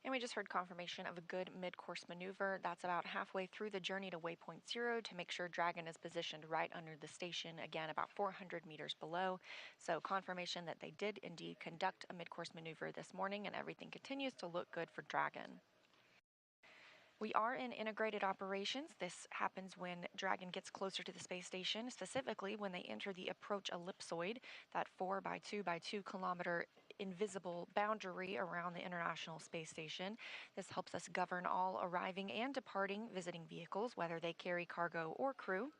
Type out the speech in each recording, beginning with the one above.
And we just heard confirmation of a good mid-course maneuver. That's about halfway through the journey to waypoint 0 to make sure Dragon is positioned right under the station, again about 400 meters below. So confirmation that they did indeed conduct a mid-course maneuver this morning, and everything continues to look good for Dragon. We are in integrated operations. This happens when Dragon gets closer to the space station, specifically when they enter the approach ellipsoid, that 4 by 2 by 2 kilometer invisible boundary around the International Space Station. This helps us govern all arriving and departing visiting vehicles, whether they carry cargo or crew.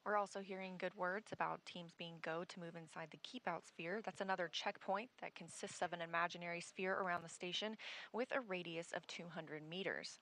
We're also hearing good words about teams being go to move inside the keep out sphere. That's another checkpoint that consists of an imaginary sphere around the station with a radius of 200 meters.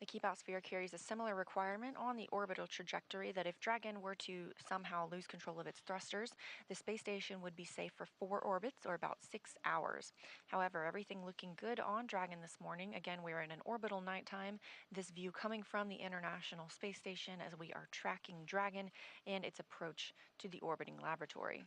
The keep out sphere carries a similar requirement on the orbital trajectory that if Dragon were to somehow lose control of its thrusters, the space station would be safe for 4 orbits or about 6 hours. However, everything looking good on Dragon this morning. Again, we're in an orbital nighttime. This view coming from the International Space Station as we are tracking Dragon and its approach to the orbiting laboratory.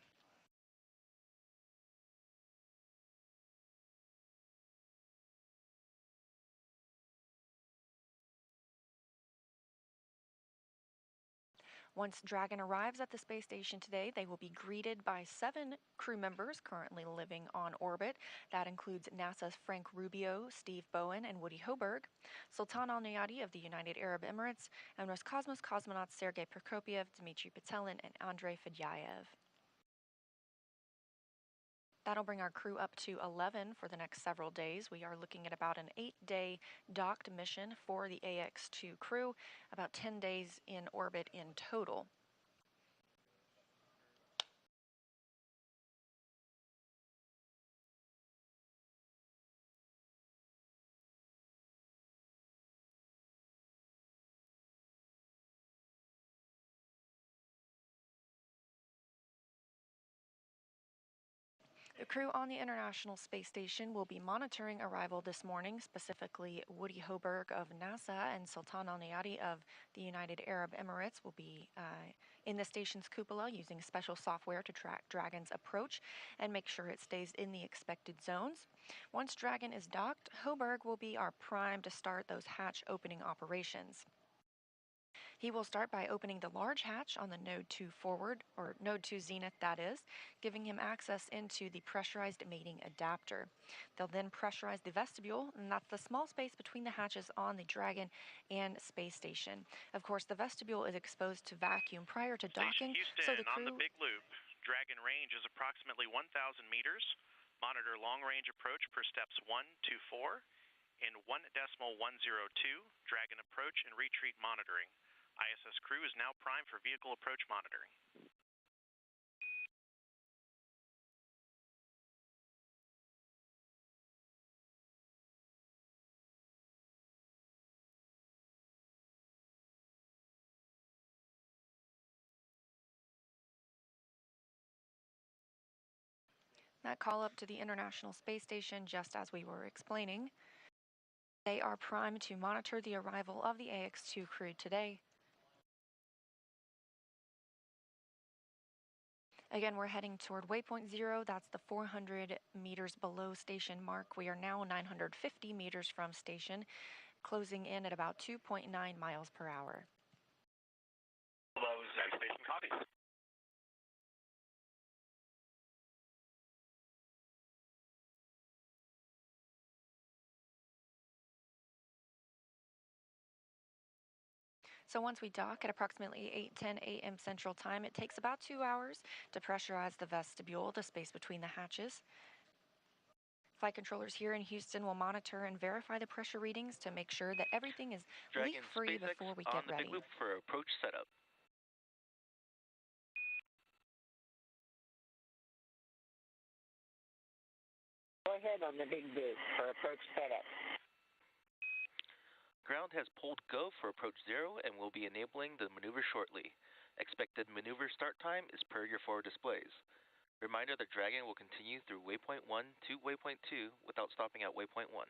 Once Dragon arrives at the space station today, they will be greeted by 7 crew members currently living on orbit. That includes NASA's Frank Rubio, Steve Bowen, and Woody Hoberg, Sultan Al Nayati of the United Arab Emirates, and Roscosmos cosmonauts Sergei Prokopyev, Dmitry Petelin, and Andrei Fedyaev. That'll bring our crew up to 11 for the next several days. We are looking at about an 8-day docked mission for the AX-2 crew, about 10 days in orbit in total. The crew on the International Space Station will be monitoring arrival this morning, specifically Woody Hoberg of NASA and Sultan Al Nayati of the United Arab Emirates will be in the station's cupola using special software to track Dragon's approach and make sure it stays in the expected zones. Once Dragon is docked, Hoberg will be our prime to start those hatch opening operations. He will start by opening the large hatch on the Node 2 forward, or Node 2 zenith that is, giving him access into the pressurized mating adapter. They'll then pressurize the vestibule, and that's the small space between the hatches on the Dragon and space station. Of course, the vestibule is exposed to vacuum prior to docking, Houston, so the crew... on the big loop, Dragon range is approximately 1,000 meters. Monitor long-range approach per steps 1 to 4 in 1.102, Dragon approach and retreat monitoring. ISS crew is now primed for vehicle approach monitoring. That call up to the International Space Station, just as we were explaining. They are primed to monitor the arrival of the AX-2 crew today. Again, we're heading toward waypoint 0. That's the 400 meters below station mark. We are now 950 meters from station, closing in at about 2.9 miles per hour. Hello, station copies. So once we dock at approximately 8:10 a.m. Central Time, it takes about 2 hours to pressurize the vestibule, the space between the hatches. Flight controllers here in Houston will monitor and verify the pressure readings to make sure that everything is leak-free before we get ready. On the big loop for approach setup. Go ahead on the big loop for approach setup. Ground has pulled go for approach 0 and will be enabling the maneuver shortly. Expected maneuver start time is per your forward displays. Reminder that Dragon will continue through waypoint 1 to waypoint 2 without stopping at waypoint 1.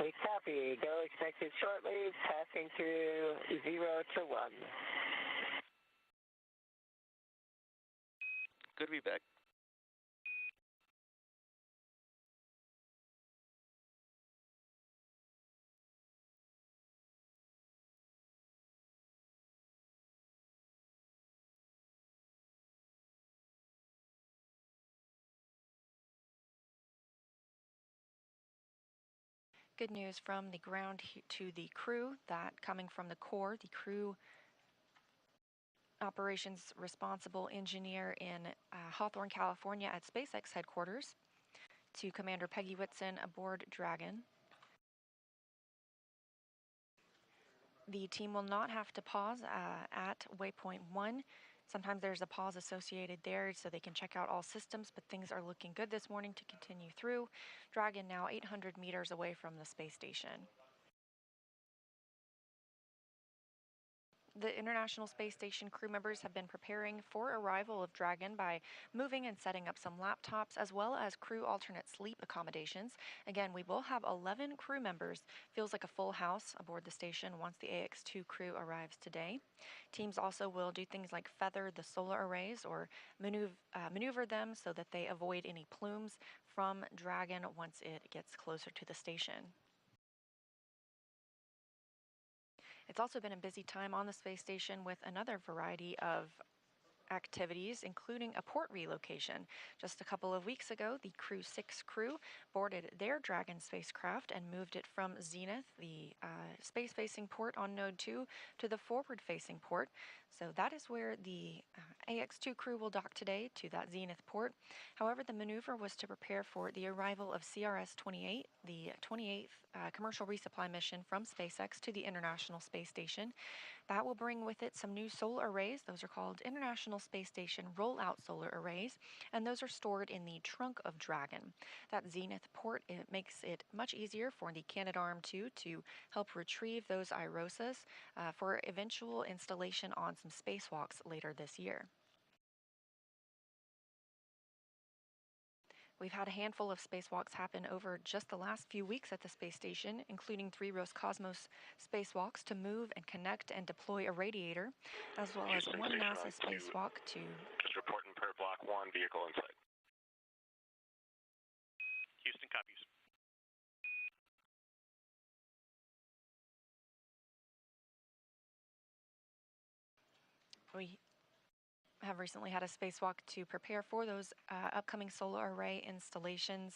We copy. Go expected shortly, passing through 0 to 1. Good to be back. Good news from the ground to the crew, that coming from the core, the crew operations responsible engineer in Hawthorne, California at SpaceX headquarters, to Commander Peggy Whitson aboard Dragon. The team will not have to pause at waypoint 1. Sometimes there's a pause associated there so they can check out all systems, but things are looking good this morning to continue through. Dragon now 800 meters away from the space station. The International Space Station crew members have been preparing for arrival of Dragon by moving and setting up some laptops as well as crew alternate sleep accommodations. Again, we will have 11 crew members. Feels like a full house aboard the station once the AX-2 crew arrives today. Teams also will do things like feather the solar arrays or maneuver them so that they avoid any plumes from Dragon once it gets closer to the station. It's also been a busy time on the space station with another variety of activities, including a port relocation. Just a couple of weeks ago, the Crew 6 crew boarded their Dragon spacecraft and moved it from Zenith, the space-facing port on Node 2, to the forward-facing port. So that is where the AX-2 crew will dock today, to that Zenith port. However, the maneuver was to prepare for the arrival of CRS-28, the 28th commercial resupply mission from SpaceX to the International Space Station. That will bring with it some new solar arrays. Those are called International Space Station Rollout Solar Arrays, and those are stored in the trunk of Dragon. That Zenith port, it makes it much easier for the Canadarm2 to help retrieve those IROSAs for eventual installation on some spacewalks later this year. We've had a handful of spacewalks happen over just the last few weeks at the space station, including 3 Roscosmos spacewalks to move and connect and deploy a radiator, as well as Houston, 1 NASA spacewalk to... Just reporting per block 1, vehicle inside. Houston copies. We have recently had a spacewalk to prepare for those upcoming solar array installations.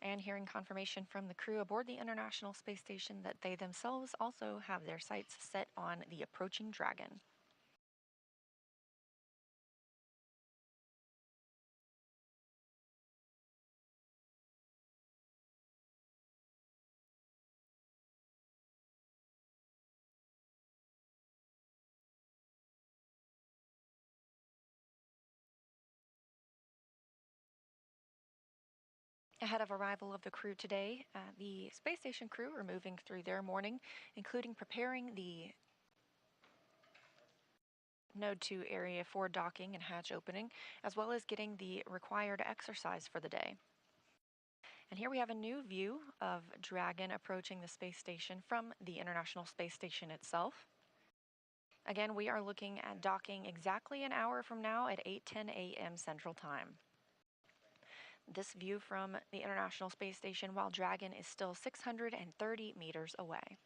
And hearing confirmation from the crew aboard the International Space Station that they themselves also have their sights set on the approaching Dragon. Ahead of arrival of the crew today, the space station crew are moving through their morning, including preparing the Node 2 area for docking and hatch opening, as well as getting the required exercise for the day. And here we have a new view of Dragon approaching the space station from the International Space Station itself. Again, we are looking at docking exactly an hour from now at 8:10 a.m. Central Time. This view from the International Space Station while Dragon is still 630 meters away.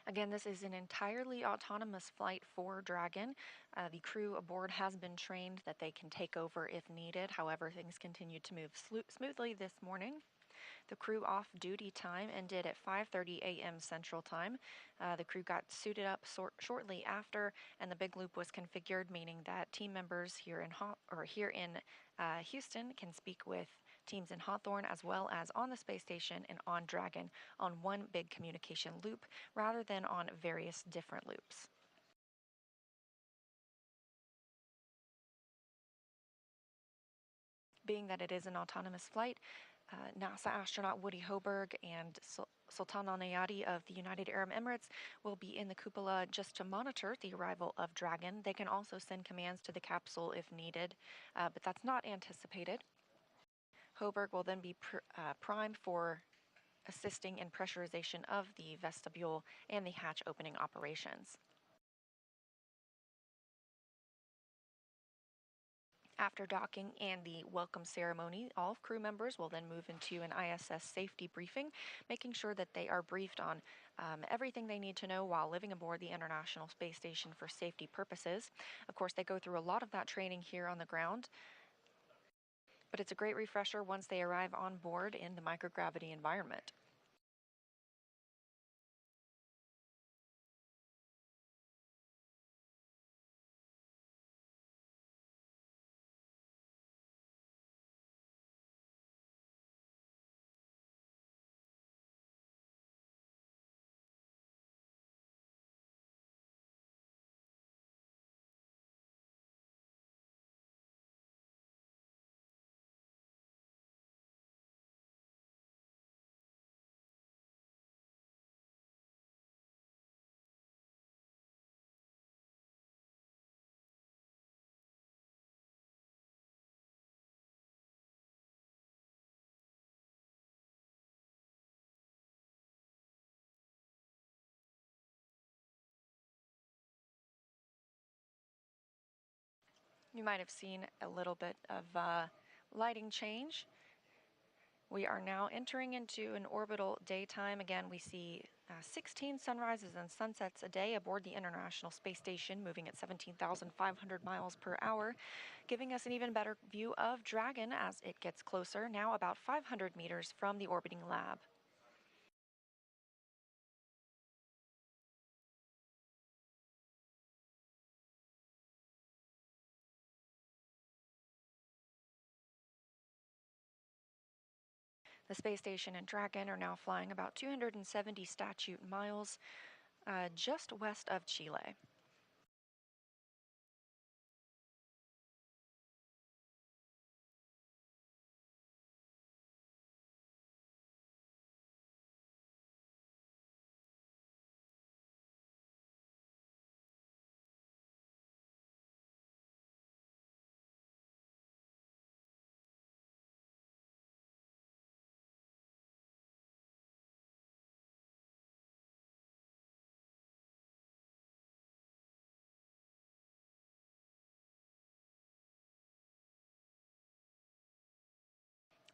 Again, this is an entirely autonomous flight for Dragon. The crew aboard has been trained that they can take over if needed. However, things continued to move smoothly this morning. The crew off-duty time ended at 5:30 a.m. Central Time. The crew got suited up shortly after, and the big loop was configured, meaning that team members here in Houston can speak with teams in Hawthorne as well as on the space station and on Dragon on one big communication loop rather than on various different loops. Being that it is an autonomous flight, NASA astronaut Woody Hoberg and Sultan Al Nayati of the United Arab Emirates will be in the cupola just to monitor the arrival of Dragon. They can also send commands to the capsule if needed, but that's not anticipated. Hoberg will then be primed for assisting in pressurization of the vestibule and the hatch opening operations. After docking and the welcome ceremony, all crew members will then move into an ISS safety briefing, making sure that they are briefed on everything they need to know while living aboard the International Space Station for safety purposes. Of course, they go through a lot of that training here on the ground, but it's a great refresher once they arrive on board in the microgravity environment. You might have seen a little bit of lighting change. We are now entering into an orbital daytime. Again, we see 16 sunrises and sunsets a day aboard the International Space Station, moving at 17,500 miles per hour, giving us an even better view of Dragon as it gets closer, now about 500 meters from the orbiting lab. The space station and Dragon are now flying about 270 statute miles just west of Chile.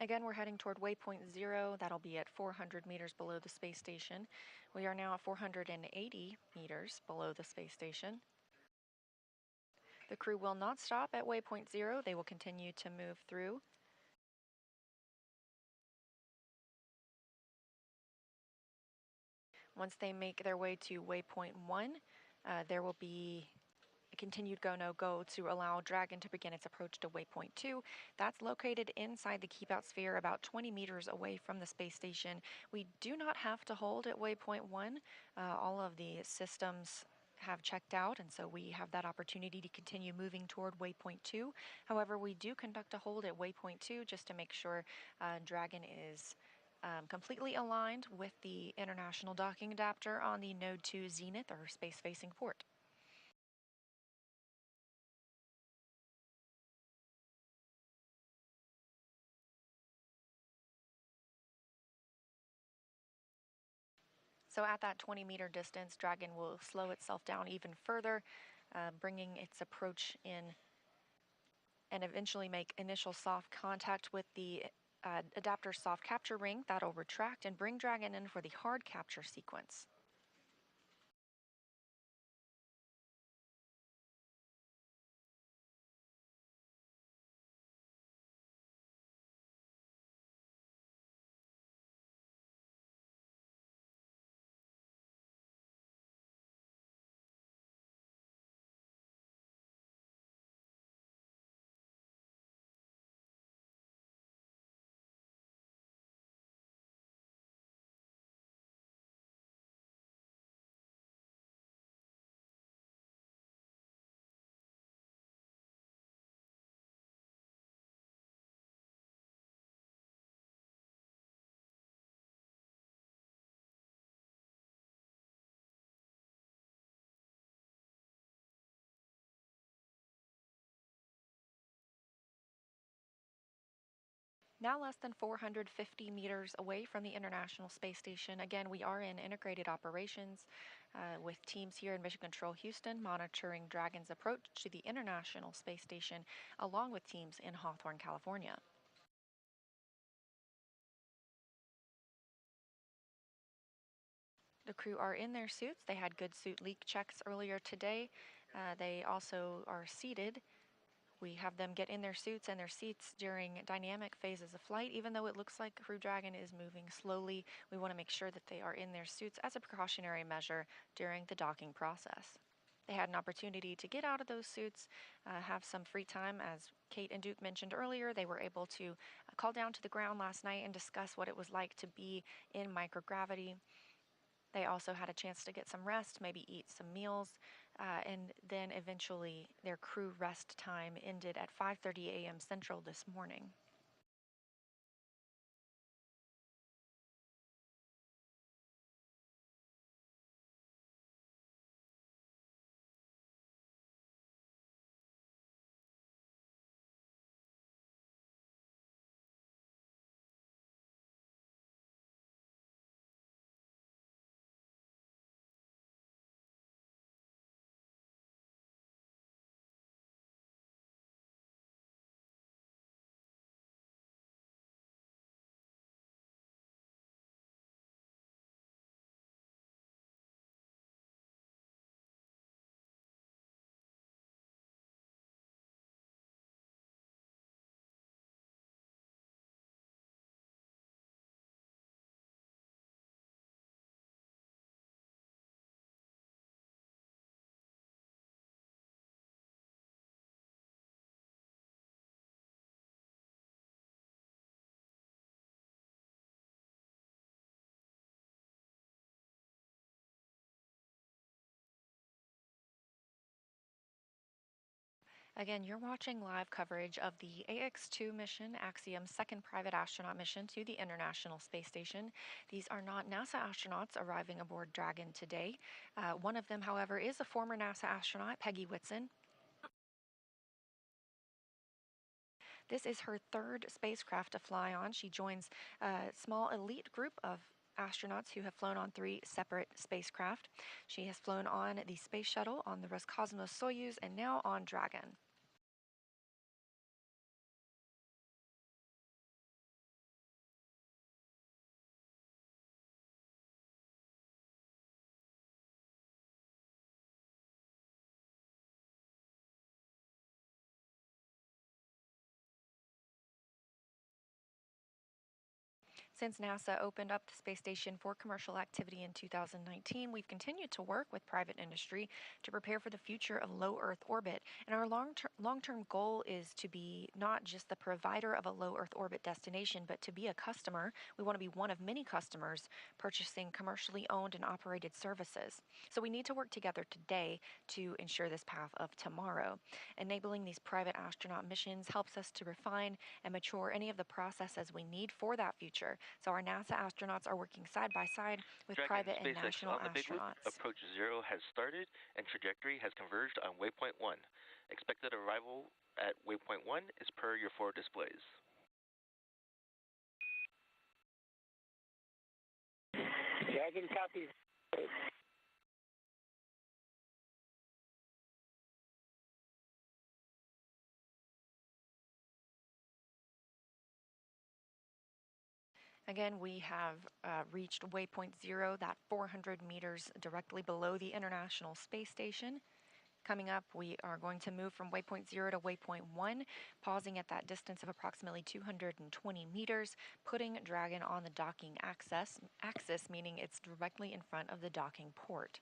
Again, we're heading toward waypoint 0. That'll be at 400 meters below the space station. We are now at 480 meters below the space station. The crew will not stop at waypoint 0. They will continue to move through. Once they make their way to waypoint 1, there will be a continued go-no-go to allow Dragon to begin its approach to waypoint 2. That's located inside the keep-out sphere about 20 meters away from the space station. We do not have to hold at waypoint 1. All of the systems have checked out, and so we have that opportunity to continue moving toward waypoint 2. However, we do conduct a hold at waypoint 2 just to make sure Dragon is completely aligned with the international docking adapter on the Node 2 Zenith, or space-facing port. So at that 20-meter distance, Dragon will slow itself down even further, bringing its approach in and eventually make initial soft contact with the adapter soft capture ring. That'll retract and bring Dragon in for the hard capture sequence. Now less than 450 meters away from the International Space Station. Again, we are in integrated operations with teams here in Mission Control Houston monitoring Dragon's approach to the International Space Station, along with teams in Hawthorne, California. The crew are in their suits. They had good suit leak checks earlier today. They also are seated. We have them get in their suits and their seats during dynamic phases of flight. Even though it looks like Crew Dragon is moving slowly, we want to make sure that they are in their suits as a precautionary measure during the docking process. They had an opportunity to get out of those suits, have some free time. As Kate and Duke mentioned earlier, they were able to call down to the ground last night and discuss what it was like to be in microgravity. They also had a chance to get some rest, maybe eat some meals, and then eventually their crew rest time ended at 5:30 a.m. Central this morning. Again, you're watching live coverage of the AX-2 mission, Axiom's second private astronaut mission to the International Space Station. These are not NASA astronauts arriving aboard Dragon today. One of them, however, is a former NASA astronaut, Peggy Whitson. This is her third spacecraft to fly on. She joins a small elite group of astronauts who have flown on 3 separate spacecraft. She has flown on the space shuttle, on the Roscosmos Soyuz, and now on Dragon. Since NASA opened up the space station for commercial activity in 2019, we've continued to work with private industry to prepare for the future of low Earth orbit. And our long-term goal is to be not just the provider of a low Earth orbit destination, but to be a customer. We want to be one of many customers purchasing commercially owned and operated services. So we need to work together today to ensure this path of tomorrow. Enabling these private astronaut missions helps us to refine and mature any of the processes we need for that future. So our NASA astronauts are working side by side with Dragon private and SpaceX national on the Big Loop. astronauts. Approach 0 has started and trajectory has converged on waypoint 1. Expected arrival at waypoint 1 is per your forward displays. Dragon copies. Again, we have reached waypoint 0, that 400 meters directly below the International Space Station. Coming up, we are going to move from waypoint 0 to waypoint 1, pausing at that distance of approximately 220 meters, putting Dragon on the docking axis, meaning it's directly in front of the docking port.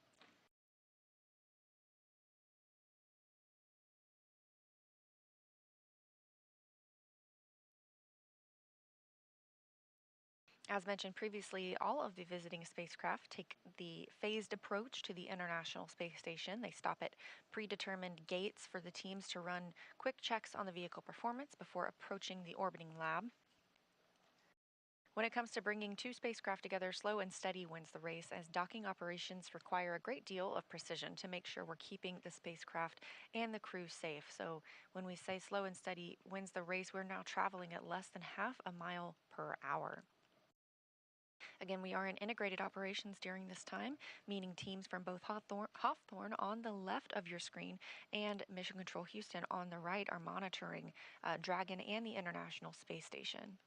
As mentioned previously, all of the visiting spacecraft take the phased approach to the International Space Station. They stop at predetermined gates for the teams to run quick checks on the vehicle performance before approaching the orbiting lab. When it comes to bringing two spacecraft together, slow and steady wins the race, as docking operations require a great deal of precision to make sure we're keeping the spacecraft and the crew safe. So when we say slow and steady wins the race, we're now traveling at less than half a mile per hour. Again, we are in integrated operations during this time, meaning teams from both Hawthorne on the left of your screen and Mission Control Houston on the right are monitoring Dragon and the International Space Station.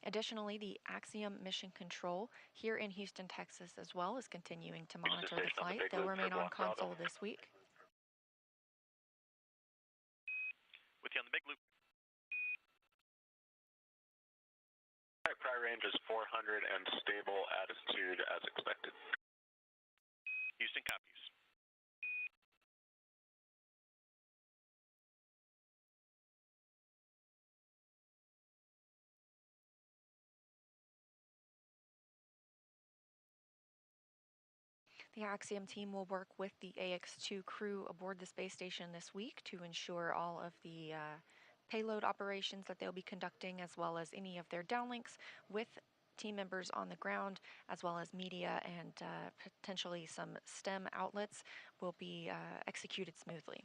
Additionally, the Axiom Mission Control here in Houston, Texas as well is continuing to monitor the flight. They'll remain on console this week. With you on the big loop. Prior range is 400 and stable attitude as expected. Houston copies. The Axiom team will work with the AX-2 crew aboard the space station this week to ensure all of the payload operations that they'll be conducting, as well as any of their downlinks with team members on the ground, as well as media and potentially some STEM outlets will be executed smoothly.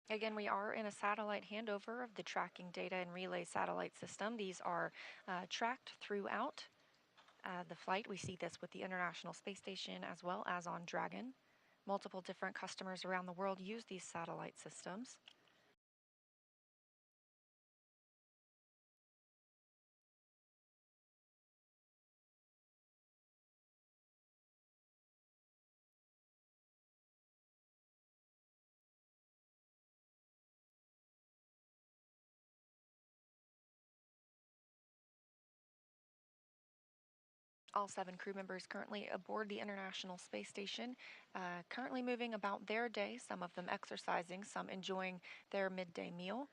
Again, we are in a satellite handover of the tracking data and relay satellite system. These are tracked throughout the flight. We see this with the International Space Station as well as on Dragon. Multiple different customers around the world use these satellite systems. All 7 crew members currently aboard the International Space Station, currently moving about their day, some of them exercising, some enjoying their midday meal.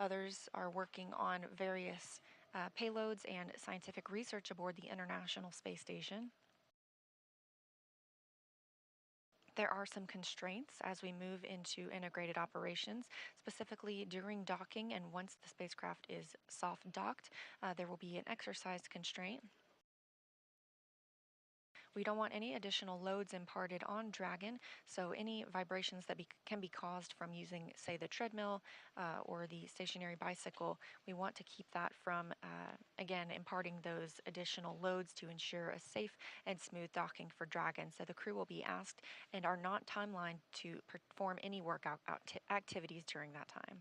Others are working on various payloads and scientific research aboard the International Space Station. There are some constraints as we move into integrated operations, specifically during docking, and once the spacecraft is soft docked, there will be an exercise constraint. We don't want any additional loads imparted on Dragon, so any vibrations that can be caused from using, say, the treadmill or the stationary bicycle, we want to keep that from, again, imparting those additional loads to ensure a safe and smooth docking for Dragon. So the crew will be asked and are not timelined to perform any workout activities during that time.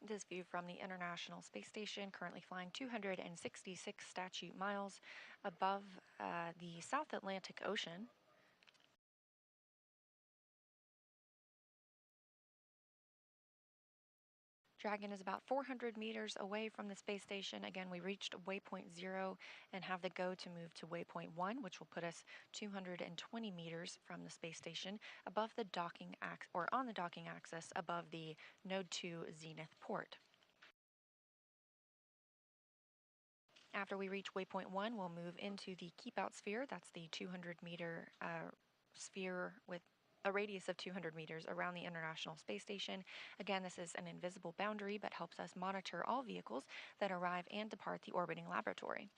This view from the International Space Station, currently flying 266 statute miles above the South Atlantic Ocean. Dragon is about 400 meters away from the space station. Again, we reached waypoint 0 and have the go to move to waypoint 1, which will put us 220 meters from the space station above the docking or on the docking axis above the Node 2 Zenith port. After we reach waypoint 1, we'll move into the keep out sphere. That's the 200-meter sphere with a radius of 200 meters around the International Space Station. Again, this is an invisible boundary but helps us monitor all vehicles that arrive and depart the orbiting laboratory.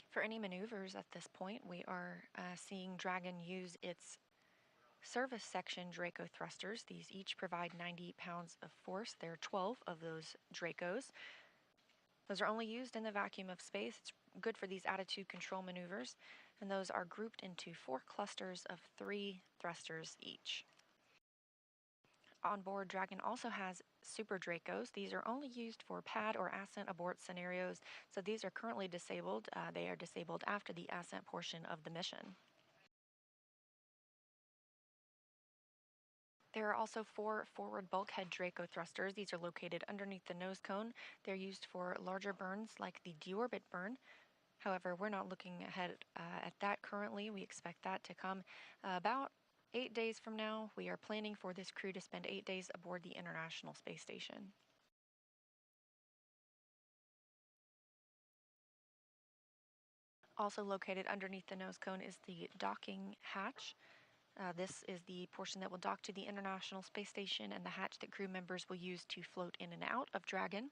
For any maneuvers at this point, we are seeing Dragon use its service section Draco thrusters. These each provide 90 pounds of force. There are 12 of those Dracos. Those are only used in the vacuum of space. It's good for these attitude control maneuvers, and those are grouped into 4 clusters of 3 thrusters each. On board, Dragon also has Super Dracos. These are only used for pad or ascent abort scenarios, so these are currently disabled. They are disabled after the ascent portion of the mission. There are also 4 forward bulkhead Draco thrusters. These are located underneath the nose cone. They're used for larger burns like the deorbit burn. However, we're not looking ahead at that currently. We expect that to come about 8 days from now. We are planning for this crew to spend 8 days aboard the International Space Station. Also located underneath the nose cone is the docking hatch. This is the portion that will dock to the International Space Station and the hatch that crew members will use to float in and out of Dragon.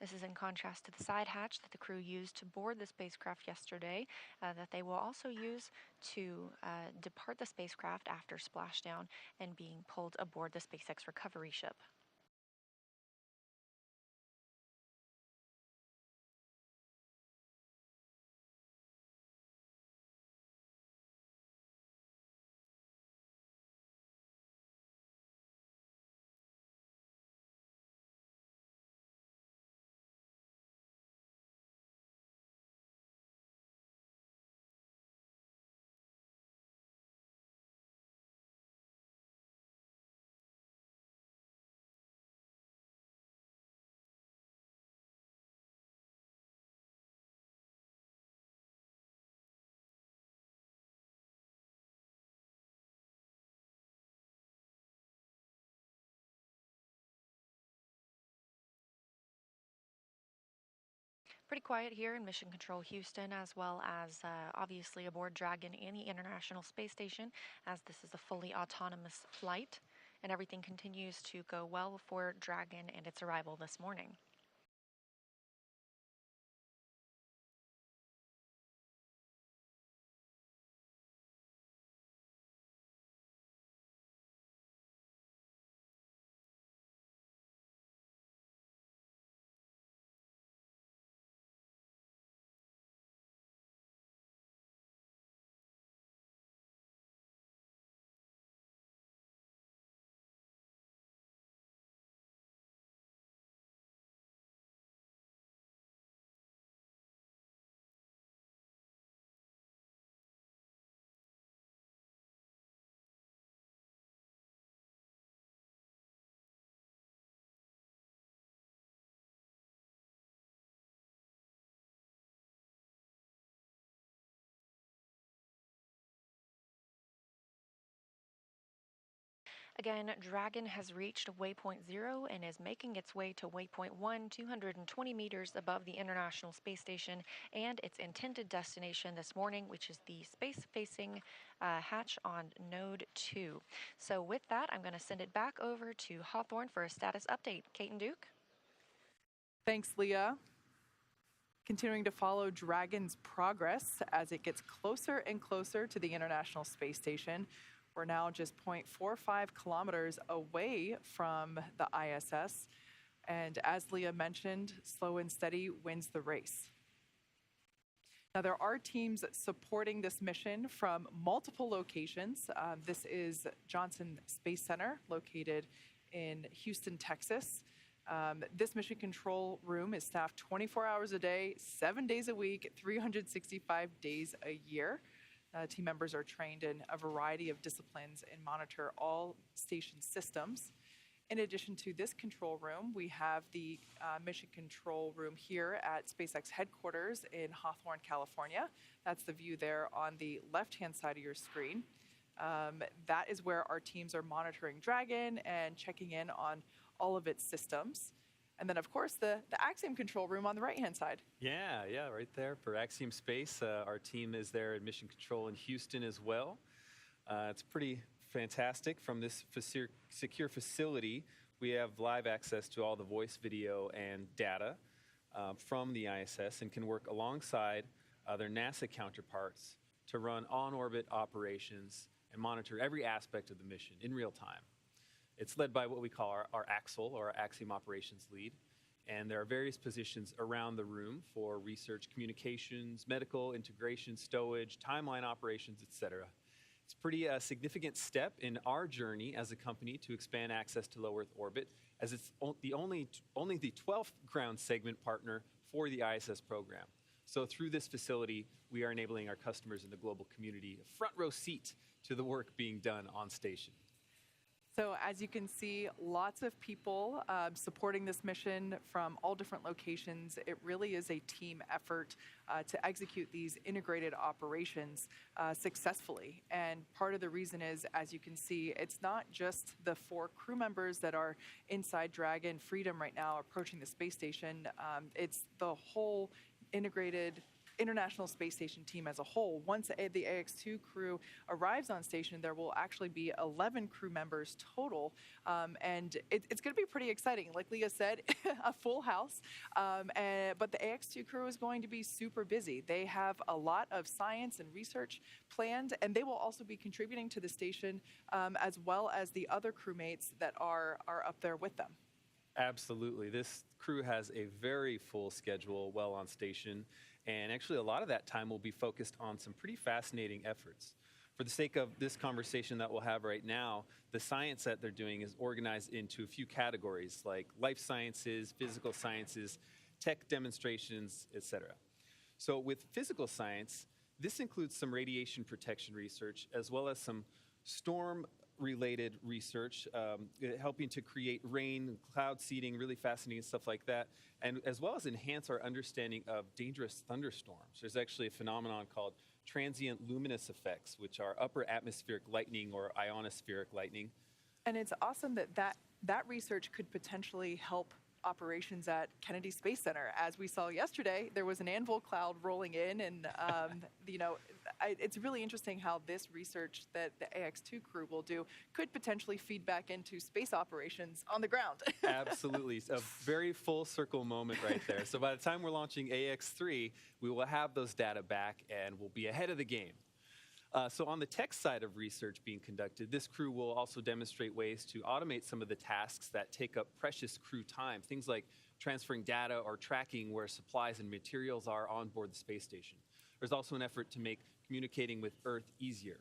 This is in contrast to the side hatch that the crew used to board the spacecraft yesterday, that they will also use to depart the spacecraft after splashdown and being pulled aboard the SpaceX recovery ship. Pretty quiet here in Mission Control Houston, as well as obviously aboard Dragon and the International Space Station, as this is a fully autonomous flight, and everything continues to go well for Dragon and its arrival this morning. Again, Dragon has reached waypoint 0 and is making its way to waypoint 1, 220 meters above the International Space Station and its intended destination this morning, which is the space-facing hatch on Node 2. So with that, I'm going to send it back over to Hawthorne for a status update. Kate and Duke? Thanks, Leah. Continuing to follow Dragon's progress as it gets closer and closer to the International Space Station. We're now just 0.45 kilometers away from the ISS. And as Leah mentioned, slow and steady wins the race. Now, there are teams supporting this mission from multiple locations. This is Johnson Space Center, located in Houston, Texas. This mission control room is staffed 24 hours a day, 7 days a week, 365 days a year. Team members are trained in a variety of disciplines and monitor all station systems. In addition to this control room, we have the mission control room here at SpaceX headquarters in Hawthorne, California. That's the view there on the left-hand side of your screen. That is where our teams are monitoring Dragon and checking in on all of its systems. And then, of course, the Axiom control room on the right-hand side. Yeah, right there for Axiom Space. Our team is there at Mission Control in Houston as well. It's pretty fantastic. From this secure facility, we have live access to all the voice, video, and data from the ISS and can work alongside their NASA counterparts to run on-orbit operations and monitor every aspect of the mission in real time. It's led by what we call our AXL, or our Axiom Operations Lead, and there are various positions around the room for research, communications, medical, integration, stowage, timeline operations, etc. It's a pretty significant step in our journey as a company to expand access to low Earth orbit, as it's only the 12th ground segment partner for the ISS program. So through this facility, we are enabling our customers in the global community a front row seat to the work being done on station. So as you can see, lots of people supporting this mission from all different locations. It really is a team effort to execute these integrated operations successfully. And part of the reason is, as you can see, it's not just the 4 crew members that are inside Dragon Freedom right now approaching the space station. It's the whole integrated International Space Station team as a whole. Once the AX2 crew arrives on station, there will actually be 11 crew members total, and it's going to be pretty exciting. Like Leah said, a full house, but the AX2 crew is going to be super busy. They have a lot of science and research planned, and they will also be contributing to the station as well as the other crewmates that are up there with them. Absolutely. This crew has a very full schedule while on station, and actually a lot of that time will be focused on some pretty fascinating efforts. For the sake of this conversation that we'll have right now, the science that they're doing is organized into a few categories like life sciences, physical sciences, tech demonstrations, etc. So with physical science, this includes some radiation protection research as well as some storm-related research, helping to create rain, cloud seeding, really fascinating stuff like that, and as well as enhance our understanding of dangerous thunderstorms. There's actually a phenomenon called transient luminous effects, which are upper atmospheric lightning or ionospheric lightning. And it's awesome that research could potentially help operations at Kennedy Space Center. As we saw yesterday, there was an anvil cloud rolling in, and it's really interesting how this research that the AX2 crew will do could potentially feed back into space operations on the ground. Absolutely. A very full circle moment right there. So by the time we're launching AX3, we will have those data back and we'll be ahead of the game. So on the tech side of research being conducted, this crew will also demonstrate ways to automate some of the tasks that take up precious crew time, things like transferring data or tracking where supplies and materials are on board the space station. There's also an effort to make communicating with Earth easier.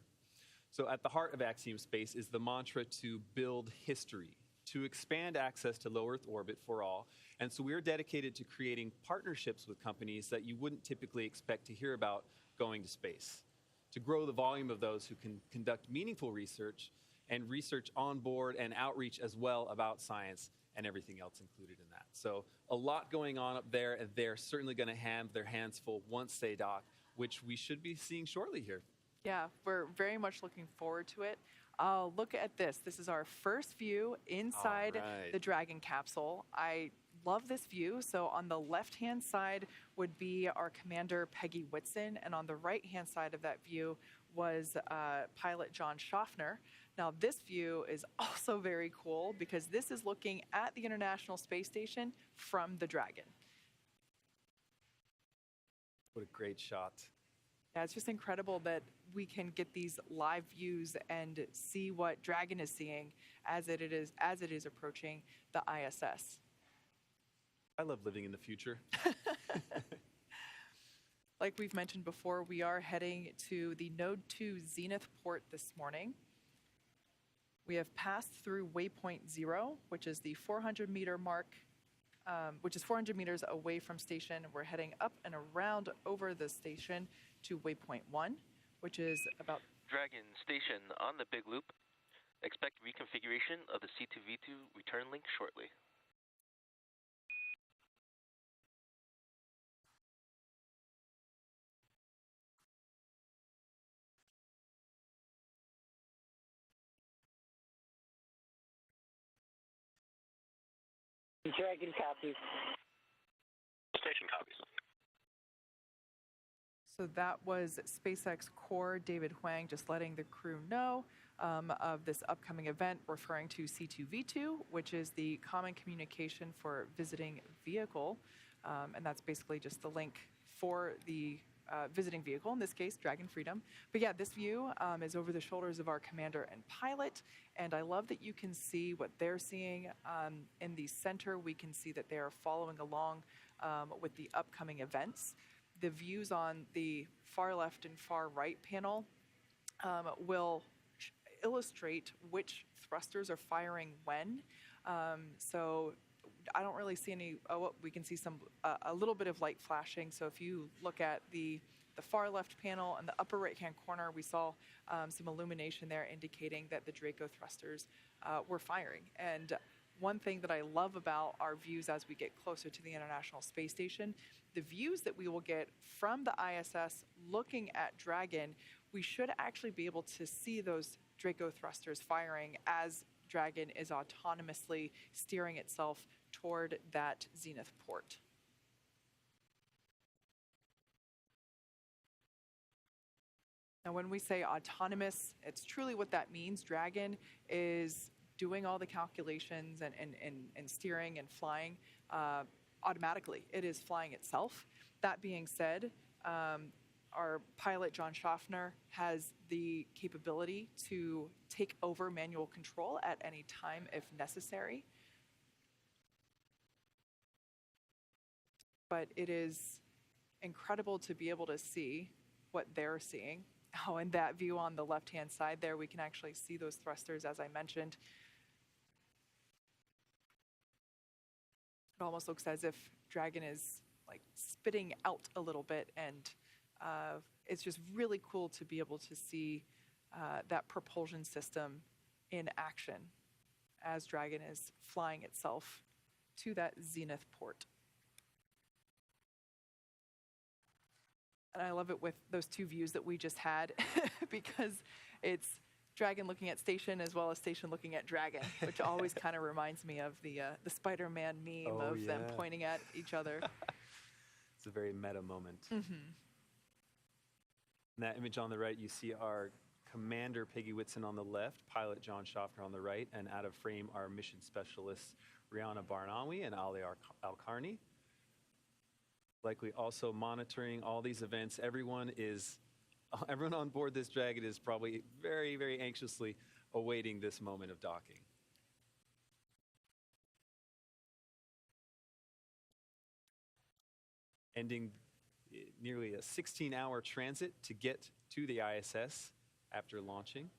So at the heart of Axiom Space is the mantra to build history, to expand access to low Earth orbit for all. And so we're dedicated to creating partnerships with companies that you wouldn't typically expect to hear about going to space, to grow the volume of those who can conduct meaningful research and research on board and outreach as well about science and everything else included in that. So a lot going on up there, and they're certainly going to have their hands full once they dock, which we should be seeing shortly here. Yeah, we're very much looking forward to it. Look at this. This is our first view inside the Dragon capsule. I love this view. So on the left-hand side would be our commander, Peggy Whitson, and on the right-hand side of that view was pilot John Schaffner. Now, this view is also very cool because this is looking at the International Space Station from the Dragon. What a great shot. Yeah, it's just incredible that we can get these live views and see what Dragon is seeing as it is approaching the ISS. I love living in the future. Like we've mentioned before, we are heading to the Node 2 Zenith port this morning. We have passed through waypoint 0, which is the 400-meter mark which is 400 meters away from station. We're heading up and around over the station to waypoint 1, which is about... Dragon station on the big loop. Expect reconfiguration of the C2V2 return link shortly. Dragon copies. Station copies. So that was SpaceX core David Huang just letting the crew know of this upcoming event, referring to C2V2, which is the common communication for visiting vehicle. And that's basically just the link for the visiting vehicle, in this case, Dragon Freedom. But yeah, this view is over the shoulders of our commander and pilot. And I love that you can see what they're seeing. In the center, we can see that they are following along with the upcoming events. The views on the far left and far right panel will illustrate which thrusters are firing when. So I don't really see any, we can see a little bit of light flashing. So if you look at the far left panel and the upper right-hand corner, we saw some illumination there indicating that the Draco thrusters were firing. And one thing that I love about our views as we get closer to the International Space Station, the views that we will get from the ISS looking at Dragon, we should actually be able to see those Draco thrusters firing as Dragon is autonomously steering itself toward that zenith port. Now, when we say autonomous, it's truly what that means. Dragon is doing all the calculations and steering and flying automatically. It is flying itself. That being said, our pilot, John Schaffner, has the capability to take over manual control at any time if necessary. But it is incredible to be able to see what they're seeing. Oh, in that view on the left-hand side there, we can actually see those thrusters, as I mentioned. It almost looks as if Dragon is like spitting out a little bit, and it's just really cool to be able to see that propulsion system in action as Dragon is flying itself to that zenith port. And I love it with those two views that we just had because it's Dragon looking at Station as well as Station looking at Dragon, which always kind of reminds me of the Spider-Man meme of them pointing at each other. It's a very meta moment. Mm-hmm. In that image on the right, you see our commander, Peggy Whitson, on the left, pilot John Schaffner on the right, and out of frame, our mission specialists, Rihanna Barnawi and Ali Al-Karni. Likely also monitoring all these events. Everyone on board this Dragon is probably very, very anxiously awaiting this moment of docking. Ending nearly a 16-hour transit to get to the ISS after launching.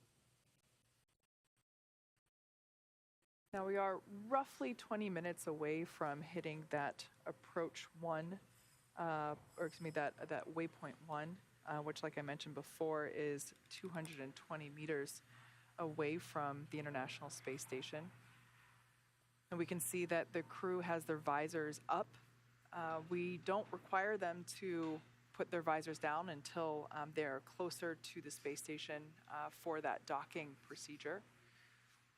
Now we are roughly 20 minutes away from hitting that approach 1, that waypoint 1, which, like I mentioned before, is 220 meters away from the International Space Station. And we can see that the crew has their visors up. We don't require them to put their visors down until they're closer to the space station for that docking procedure.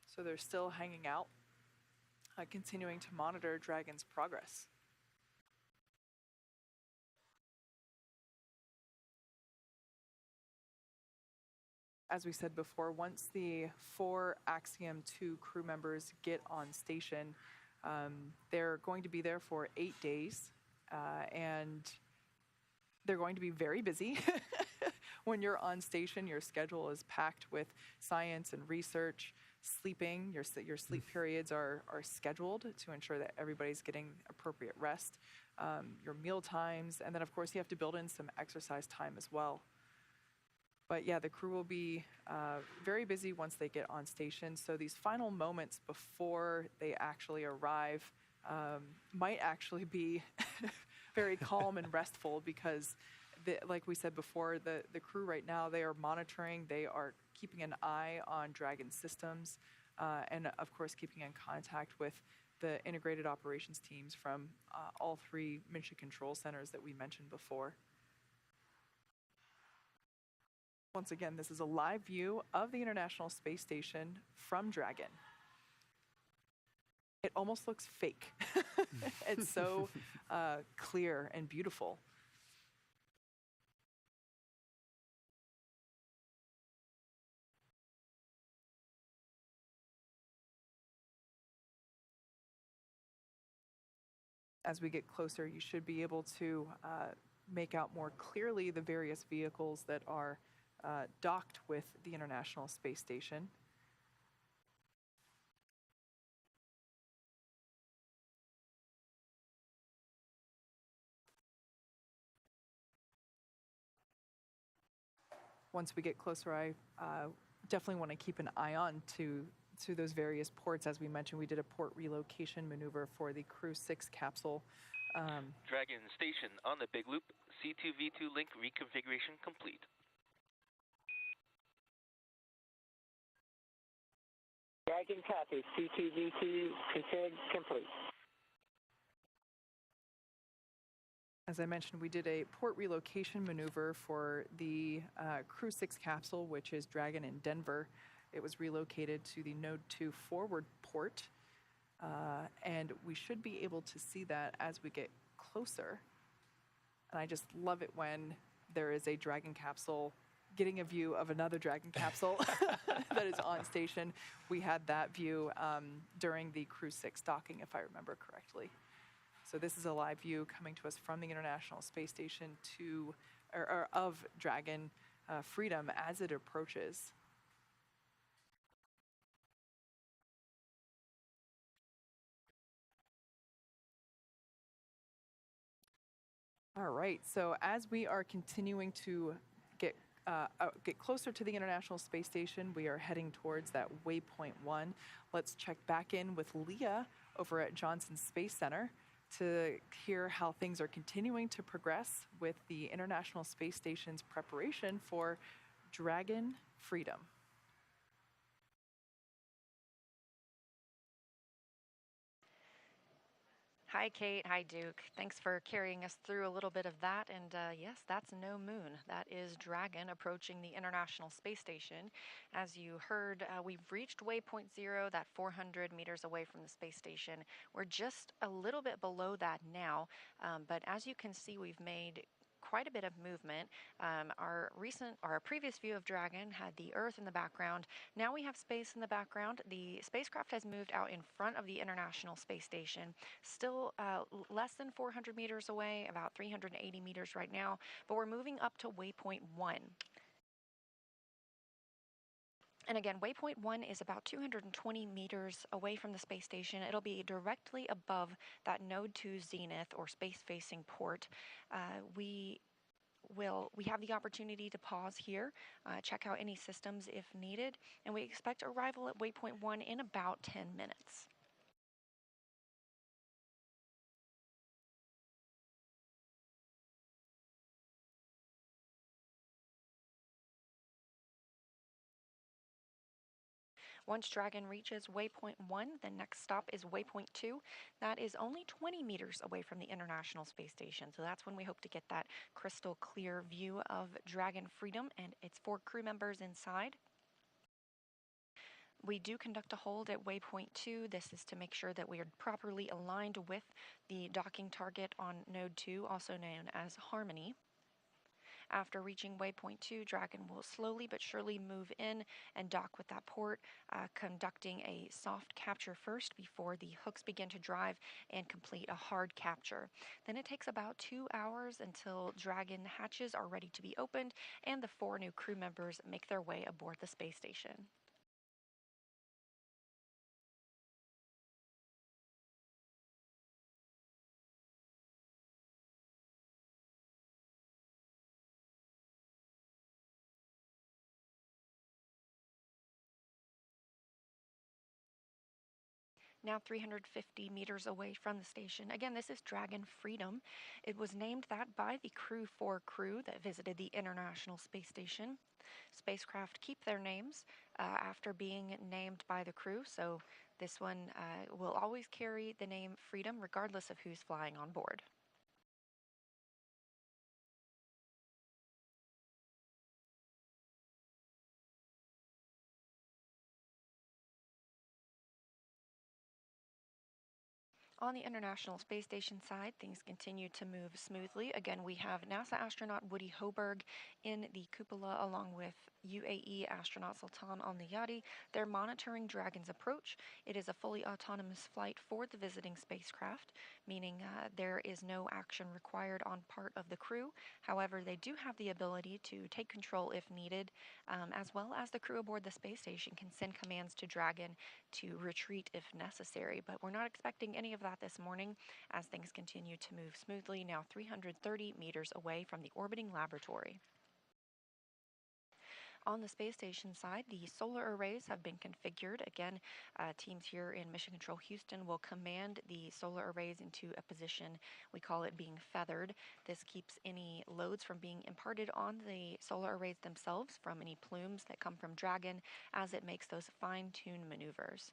So they're still hanging out, continuing to monitor Dragon's progress. As we said before, once the 4 Axiom 2 crew members get on station, they're going to be there for 8 days, and they're going to be very busy. When you're on station, your schedule is packed with science and research, sleeping. Your sleep periods are scheduled to ensure that everybody's getting appropriate rest, your meal times, and then, of course, you have to build in some exercise time as well. But yeah, the crew will be very busy once they get on station. So these final moments before they actually arrive might actually be very calm and restful because, like we said before, the crew right now, they are monitoring, they are keeping an eye on Dragon systems, and of course keeping in contact with the integrated operations teams from all three mission control centers that we mentioned before. Once again, this is a live view of the International Space Station from Dragon. It almost looks fake. It's so clear and beautiful. As we get closer, you should be able to make out more clearly the various vehicles that are docked with the International Space Station. Once we get closer, I definitely want to keep an eye on to those various ports. As we mentioned, we did a port relocation maneuver for the Crew 6 capsule. Dragon Station on the Big Loop, C2V2 link reconfiguration complete. Dragon copy, C2V2 config complete. As I mentioned, we did a port relocation maneuver for the Crew 6 capsule, which is Dragon in Denver. It was relocated to the Node 2 forward port, and we should be able to see that as we get closer. And I just love it when there is a Dragon capsule getting a view of another Dragon capsule that is on station. We had that view during the Crew 6 docking, if I remember correctly. So this is a live view coming to us from the International Space Station of Dragon Freedom as it approaches. All right, so as we are continuing to get closer to the International Space Station, we are heading towards that waypoint 1. Let's check back in with Leah over at Johnson Space Center to hear how things are continuing to progress with the International Space Station's preparation for Dragon Freedom. Hi, Kate. Hi, Duke. Thanks for carrying us through a little bit of that. And yes, that's no moon. That is Dragon approaching the International Space Station. As you heard, we've reached waypoint 0, that 400 meters away from the space station. We're just a little bit below that now. But as you can see, we've made quite a bit of movement. Our previous view of Dragon had the Earth in the background. Now we have space in the background. The spacecraft has moved out in front of the International Space Station, still less than 400 meters away, about 380 meters right now, but we're moving up to waypoint 1. And again, waypoint 1 is about 220 meters away from the space station. It'll be directly above that Node 2 zenith or space-facing port. We have the opportunity to pause here, check out any systems if needed, and we expect arrival at waypoint 1 in about 10 minutes. Once Dragon reaches waypoint 1, the next stop is waypoint 2. That is only 20 meters away from the International Space Station, so that's when we hope to get that crystal clear view of Dragon Freedom and its 4 crew members inside. We do conduct a hold at waypoint 2. This is to make sure that we are properly aligned with the docking target on Node 2, also known as Harmony. After reaching waypoint 2, Dragon will slowly but surely move in and dock with that port, conducting a soft capture first before the hooks begin to drive and complete a hard capture. Then it takes about 2 hours until Dragon hatches are ready to be opened and the 4 new crew members make their way aboard the space station. Now 350 meters away from the station. Again, this is Dragon Freedom. It was named that by the Crew 4 crew that visited the International Space Station. Spacecraft keep their names after being named by the crew, so this one will always carry the name Freedom regardless of who's flying on board. On the International Space Station side, things continue to move smoothly. Again, we have NASA astronaut Woody Hoberg in the cupola along with UAE astronaut Sultan Al-Nayati. They're monitoring Dragon's approach. It is a fully autonomous flight for the visiting spacecraft, meaning there is no action required on part of the crew. However, they do have the ability to take control if needed, as well as the crew aboard the space station can send commands to Dragon to retreat if necessary. But we're not expecting any of that this morning as things continue to move smoothly, now 330 meters away from the orbiting laboratory. On the space station side, the solar arrays have been configured. Again, teams here in Mission Control Houston will command the solar arrays into a position, we call it being feathered. This keeps any loads from being imparted on the solar arrays themselves from any plumes that come from Dragon as it makes those fine-tuned maneuvers.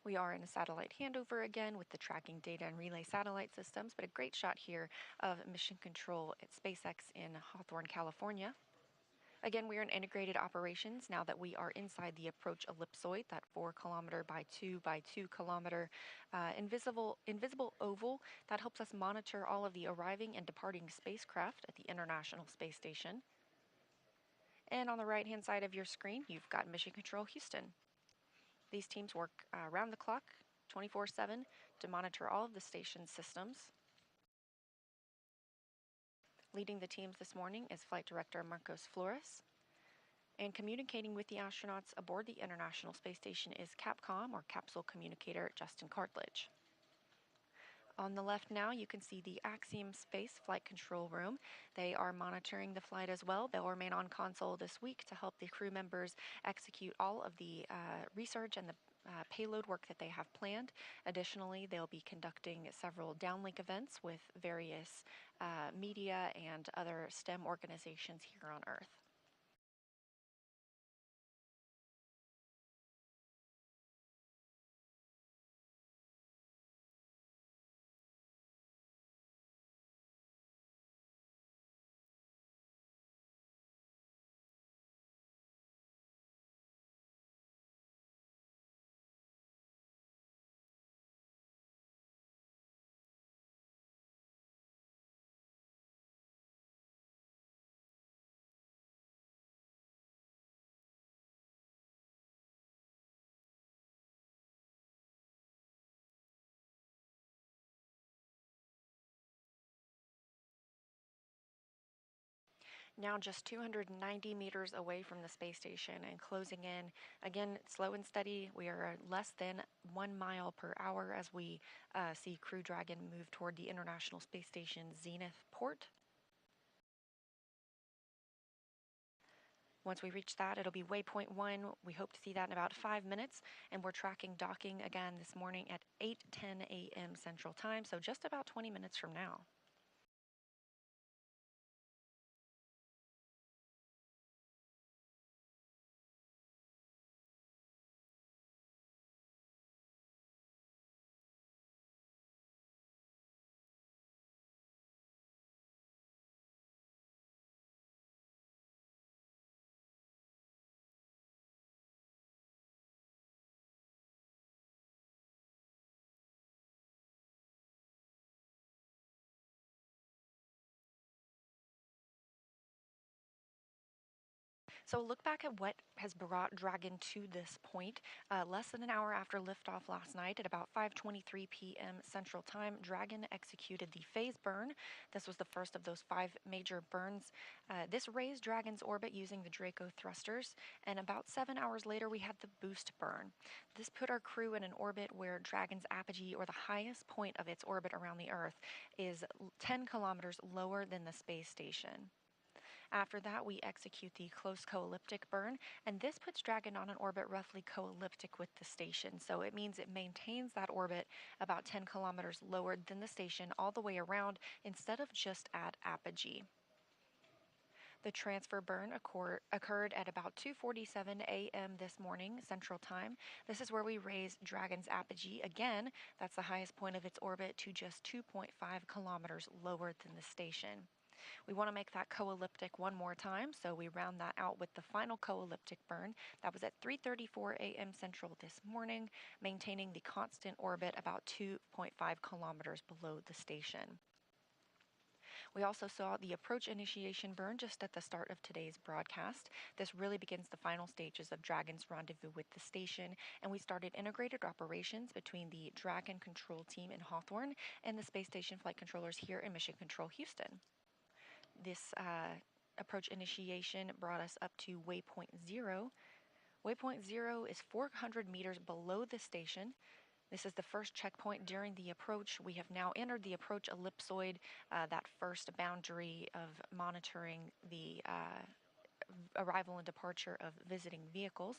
We are in a satellite handover again with the tracking data and relay satellite systems, but a great shot here of mission control at SpaceX in Hawthorne, California. Again, we are in integrated operations now that we are inside the approach ellipsoid, that 4 kilometer by 2 by 2 kilometer invisible oval that helps us monitor all of the arriving and departing spacecraft at the International Space Station. And on the right-hand side of your screen, you've got Mission Control Houston. These teams work around the clock, 24/7, to monitor all of the station's systems. Leading the teams this morning is Flight Director Marcos Flores. And communicating with the astronauts aboard the International Space Station is Capcom, or Capsule Communicator, Justin Cartledge. On the left now, you can see the Axiom Space Flight Control Room. They are monitoring the flight as well. They'll remain on console this week to help the crew members execute all of the research and the payload work that they have planned. Additionally, they'll be conducting several downlink events with various media and other STEM organizations here on Earth. Now just 290 meters away from the space station and closing in. Again, slow and steady. We are less than 1 mile per hour as we see Crew Dragon move toward the International Space Station Zenith port. Once we reach that, it'll be waypoint 1. We hope to see that in about 5 minutes, and we're tracking docking again this morning at 8:10 a.m. Central Time, so just about 20 minutes from now. So look back at what has brought Dragon to this point. Less than an hour after liftoff last night at about 5:23 p.m. Central Time, Dragon executed the phase burn. This was the first of those 5 major burns. This raised Dragon's orbit using the Draco thrusters, and about 7 hours later we had the boost burn. This put our crew in an orbit where Dragon's apogee, or the highest point of its orbit around the Earth, is 10 kilometers lower than the space station. After that, we execute the close co-elliptic burn, and this puts Dragon on an orbit roughly co-elliptic with the station. So it means it maintains that orbit about 10 kilometers lower than the station all the way around instead of just at apogee. The transfer burn occurred at about 2:47 a.m. this morning, Central Time. This is where we raised Dragon's apogee. Again, that's the highest point of its orbit to just 2.5 kilometers lower than the station. We want to make that co-elliptic one more time, so we round that out with the final co-elliptic burn. That was at 3:34 a.m. Central this morning, maintaining the constant orbit about 2.5 kilometers below the station. We also saw the approach initiation burn just at the start of today's broadcast. This really begins the final stages of Dragon's rendezvous with the station, and we started integrated operations between the Dragon control team in Hawthorne and the space station flight controllers here in Mission Control Houston. This approach initiation brought us up to waypoint 0. Waypoint 0 is 400 meters below the station. This is the first checkpoint during the approach. We have now entered the approach ellipsoid, that first boundary of monitoring the arrival and departure of visiting vehicles.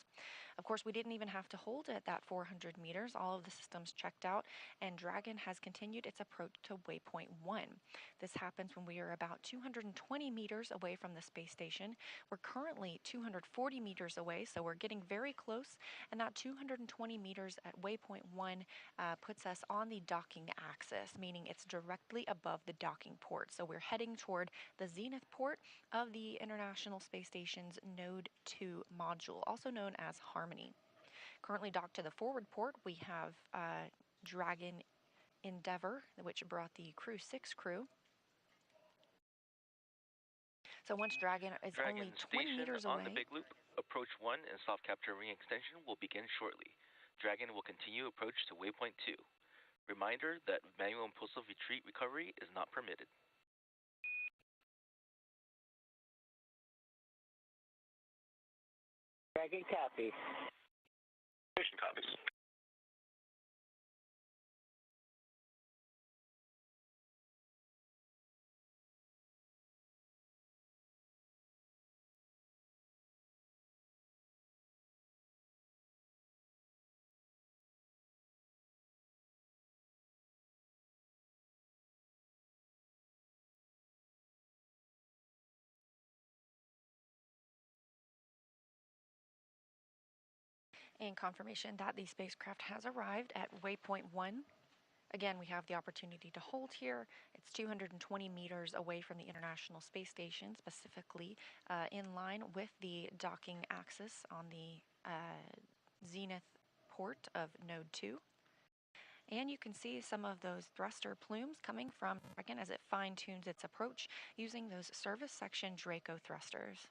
Of course, we didn't even have to hold it at that 400 meters. All of the systems checked out, and Dragon has continued its approach to waypoint 1. This happens when we are about 220 meters away from the space station. We're currently 240 meters away, so we're getting very close, and that 220 meters at waypoint 1 puts us on the docking axis, meaning it's directly above the docking port. So we're heading toward the zenith port of the International Space Station's Node 2 module, also known as Harmony. Currently docked to the forward port, we have Dragon Endeavour, which brought the Crew 6 crew. So once Dragon is only 20 meters away... on the big loop, approach 1 and soft capture ring extension will begin shortly. Dragon will continue approach to waypoint 2. Reminder that manual impulsive retreat recovery is not permitted. Dragon copies. Station copies. And confirmation that the spacecraft has arrived at waypoint 1. Again, we have the opportunity to hold here. It's 220 meters away from the International Space Station, specifically in line with the docking axis on the zenith port of Node 2. And you can see some of those thruster plumes coming from Dragon as it fine-tunes its approach using those service section Draco thrusters.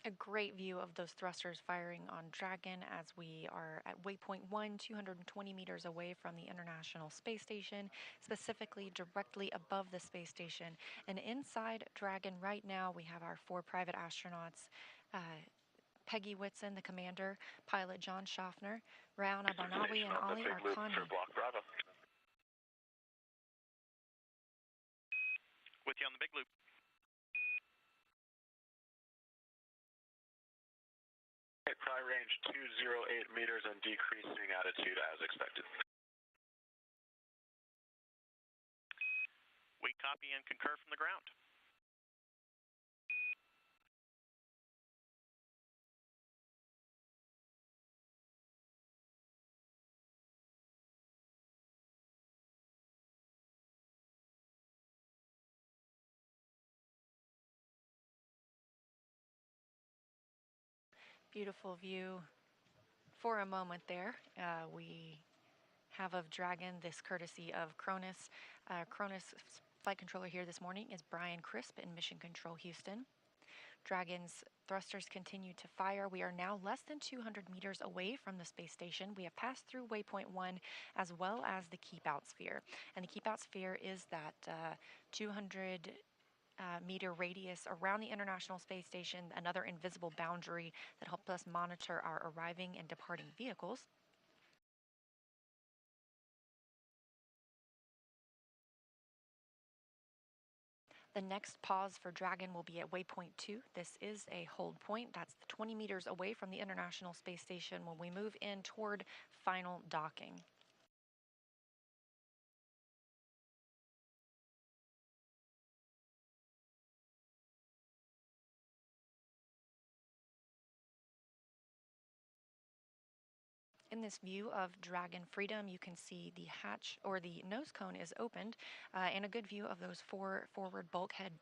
A great view of those thrusters firing on Dragon as we are at waypoint 1, 220 meters away from the International Space Station, specifically directly above the space station. And inside Dragon right now, we have our 4 private astronauts, Peggy Whitson, the commander, pilot John Schaffner, Rayana Barnawi, and Ali Arkhani. With you on the big loop. Prime range 208 meters and decreasing attitude as expected. We copy and concur from the ground. Beautiful view for a moment there. We have of Dragon, this courtesy of Cronus. Cronus flight controller here this morning is Brian Crisp in Mission Control Houston. Dragon's thrusters continue to fire. We are now less than 200 meters away from the space station. We have passed through waypoint 1 as well as the keep out sphere. And the keep out sphere is that 200 meter radius around the International Space Station, another invisible boundary that helps us monitor our arriving and departing vehicles. The next pause for Dragon will be at waypoint 2. This is a hold point. That's 20 meters away from the International Space Station when we move in toward final docking. In this view of Dragon Freedom, you can see the hatch or the nose cone is opened and a good view of those 4 forward bulkhead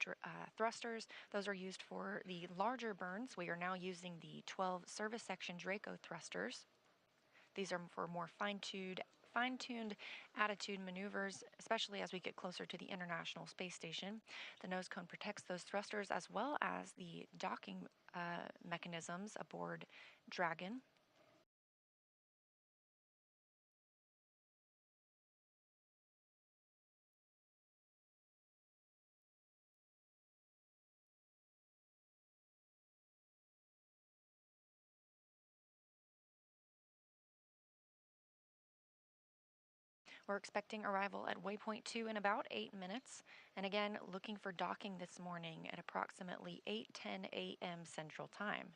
thrusters. Those are used for the larger burns. We are now using the 12 service section Draco thrusters. These are for more fine-tuned attitude maneuvers, especially as we get closer to the International Space Station. The nose cone protects those thrusters as well as the docking mechanisms aboard Dragon. We're expecting arrival at waypoint 2 in about 8 minutes. And again, looking for docking this morning at approximately 8:10 a.m. Central Time.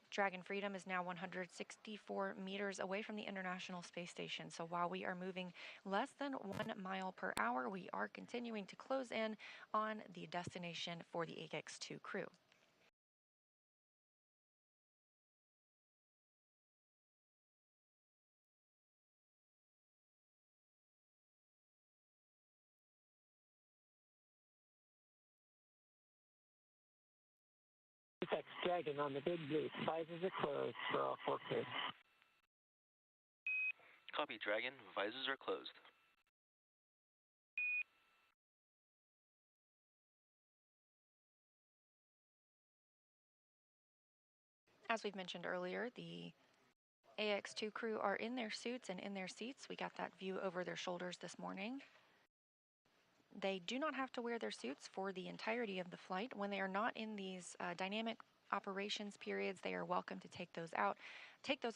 Dragon Freedom is now 164 meters away from the International Space Station. So while we are moving less than 1 mile per hour, we are continuing to close in on the destination for the AX-2 crew. That's Dragon on the big blue. Visors are closed for all 4 crews. Copy, Dragon. Visors are closed. As we've mentioned earlier, the AX-2 crew are in their suits and in their seats. We got that view over their shoulders this morning. They do not have to wear their suits for the entirety of the flight. When they are not in these dynamic operations periods, they are welcome to take those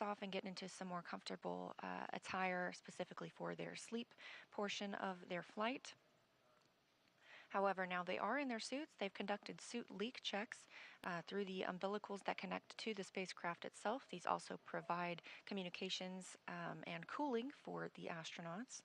off and get into some more comfortable attire specifically for their sleep portion of their flight. However, now they are in their suits. They've conducted suit leak checks through the umbilicals that connect to the spacecraft itself. These also provide communications and cooling for the astronauts.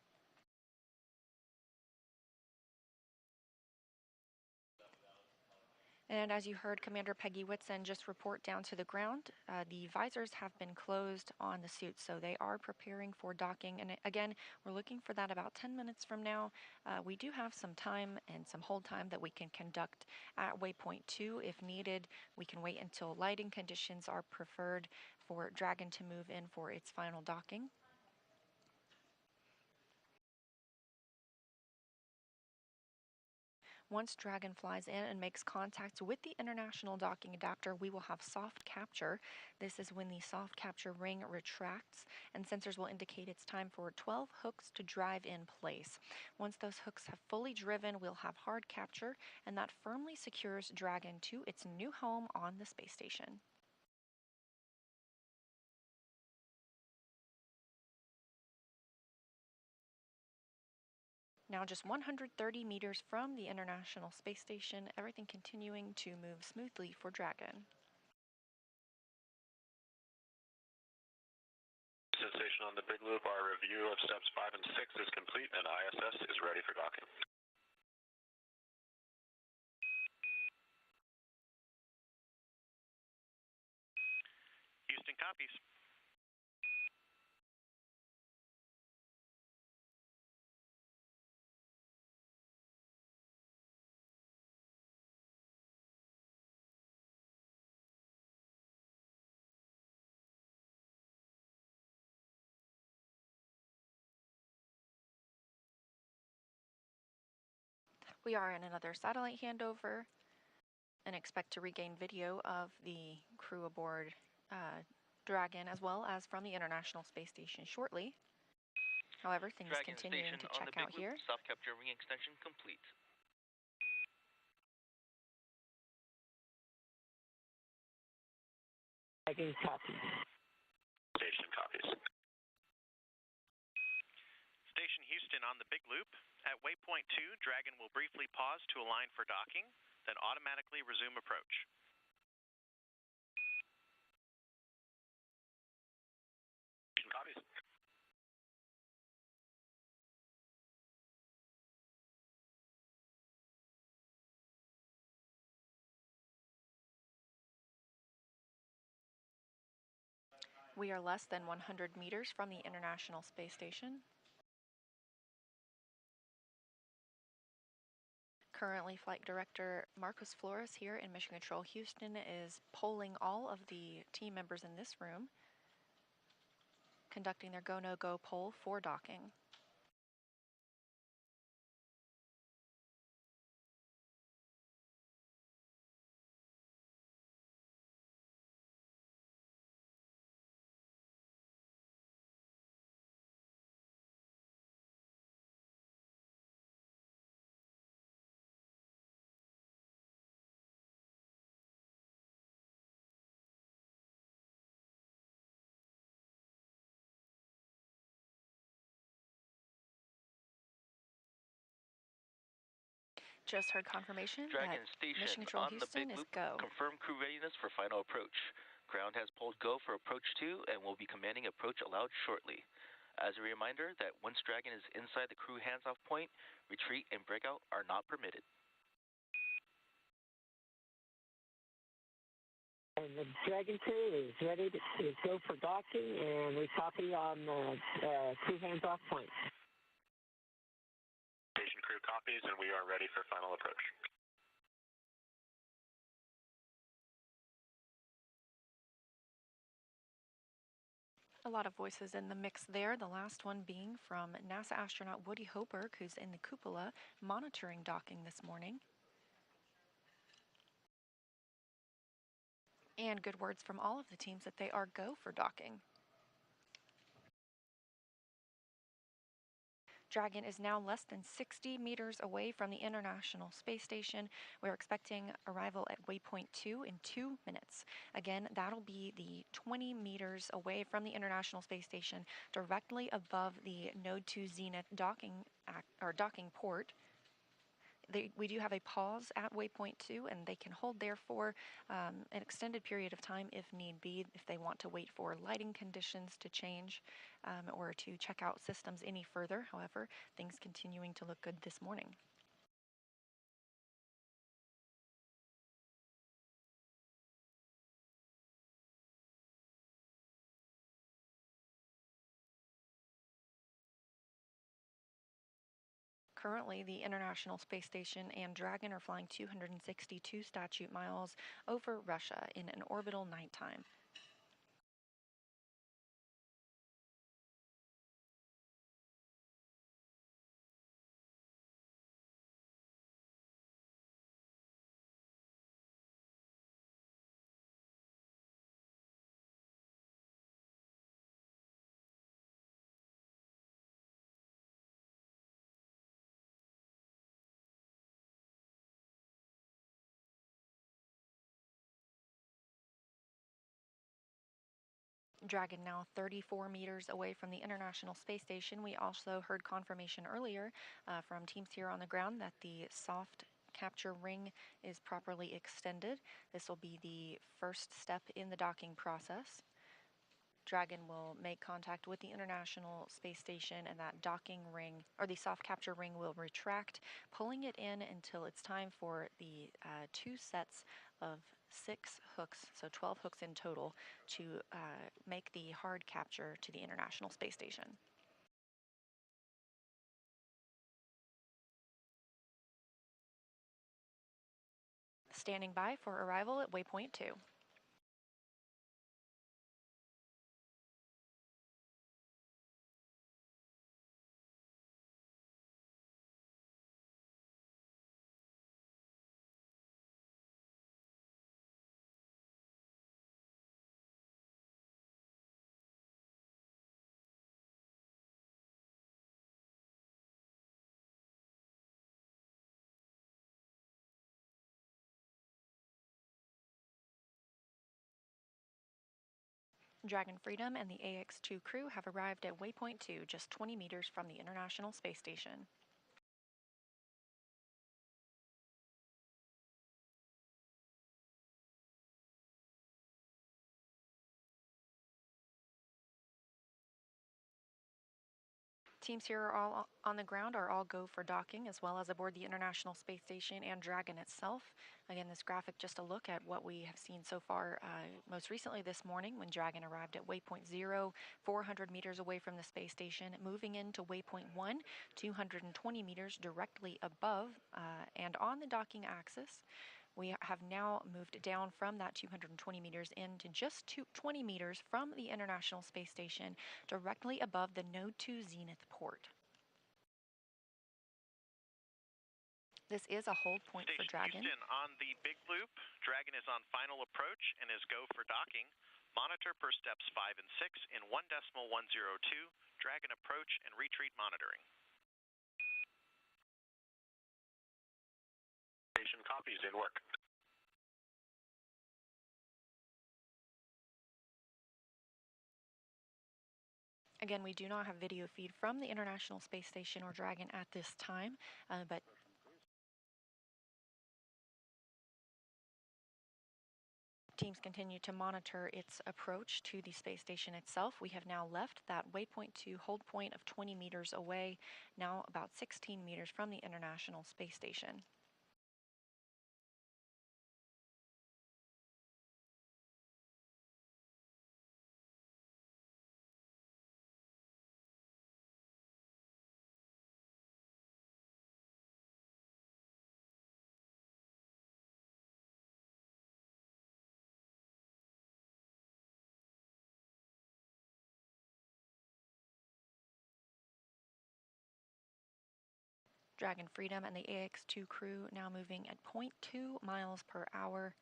And as you heard Commander Peggy Whitson just report down to the ground, the visors have been closed on the suits, so they are preparing for docking. And again, we're looking for that about 10 minutes from now. We do have some time and some hold time that we can conduct at waypoint 2 if needed. We can wait until lighting conditions are preferred for Dragon to move in for its final docking. Once Dragon flies in and makes contact with the international docking adapter, we will have soft capture. This is when the soft capture ring retracts and sensors will indicate it's time for 12 hooks to drive in place. Once those hooks have fully driven, we'll have hard capture, and that firmly secures Dragon to its new home on the space station. Now just 130 meters from the International Space Station, everything continuing to move smoothly for Dragon. Station on the Big Loop, our review of steps 5 and 6 is complete and ISS is ready for docking. Houston copies. We are in another satellite handover and expect to regain video of the crew aboard Dragon as well as from the International Space Station shortly. However, things Dragon continuing station to on check the out big here. loop, soft capture ring extension complete. Dragon copies. Station copies. Station Houston on the big loop. At waypoint 2, Dragon will briefly pause to align for docking, then automatically resume approach. Station copies. We are less than 100 meters from the International Space Station. Currently, Flight Director Marcos Flores here in Mission Control Houston is polling all of the team members in this room, conducting their go, no-go poll for docking. Just heard confirmation Dragon that station Mission Control on the big Houston is loop. go. Confirm crew readiness for final approach. Ground has pulled go for approach 2 and will be commanding approach allowed shortly. As a reminder that once Dragon is inside the crew hands-off point, retreat and breakout are not permitted. And the Dragon crew is ready to go for docking, and we copy on the crew hands-off point. Station crew copies, and we are ready for final approach. A lot of voices in the mix there, the last one being from NASA astronaut Woody Hoberg, who's in the cupola monitoring docking this morning. And good words from all of the teams that they are go for docking. Dragon is now less than 60 meters away from the International Space Station. We're expecting arrival at waypoint 2 in 2 minutes. Again, that'll be the 20 meters away from the International Space Station, directly above the Node 2 Zenith docking port. We do have a pause at waypoint 2, and they can hold there for an extended period of time if need be, if they want to wait for lighting conditions to change or to check out systems any further. However, things continuing to look good this morning. Currently, the International Space Station and Dragon are flying 262 statute miles over Russia in an orbital nighttime. Dragon now 34 meters away from the International Space Station. We also heard confirmation earlier from teams here on the ground that the soft capture ring is properly extended. This will be the first step in the docking process. Dragon will make contact with the International Space Station, and that docking ring, or the soft capture ring, will retract, pulling it in until it's time for the 2 sets of 6 hooks, so 12 hooks in total, to make the hard capture to the International Space Station. Standing by for arrival at waypoint 2. Dragon Freedom and the AX-2 crew have arrived at waypoint 2, just 20 meters from the International Space Station. Teams here are all on the ground are all go for docking, as well as aboard the International Space Station and Dragon itself. Again, this graphic just a look at what we have seen so far, most recently this morning when Dragon arrived at waypoint 0, 400 meters away from the space station, moving into waypoint 1, 220 meters directly above and on the docking axis. We have now moved down from that 220 meters into just 20 meters from the International Space Station, directly above the Node 2 Zenith port. This is a hold point for Dragon. Houston, on the big loop, Dragon is on final approach and is go for docking. Monitor per steps 5 and 6 in 1.102, Dragon approach and retreat monitoring. Station copies in work. Again, we do not have video feed from the International Space Station or Dragon at this time, but teams continue to monitor its approach to the space station itself. We have now left that waypoint 2 hold point of 20 meters away, now about 16 meters from the International Space Station. Dragon Freedom and the AX-2 crew now moving at 0.2 miles per hour.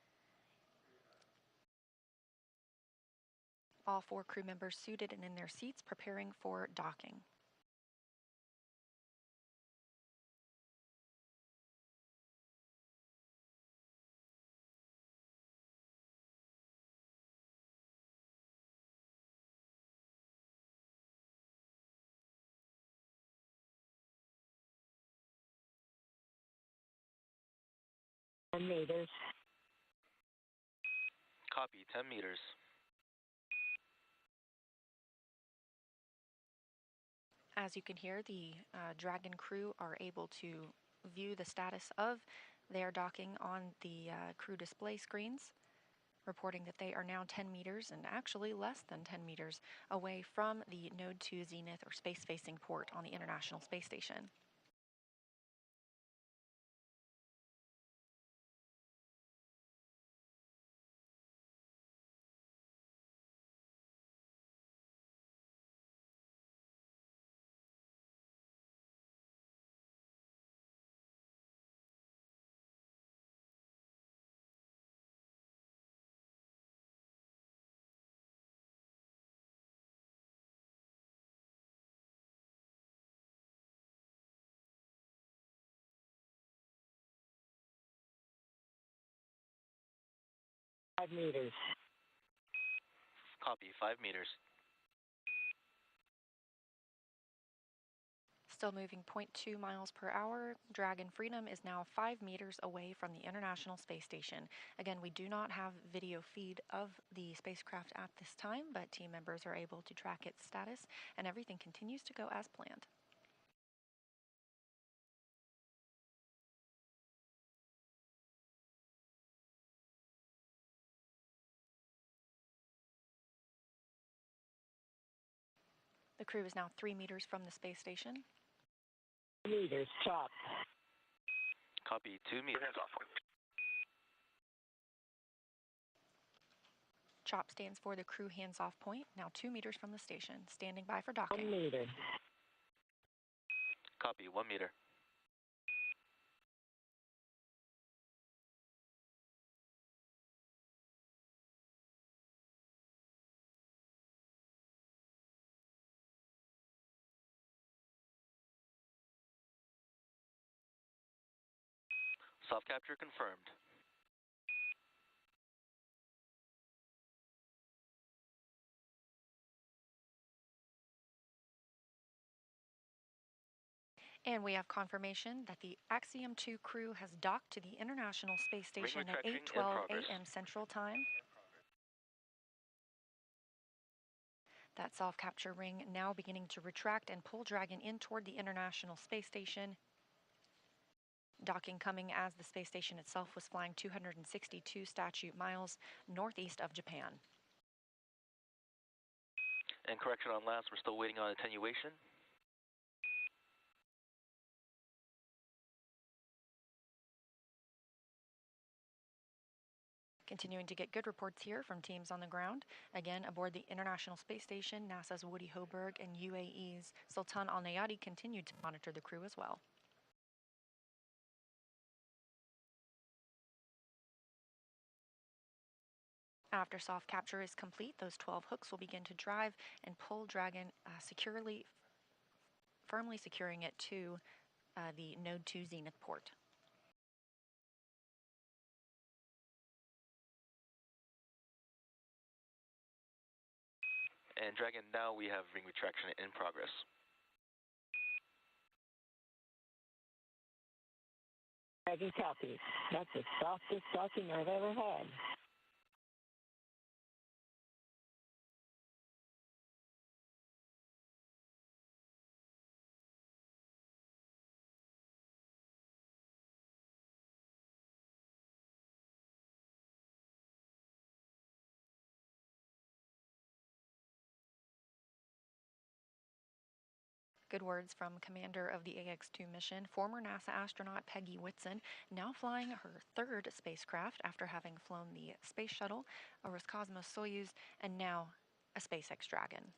All 4 crew members suited and in their seats, preparing for docking. Meters. Copy, 10 meters. As you can hear, the Dragon crew are able to view the status of their docking on the crew display screens, reporting that they are now 10 meters and actually less than 10 meters away from the Node 2 Zenith or space-facing port on the International Space Station. Meters. Copy, 5 meters. Still moving 0.2 miles per hour, Dragon Freedom is now 5 meters away from the International Space Station. Again, we do not have video feed of the spacecraft at this time, but team members are able to track its status, and everything continues to go as planned. The crew is now 3 meters from the space station. Meters, chop. Copy, 2 meters. Hands off. CHOP stands for the crew hands-off point, now 2 meters from the station, standing by for docking. 1 meter. Copy, 1 meter. Soft capture confirmed. And we have confirmation that the Axiom 2 crew has docked to the International Space Station at 8:12 a.m. Central Time. That self-capture ring now beginning to retract and pull Dragon in toward the International Space Station. Docking coming as the space station itself was flying 262 statute miles northeast of Japan. And correction on last, we're still waiting on attenuation. Continuing to get good reports here from teams on the ground. Again, aboard the International Space Station, NASA's Woody Hoberg and UAE's Sultan Al Nayati continued to monitor the crew as well. After soft capture is complete, those 12 hooks will begin to drive and pull Dragon firmly securing it to the Node 2 Zenith port. And Dragon, now we have ring retraction in progress. Dragon copy. That's the softest docking I've ever had. Good words from commander of the AX-2 mission, former NASA astronaut Peggy Whitson, now flying her third spacecraft after having flown the Space Shuttle, a Roscosmos-Soyuz, and now a SpaceX Dragon.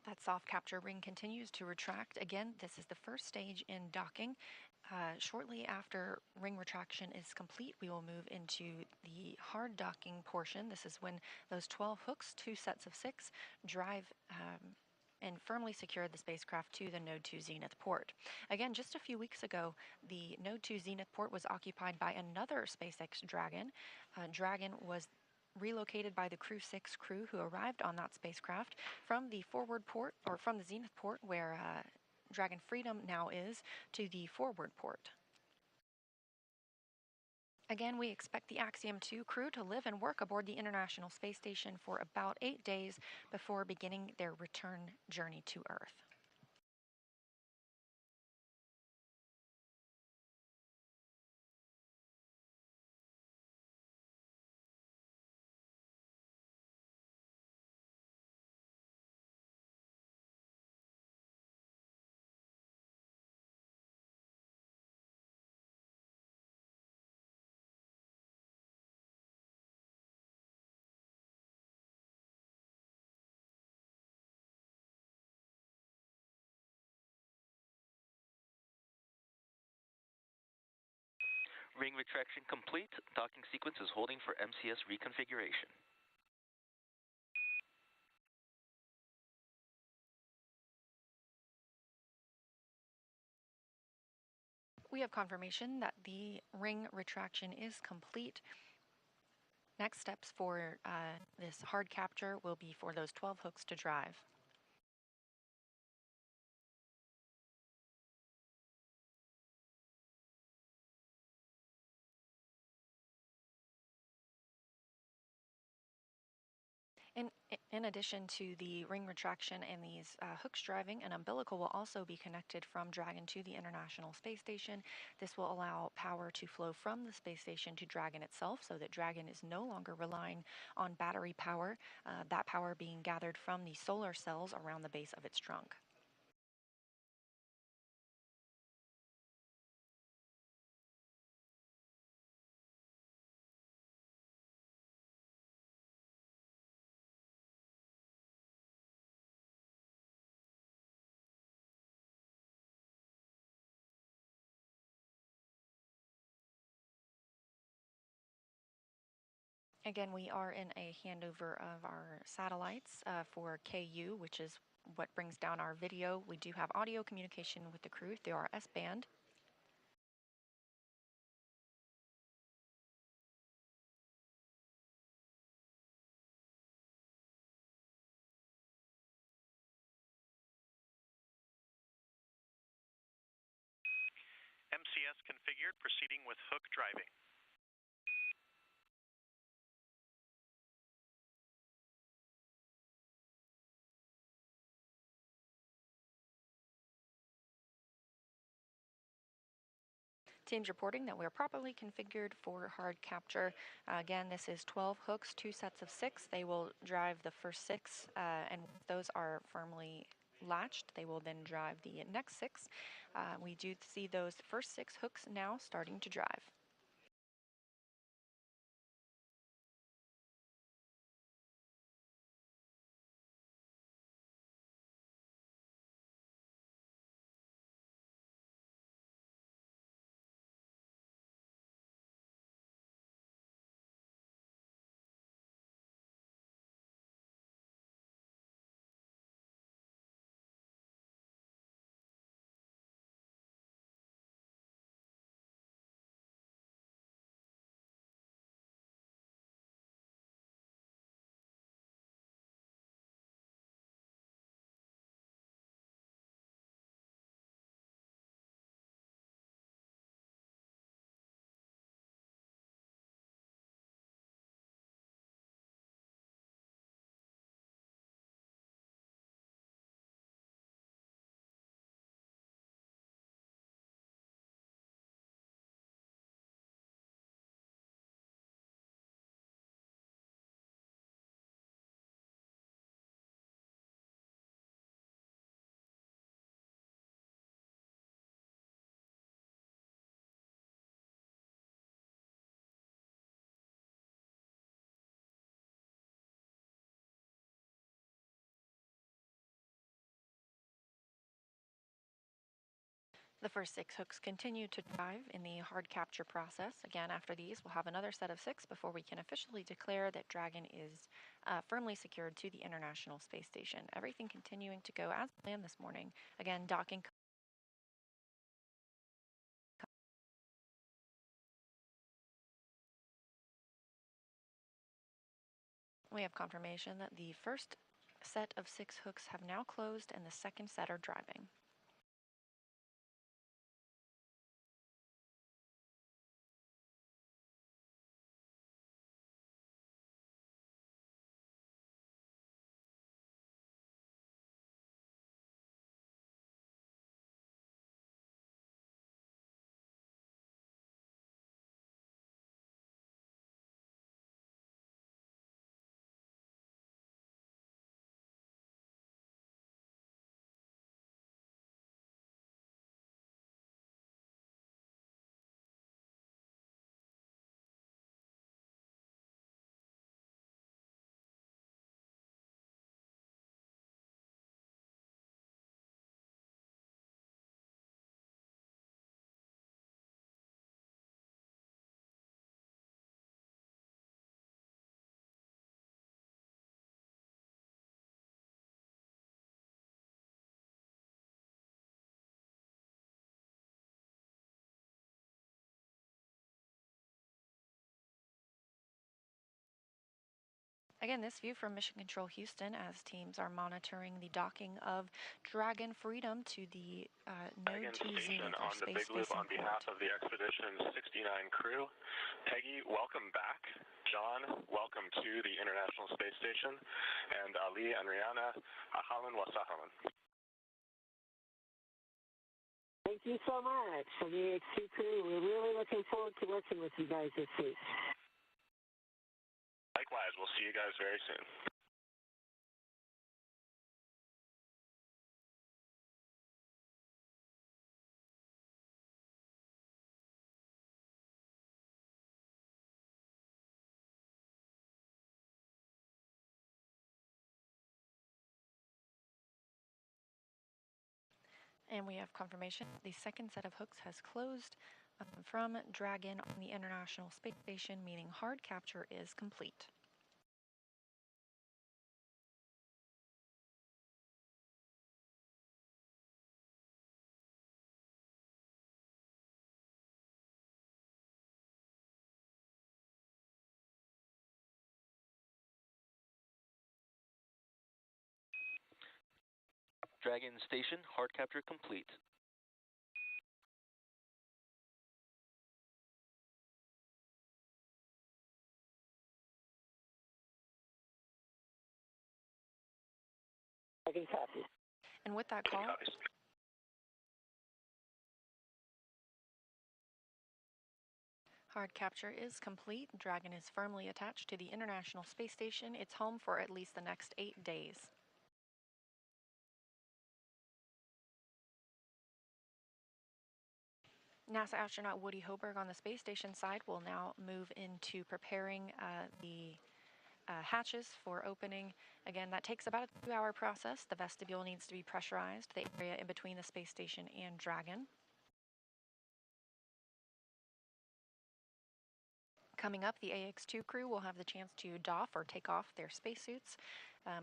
That soft capture ring continues to retract. Again, this is the first stage in docking. Shortly after ring retraction is complete, we will move into the hard docking portion. This is when those 12 hooks, 2 sets of 6, drive and firmly secure the spacecraft to the Node 2 Zenith port. Again, just a few weeks ago, the Node 2 Zenith port was occupied by another SpaceX Dragon. Dragon was relocated by the Crew 6 crew who arrived on that spacecraft from the forward port, or from the Zenith port where Dragon Freedom now is, to the forward port. Again, we expect the Axiom 2 crew to live and work aboard the International Space Station for about 8 days before beginning their return journey to Earth. Ring retraction complete. Docking sequence is holding for MCS reconfiguration. We have confirmation that the ring retraction is complete. Next steps for this hard capture will be for those 12 hooks to drive. In addition to the ring retraction and these hooks driving, an umbilical will also be connected from Dragon to the International Space Station. This will allow power to flow from the space station to Dragon itself so that Dragon is no longer relying on battery power, that power being gathered from the solar cells around the base of its trunk. Again, we are in a handover of our satellites for KU, which is what brings down our video. We do have audio communication with the crew through our S-band. MCS configured, proceeding with hook driving. Teams reporting that we are properly configured for hard capture. Again, this is 12 hooks, 2 sets of 6. They will drive the first 6, and those are firmly latched. They will then drive the next 6. We do see those first 6 hooks now starting to drive. The first 6 hooks continue to drive in the hard capture process. Again, after these, we'll have another set of 6 before we can officially declare that Dragon is firmly secured to the International Space Station. Everything continuing to go as planned this morning. Again, docking. We have confirmation that the first set of 6 hooks have now closed and the second set are driving. Again, this view from Mission Control Houston as teams are monitoring the docking of Dragon Freedom to the node to Zenith, our on the Big Loop on behalf of the Expedition 69 crew. Peggy, welcome back. John, welcome to the International Space Station. And Ali and Rihanna, ahlan wa sahlan. Thank you so much for the AX2 crew. We're really looking forward to working with you guys this week. Likewise, we'll see you guys very soon. And we have confirmation the second set of hooks has closed. from Dragon on the International Space Station, meaning hard capture is complete. Dragon Station, hard capture complete. Dragon copy. And with that call, hard capture is complete. Dragon is firmly attached to the International Space Station. It's home for at least the next 8 days. NASA astronaut Woody Hoberg on the space station side will now move into preparing the hatches for opening. Again, that takes about a 2-hour process. The vestibule needs to be pressurized, the area in between the space station and Dragon. Coming up, the AX-2 crew will have the chance to doff or take off their spacesuits,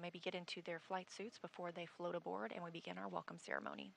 maybe get into their flight suits before they float aboard, and we begin our welcome ceremony.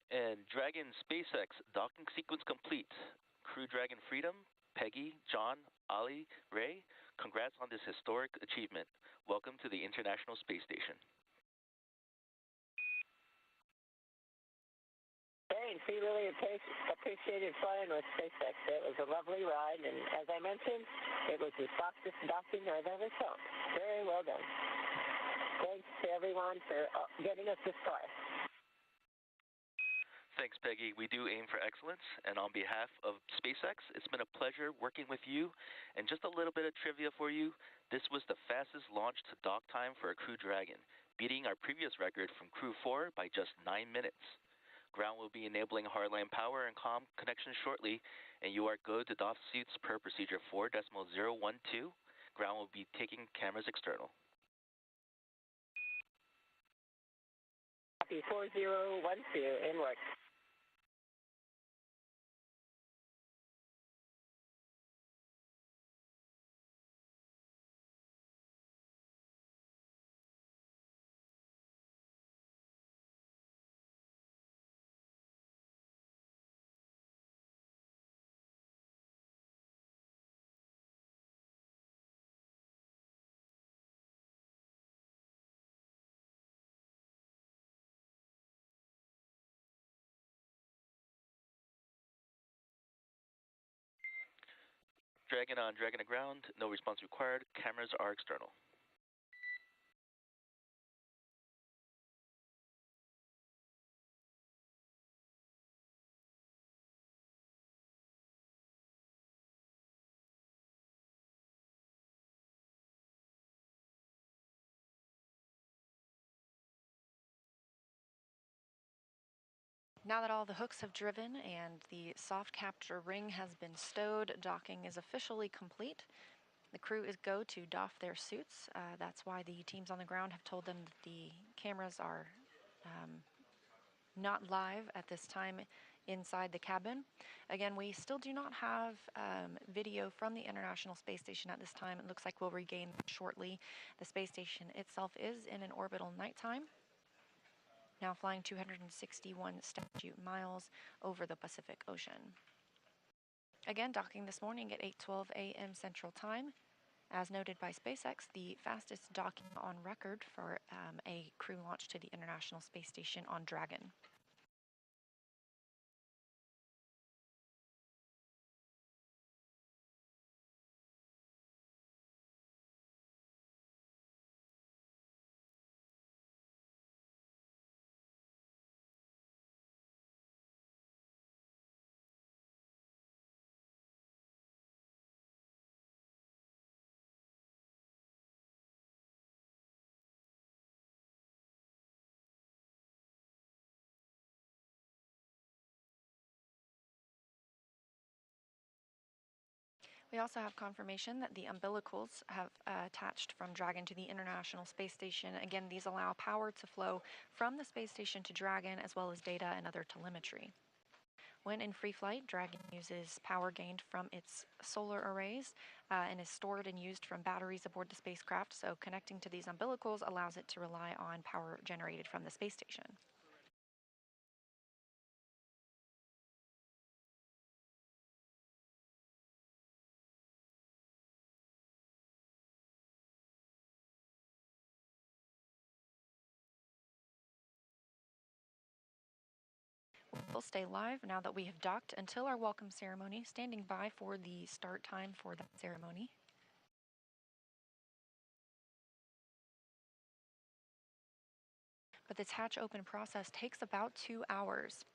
And Dragon SpaceX docking sequence complete. Crew Dragon Freedom, Peggy, John, Ali, Ray, congrats on this historic achievement. Welcome to the International Space Station. Thanks. We really appreciated flying with SpaceX. It was a lovely ride, and as I mentioned, it was the softest docking I've ever felt. Very well done. Thanks to everyone for getting us this far. Thanks, Peggy. We do aim for excellence, and on behalf of SpaceX, it's been a pleasure working with you. And just a little bit of trivia for you, this was the fastest launch to dock time for a Crew Dragon, beating our previous record from Crew 4 by just 9 minutes. Ground will be enabling hardline power and comm connections shortly, and you are good to doff suits per procedure 4.012. Ground will be taking cameras external. Copy 4012 in work. Dragon on Dragon to ground, no response required, cameras are external. Now that all the hooks have driven and the soft capture ring has been stowed, docking is officially complete. The crew is go to doff their suits. That's why the teams on the ground have told them that the cameras are not live at this time inside the cabin. Again, we still do not have video from the International Space Station at this time. It looks like we'll regain shortly. The space station itself is in an orbital nighttime, now flying 261 statute miles over the Pacific Ocean. Again, docking this morning at 8:12 a.m. Central Time. As noted by SpaceX, the fastest docking on record for a crew launch to the International Space Station on Dragon. We also have confirmation that the umbilicals have attached from Dragon to the International Space Station. Again, these allow power to flow from the space station to Dragon, as well as data and other telemetry. When in free flight, Dragon uses power gained from its solar arrays and is stored and used from batteries aboard the spacecraft, so connecting to these umbilicals allows it to rely on power generated from the space station. We'll stay live now that we have docked until our welcome ceremony, standing by for the start time for that ceremony. But this hatch open process takes about 2 hours.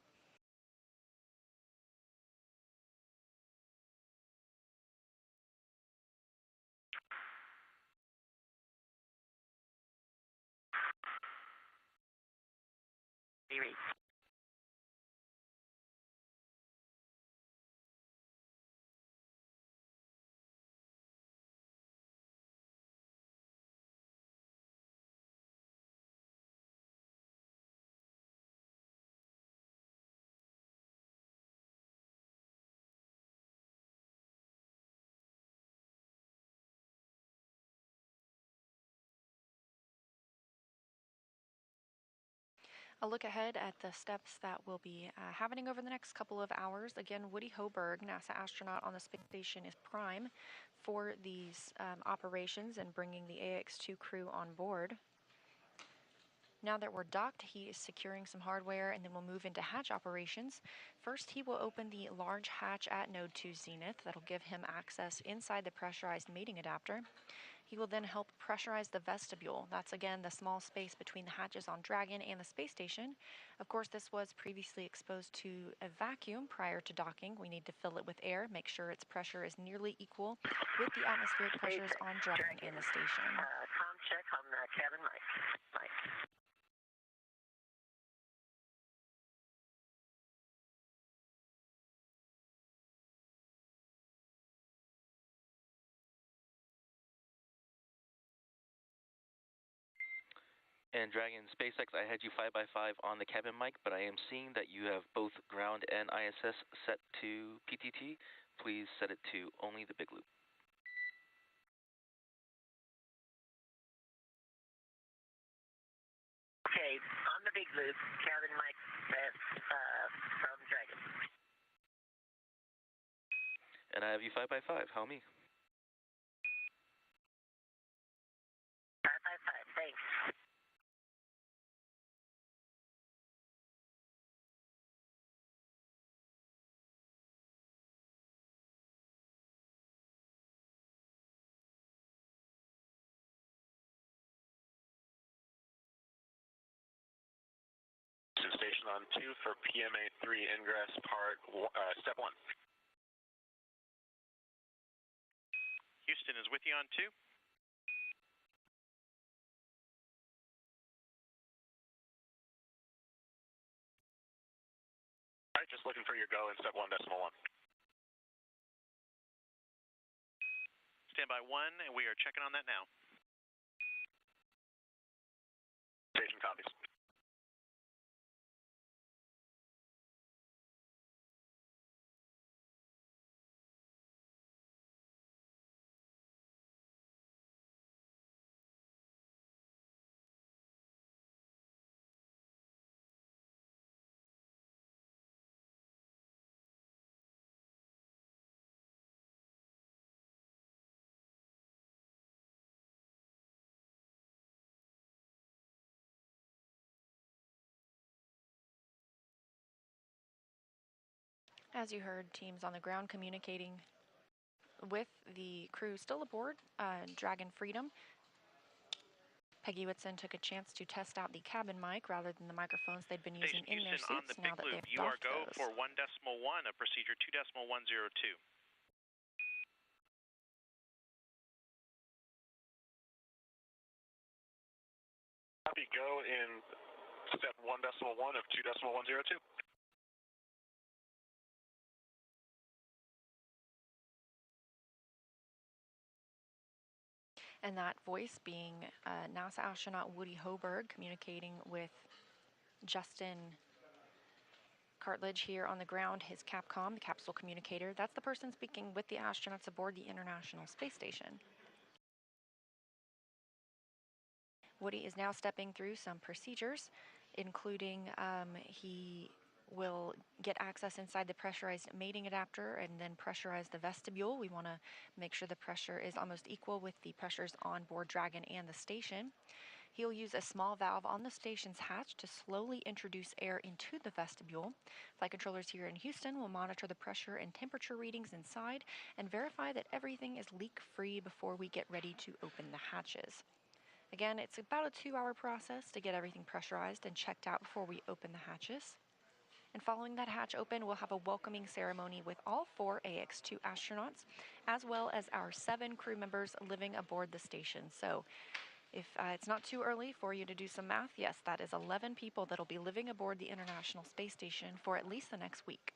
A look ahead at the steps that will be happening over the next couple of hours. Again, Woody Hoberg, NASA astronaut on the space station, is prime for these operations and bringing the AX-2 crew on board. Now that we're docked, he is securing some hardware, and then we'll move into hatch operations. First, he will open the large hatch at Node 2 Zenith. That'll give him access inside the pressurized mating adapter. He will then help pressurize the vestibule. That's, again, the small space between the hatches on Dragon and the space station. Of course, this was previously exposed to a vacuum prior to docking. We need to fill it with air, make sure its pressure is nearly equal with the atmospheric pressures on Dragon and the station. Tom check on the cabin mic. And Dragon SpaceX, I had you 5x5 on the cabin mic, but I am seeing that you have both ground and ISS set to PTT. Please set it to only the big loop. Okay, on the big loop, cabin mic from Dragon. And I have you 5x5. How me? 5x5, thanks. Station on 2 for PMA 3 ingress part step 1. Houston is with you on 2. All right, just looking for your go in step 1.1. Standby 1, and we are checking on that now. Station copies. As you heard, teams on the ground communicating with the crew still aboard Dragon Freedom. Peggy Whitson took a chance to test out the cabin mic rather than the microphones they'd been using in their Houston, suits on the now big that loop, they've you are doffed go those. for 1.1 of procedure 2.102. Copy, go in step 1.1 of 2.102. And that voice being NASA astronaut Woody Hoberg communicating with Justin Cartledge here on the ground, his Capcom, the capsule communicator. That's the person speaking with the astronauts aboard the International Space Station. Woody is now stepping through some procedures, including he will get access inside the pressurized mating adapter and then pressurize the vestibule. We want to make sure the pressure is almost equal with the pressures on board Dragon and the station. He'll use a small valve on the station's hatch to slowly introduce air into the vestibule. Flight controllers here in Houston will monitor the pressure and temperature readings inside and verify that everything is leak-free before we get ready to open the hatches. Again, it's about a 2-hour process to get everything pressurized and checked out before we open the hatches. And following that hatch open, we'll have a welcoming ceremony with all 4 AX-2 astronauts, as well as our 7 crew members living aboard the station. So if it's not too early for you to do some math, yes, that is 11 people that'll be living aboard the International Space Station for at least the next week.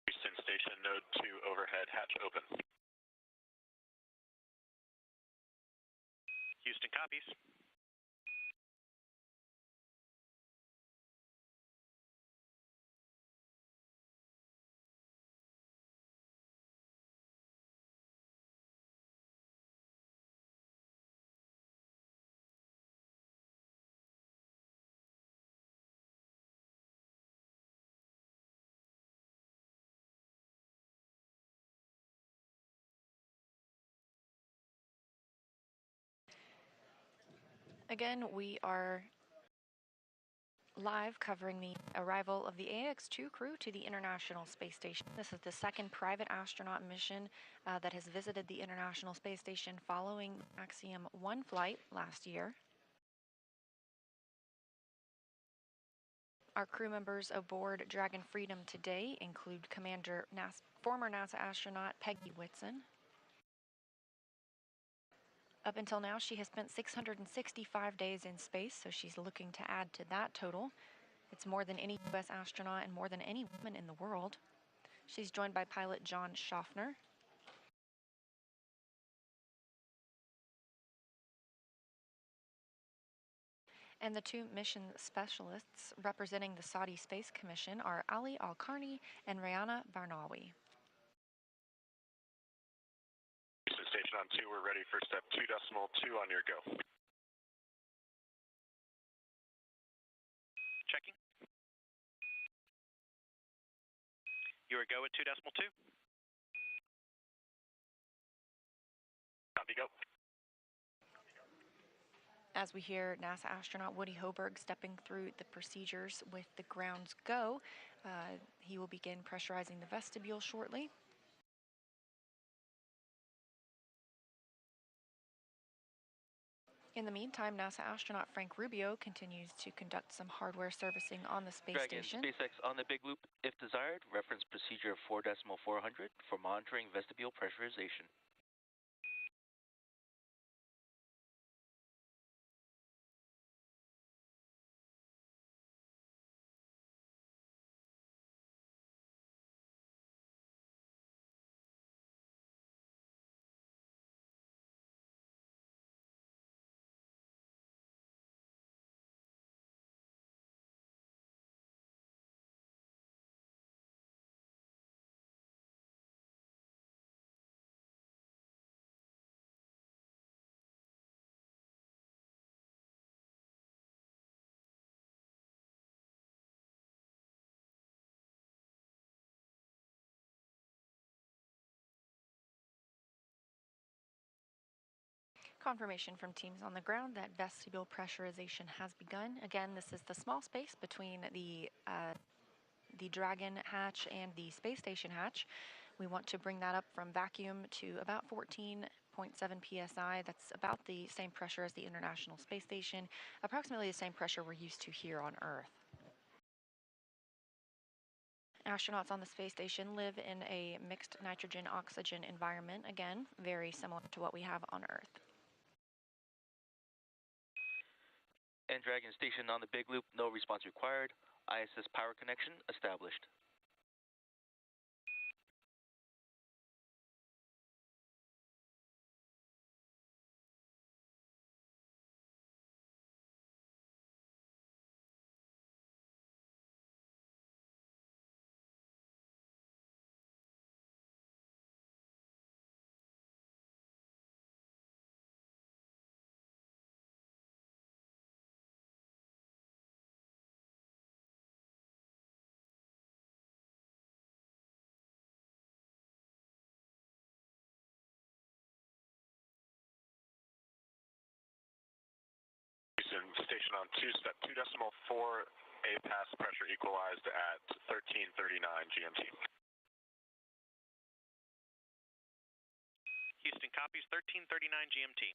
Houston Station, node 2 overhead hatch open. Houston copies. Again, we are live covering the arrival of the AX-2 crew to the International Space Station. This is the second private astronaut mission that has visited the International Space Station following Axiom 1 flight last year. Our crew members aboard Dragon Freedom today include former NASA astronaut Peggy Whitson. Up until now, she has spent 665 days in space, so she's looking to add to that total. It's more than any U.S. astronaut and more than any woman in the world. She's joined by pilot John Schaffner. And the 2 mission specialists representing the Saudi Space Commission are Ali Al-Karni and Rayana Barnawi. Station on 2, we're ready for step 2.2 on your go. Checking. You are go at 2.2. Copy, go. As we hear NASA astronaut Woody Hoberg stepping through the procedures with the grounds go, he will begin pressurizing the vestibule shortly. In the meantime, NASA astronaut Frank Rubio continues to conduct some hardware servicing on the space Dragon station. SpaceX on the big loop. If desired, reference procedure 4.400 for monitoring vestibule pressurization. Confirmation from teams on the ground that vestibule pressurization has begun. Again, this is the small space between the Dragon hatch and the space station hatch. We want to bring that up from vacuum to about 14.7 psi. That's about the same pressure as the International Space Station, approximately the same pressure we're used to here on Earth. Astronauts on the space station live in a mixed nitrogen-oxygen environment, again, very similar to what we have on Earth. And Dragon Station on the big loop, no response required. ISS power connection established. Station on 2, step 2.4, A pass pressure equalized at 13:39 GMT. Houston copies 13:39 GMT.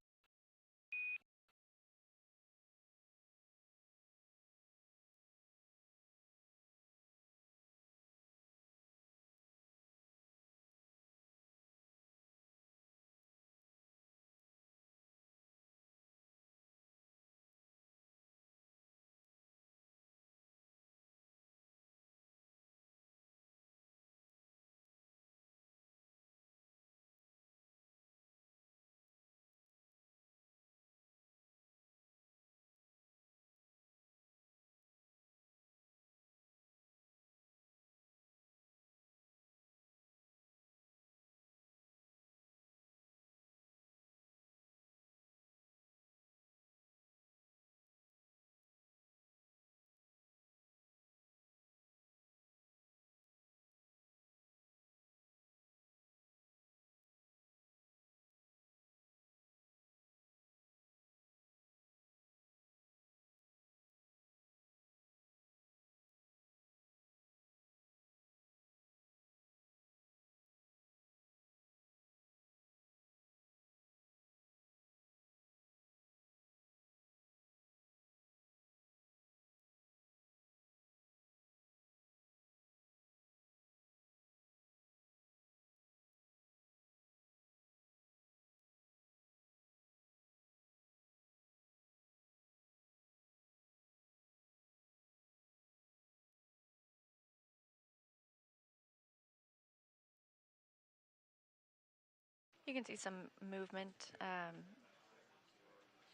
You can see some movement,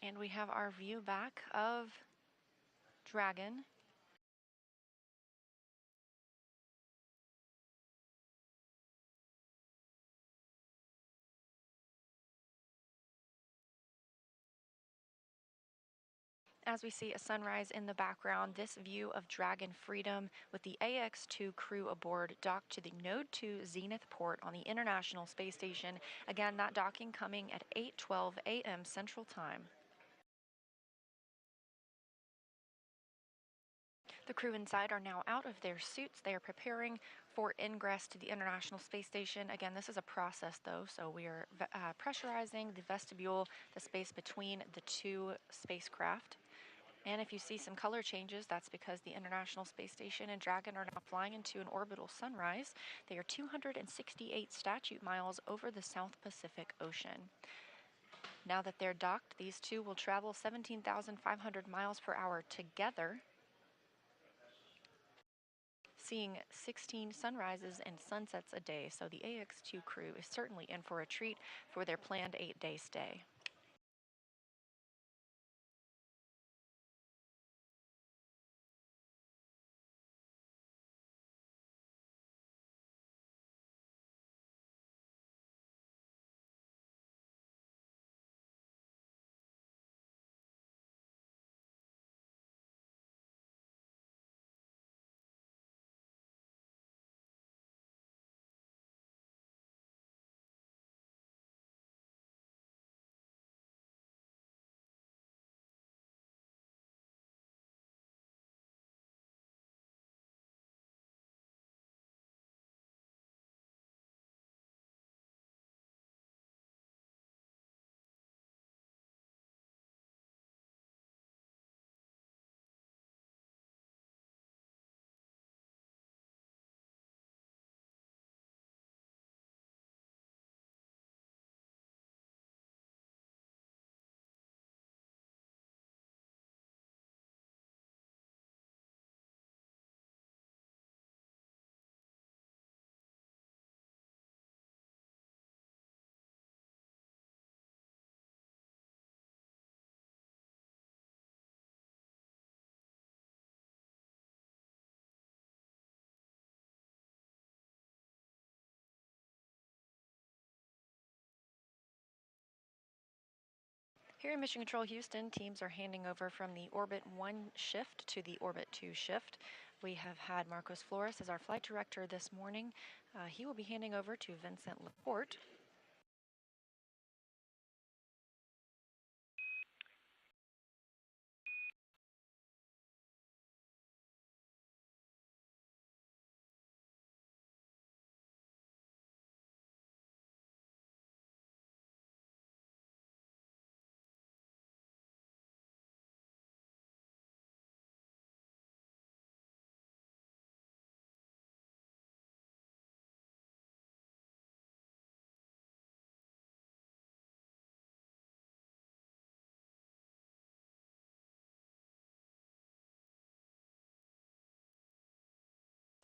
and we have our view back of Dragon. As we see a sunrise in the background, this view of Dragon Freedom with the AX-2 crew aboard docked to the Node 2 Zenith port on the International Space Station. Again, that docking coming at 8:12 a.m. Central Time. The crew inside are now out of their suits. They are preparing for ingress to the International Space Station. Again, this is a process, though, so we are pressurizing the vestibule, the space between the two spacecraft. And if you see some color changes, that's because the International Space Station and Dragon are now flying into an orbital sunrise. They are 268 statute miles over the South Pacific Ocean. Now that they're docked, these two will travel 17,500 miles per hour together, seeing 16 sunrises and sunsets a day. So the AX-2 crew is certainly in for a treat for their planned 8-day stay. Here in Mission Control Houston, teams are handing over from the Orbit 1 shift to the Orbit 2 shift. We have had Marcos Flores as our flight director this morning. He will be handing over to Vincent Laporte.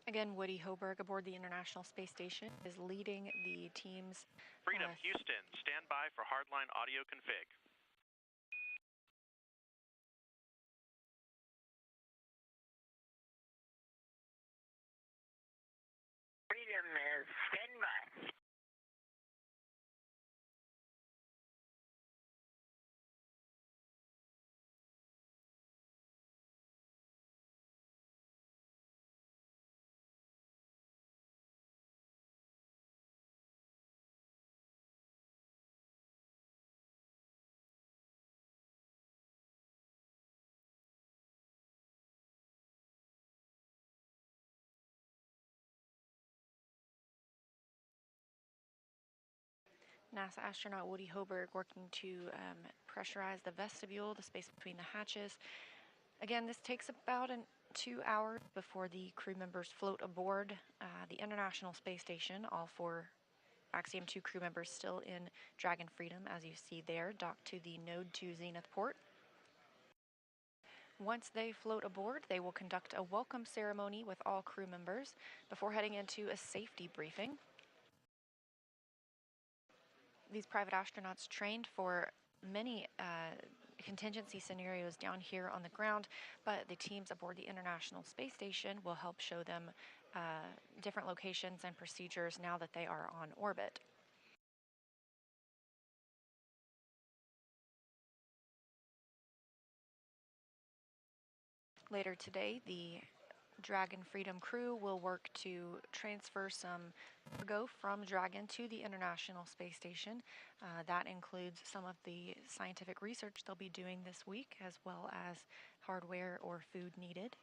Again, Woody Hoberg aboard the International Space Station is leading the team's... Freedom, Houston, stand by for hardline audio config. Freedom is standby. NASA astronaut Woody Hoberg working to pressurize the vestibule, the space between the hatches. Again, this takes about 2 hours before the crew members float aboard the International Space Station. All 4 Axiom 2 crew members still in Dragon Freedom, as you see there, docked to the Node 2 Zenith port. Once they float aboard, they will conduct a welcome ceremony with all crew members before heading into a safety briefing. These private astronauts trained for many contingency scenarios down here on the ground, but the teams aboard the International Space Station will help show them different locations and procedures now that they are on orbit. Later today, the Dragon Freedom crew will work to transfer some cargo from Dragon to the International Space Station. That includes some of the scientific research they'll be doing this week, as well as hardware or food needed.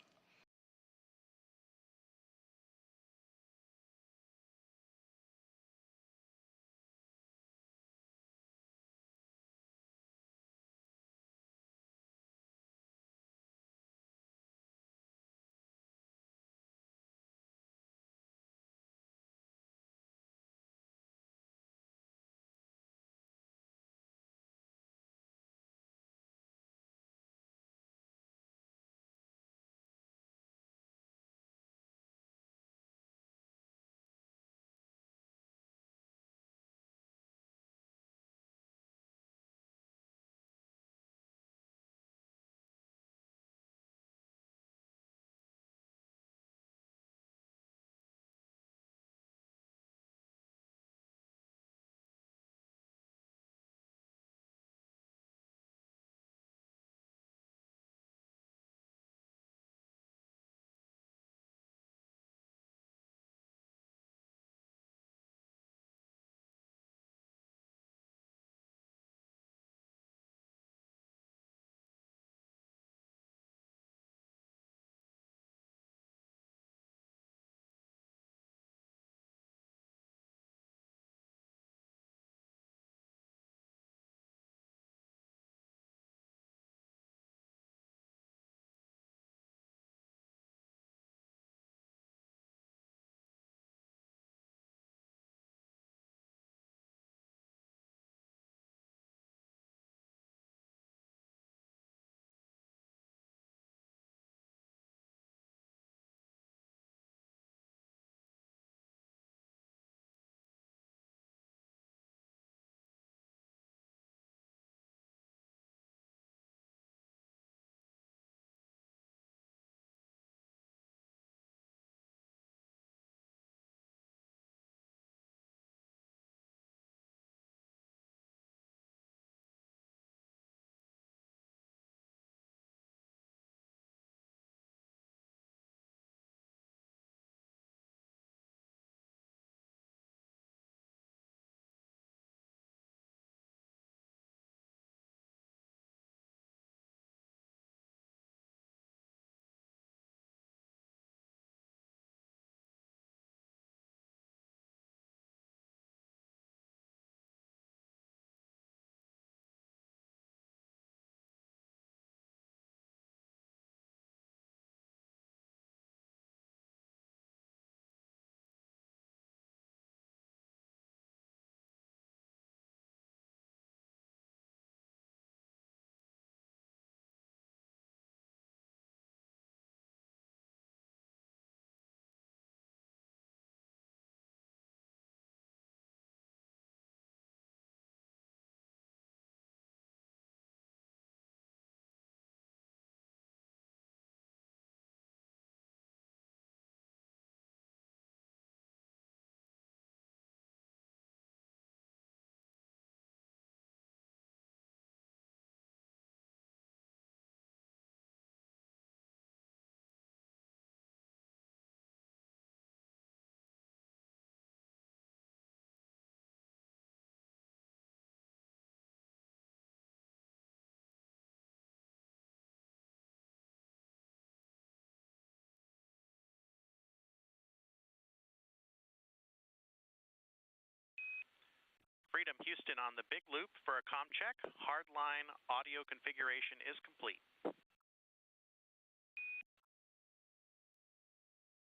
Freedom Houston on the Big Loop for a comm check. Hardline audio configuration is complete.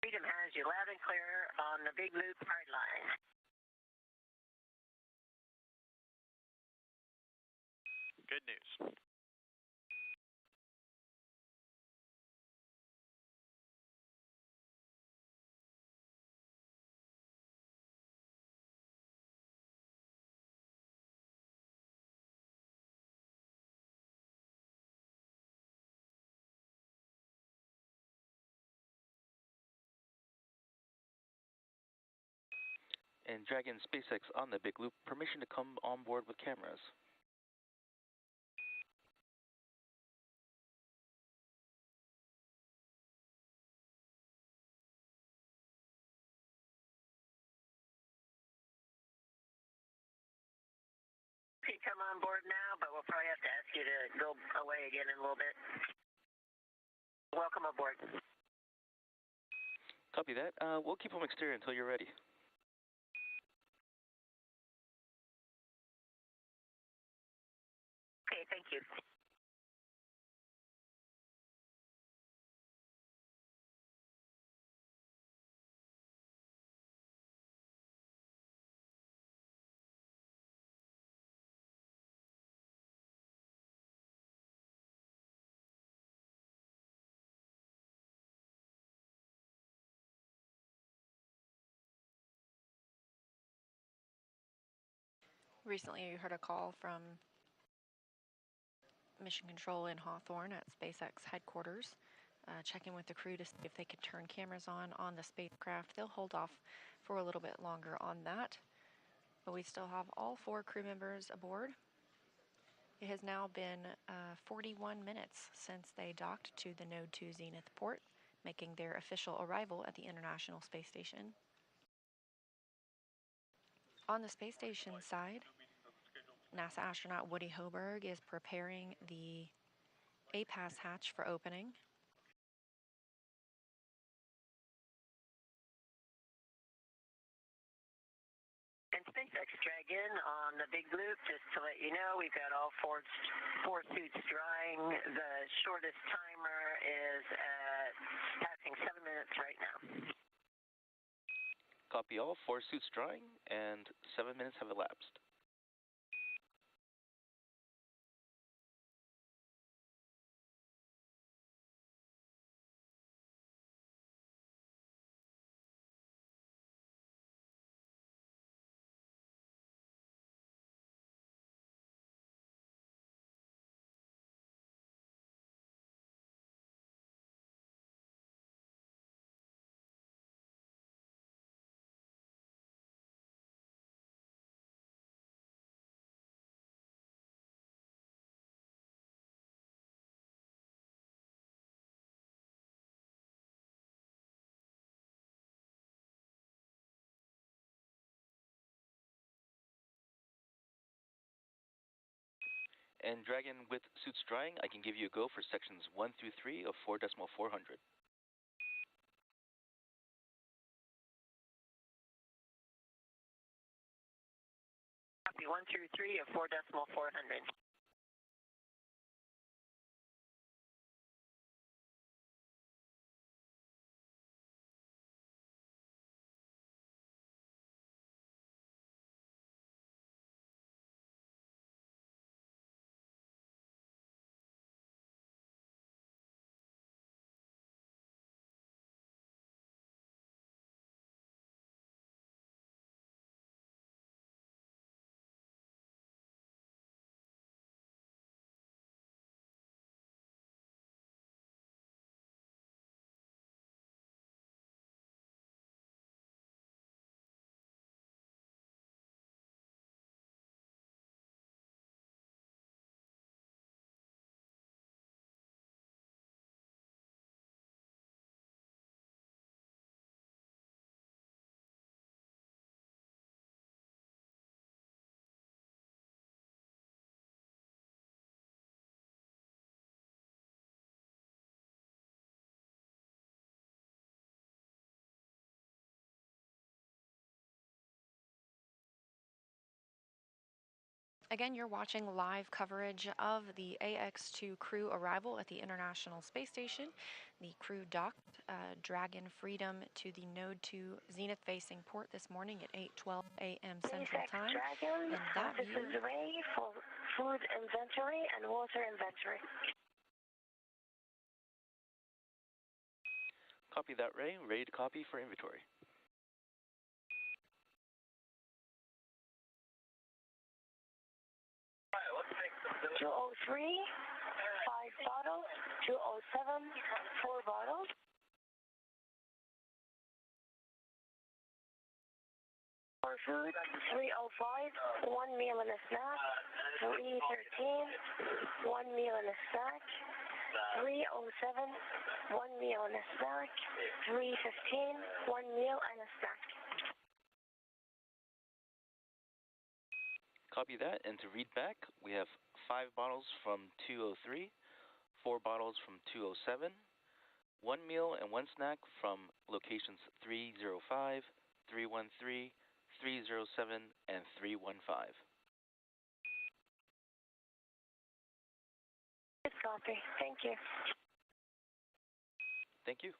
Freedom has you loud and clear on the Big Loop hardline. Good news. And Dragon SpaceX on the Big Loop, permission to come on board with cameras. You come on board now, but we'll probably have to ask you to go away again in a little bit. Welcome aboard. Copy that. We'll keep them exterior until you're ready. Okay, thank you. Recently, you heard a call from Mission Control in Hawthorne at SpaceX headquarters, checking with the crew to see if they could turn cameras on the spacecraft. They'll hold off for a little bit longer on that, but we still have all 4 crew members aboard. It has now been 41 minutes since they docked to the Node 2 Zenith port, making their official arrival at the International Space Station. On the space station side, NASA astronaut Woody Hoberg is preparing the APAS hatch for opening. And SpaceX Dragon on the Big Loop, just to let you know, we've got all four suits drying. The shortest timer is at passing 7 minutes right now. Copy all, 4 suits drying, and 7 minutes have elapsed. And Dragon with suits drying, I can give you a go for sections 1 through 3 of 4.400. Copy 1 through 3 of 4.400. Again, you're watching live coverage of the AX-2 crew arrival at the International Space Station. The crew docked Dragon Freedom to the Node 2 zenith-facing port this morning at 8:12 a.m. Central Time. Dragon, And that this is Ray for food inventory and water inventory. Copy that, Ray. Ready to copy for inventory. 203, 5 bottles. 207, 4 bottles. For food, 305, 1 meal and a snack. 313, 1 meal and a snack. 307, 1 meal and a snack. 315, 1 meal and a snack. Copy that, and to read back, we have 5 bottles from 203, 4 bottles from 207, 1 meal and 1 snack from locations 305, 313, 307, and 315. Good copy. Thank you. Thank you.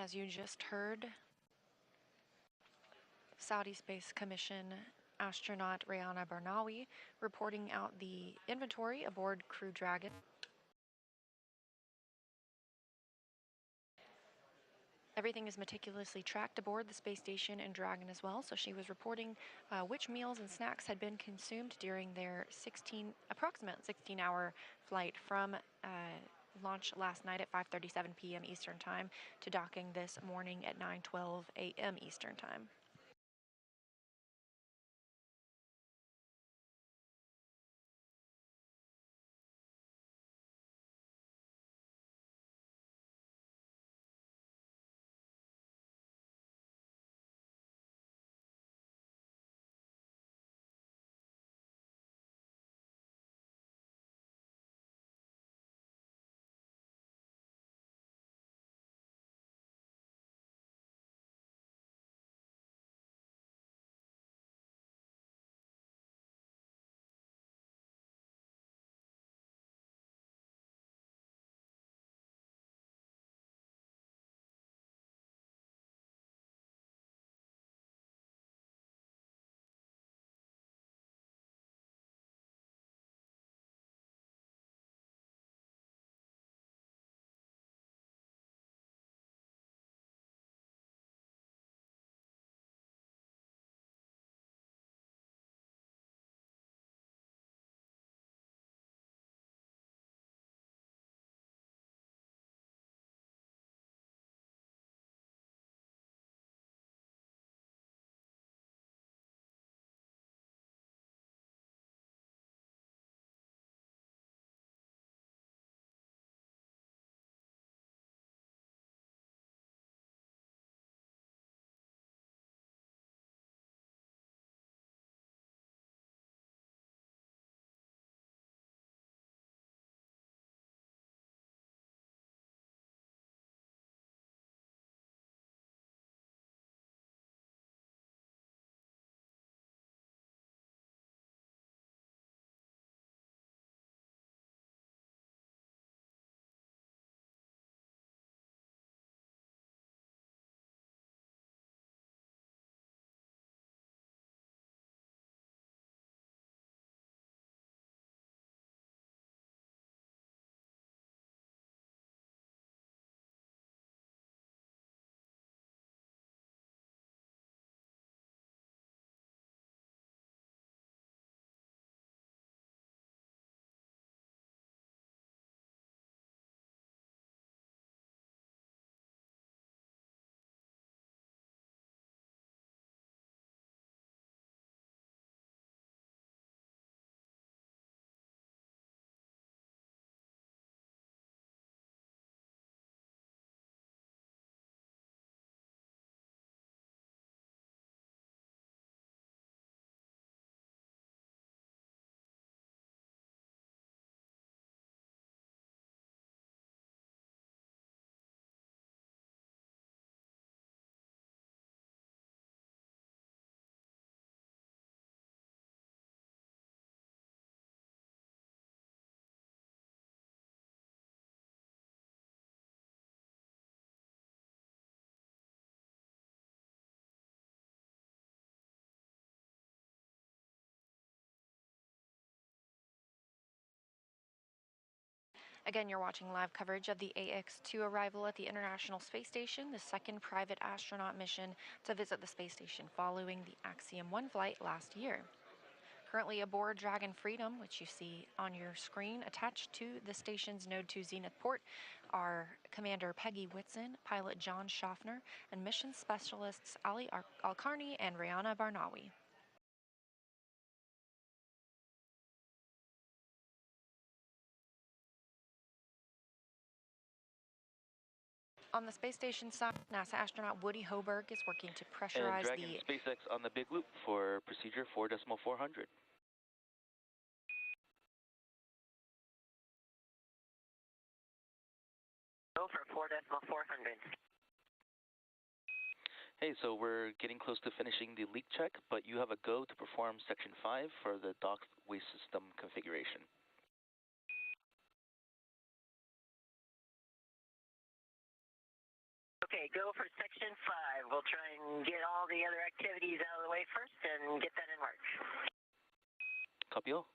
As you just heard, Saudi Space Commission astronaut Rayana Barnawi reporting out the inventory aboard Crew Dragon. Everything is meticulously tracked aboard the space station and Dragon as well, so she was reporting which meals and snacks had been consumed during their approximate 16-hour flight from launch last night at 5:37 p.m. Eastern Time to docking this morning at 9:12 a.m. Eastern Time. Again, you're watching live coverage of the AX-2 arrival at the International Space Station, the second private astronaut mission to visit the space station following the Axiom 1 flight last year. Currently aboard Dragon Freedom, which you see on your screen, attached to the station's Node 2 Zenith port are Commander Peggy Whitson, pilot John Schaffner, and mission specialists Ali Alkarni and Rihanna Barnawi. On the space station side, NASA astronaut Woody Hoberg is working to pressurize and Dragon SpaceX on the big loop for procedure 4.400. Go for 4.400. Hey, so we're getting close to finishing the leak check, but you have a go to perform Section 5 for the dock waste system configuration. Okay, go for Section 5. We'll try and get all the other activities out of the way first and get that in work. Copy all.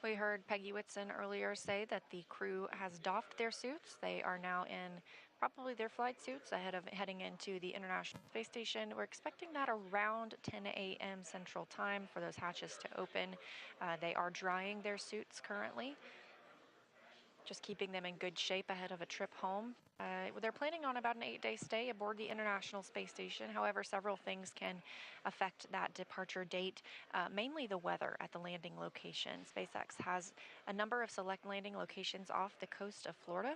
We heard Peggy Whitson earlier say that the crew has doffed their suits. They are now in probably their flight suits ahead of heading into the International Space Station. We're expecting that around 10 a.m. Central Time for those hatches to open. They are drying their suits currently, just keeping them in good shape ahead of a trip home. They're planning on about an 8-day stay aboard the International Space Station. However, several things can affect that departure date, mainly the weather at the landing location. SpaceX has a number of select landing locations off the coast of Florida.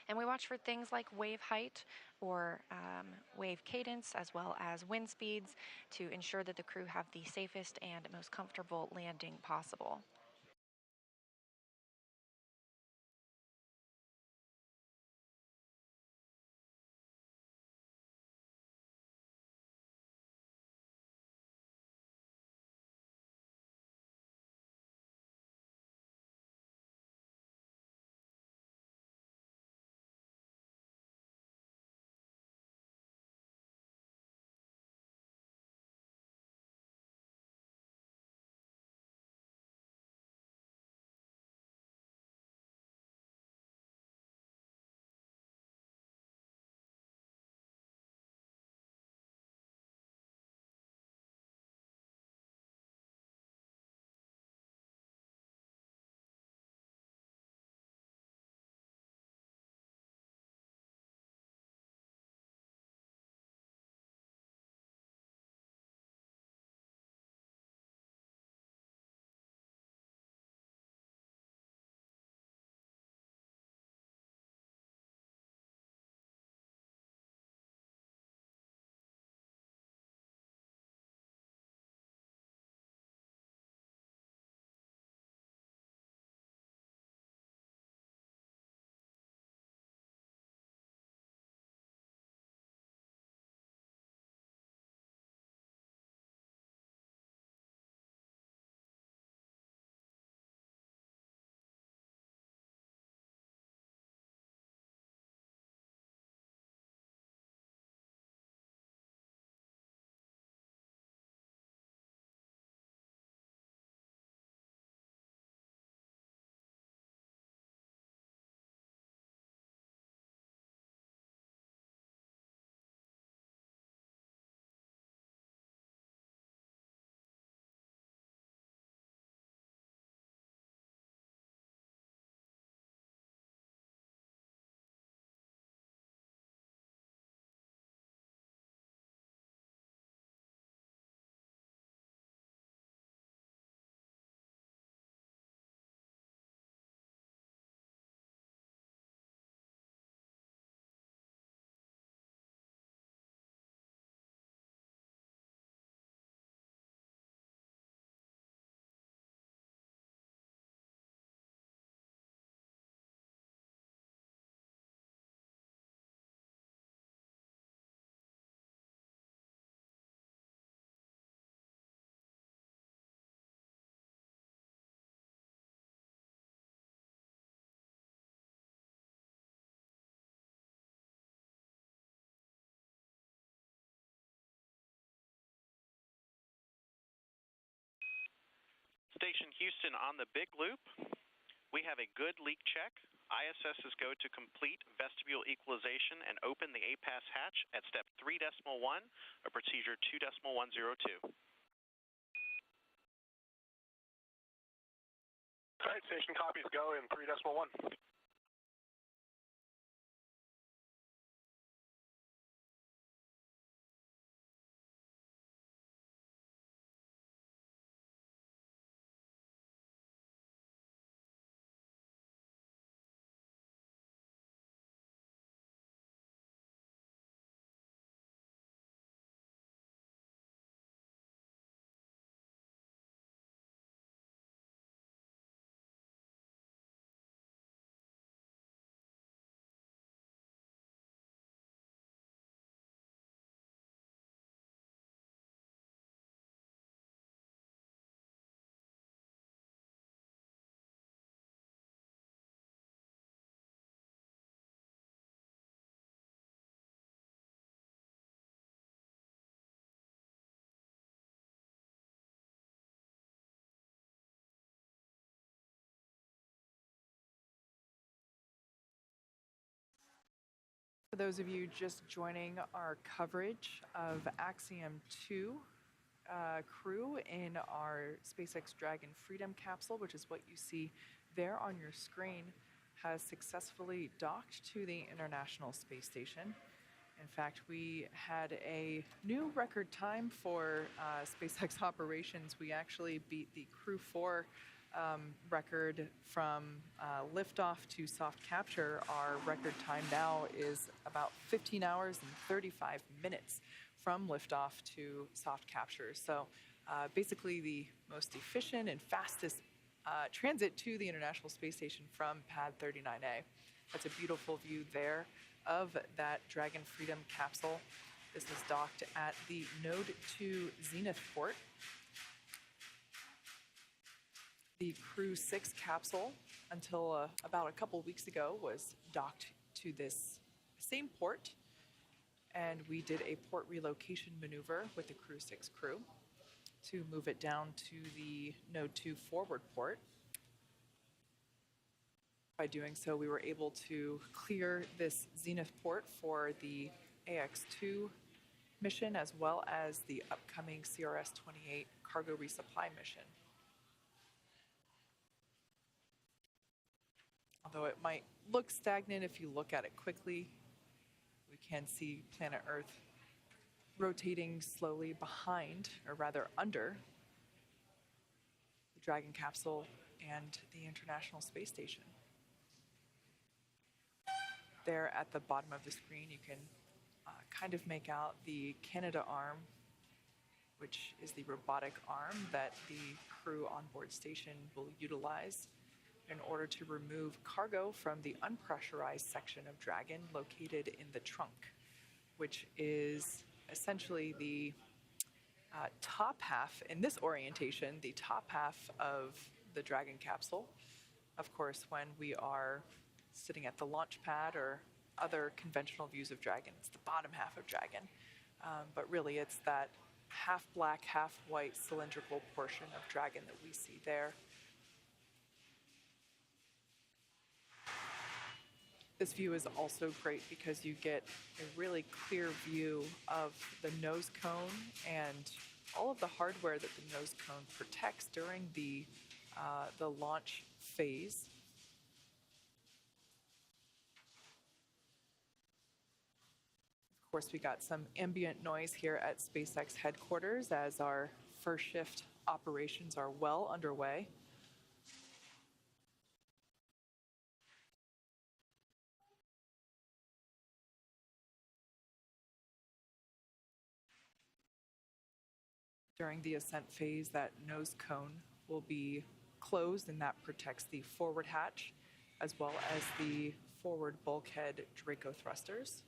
And we watch for things like wave height or wave cadence, as well as wind speeds, to ensure that the crew have the safest and most comfortable landing possible. Station Houston, on the big loop, we have a good leak check. ISS is go to complete vestibule equalization and open the APAS hatch at step 3.1 of procedure 2.102. All right, station copies go in 3.1. For those of you just joining our coverage of Axiom 2 crew in our SpaceX Dragon Freedom capsule, which is what you see there on your screen, has successfully docked to the International Space Station. In fact, we had a new record time for SpaceX operations. We actually beat the Crew 4 record from liftoff to soft capture. Our record time now is about 15 hours and 35 minutes from liftoff to soft capture. So basically the most efficient and fastest transit to the International Space Station from Pad 39A. That's a beautiful view there of that Dragon Freedom capsule. This is docked at the Node 2 Zenith port. The Crew 6 capsule, until about a couple weeks ago, was docked to this same port, and we did a port relocation maneuver with the Crew 6 crew to move it down to the Node 2 forward port. By doing so, we were able to clear this Zenith port for the AX-2 mission, as well as the upcoming CRS-28 cargo resupply mission. Although it might look stagnant if you look at it quickly, we can see planet Earth rotating slowly behind, or rather under, the Dragon capsule and the International Space Station. There at the bottom of the screen, you can kind of make out the Canadarm, which is the robotic arm that the crew on board station will utilize in order to remove cargo from the unpressurized section of Dragon located in the trunk, which is essentially the top half, in this orientation, the top half of the Dragon capsule. Of course, when we are sitting at the launch pad or other conventional views of Dragon, it's the bottom half of Dragon. But really, it's that half black, half white cylindrical portion of Dragon that we see there. This view is also great because you get a really clear view of the nose cone and all of the hardware that the nose cone protects during the launch phase. Of course, we got some ambient noise here at SpaceX headquarters as our first shift operations are well underway. During the ascent phase, that nose cone will be closed, and that protects the forward hatch as well as the forward bulkhead Draco thrusters.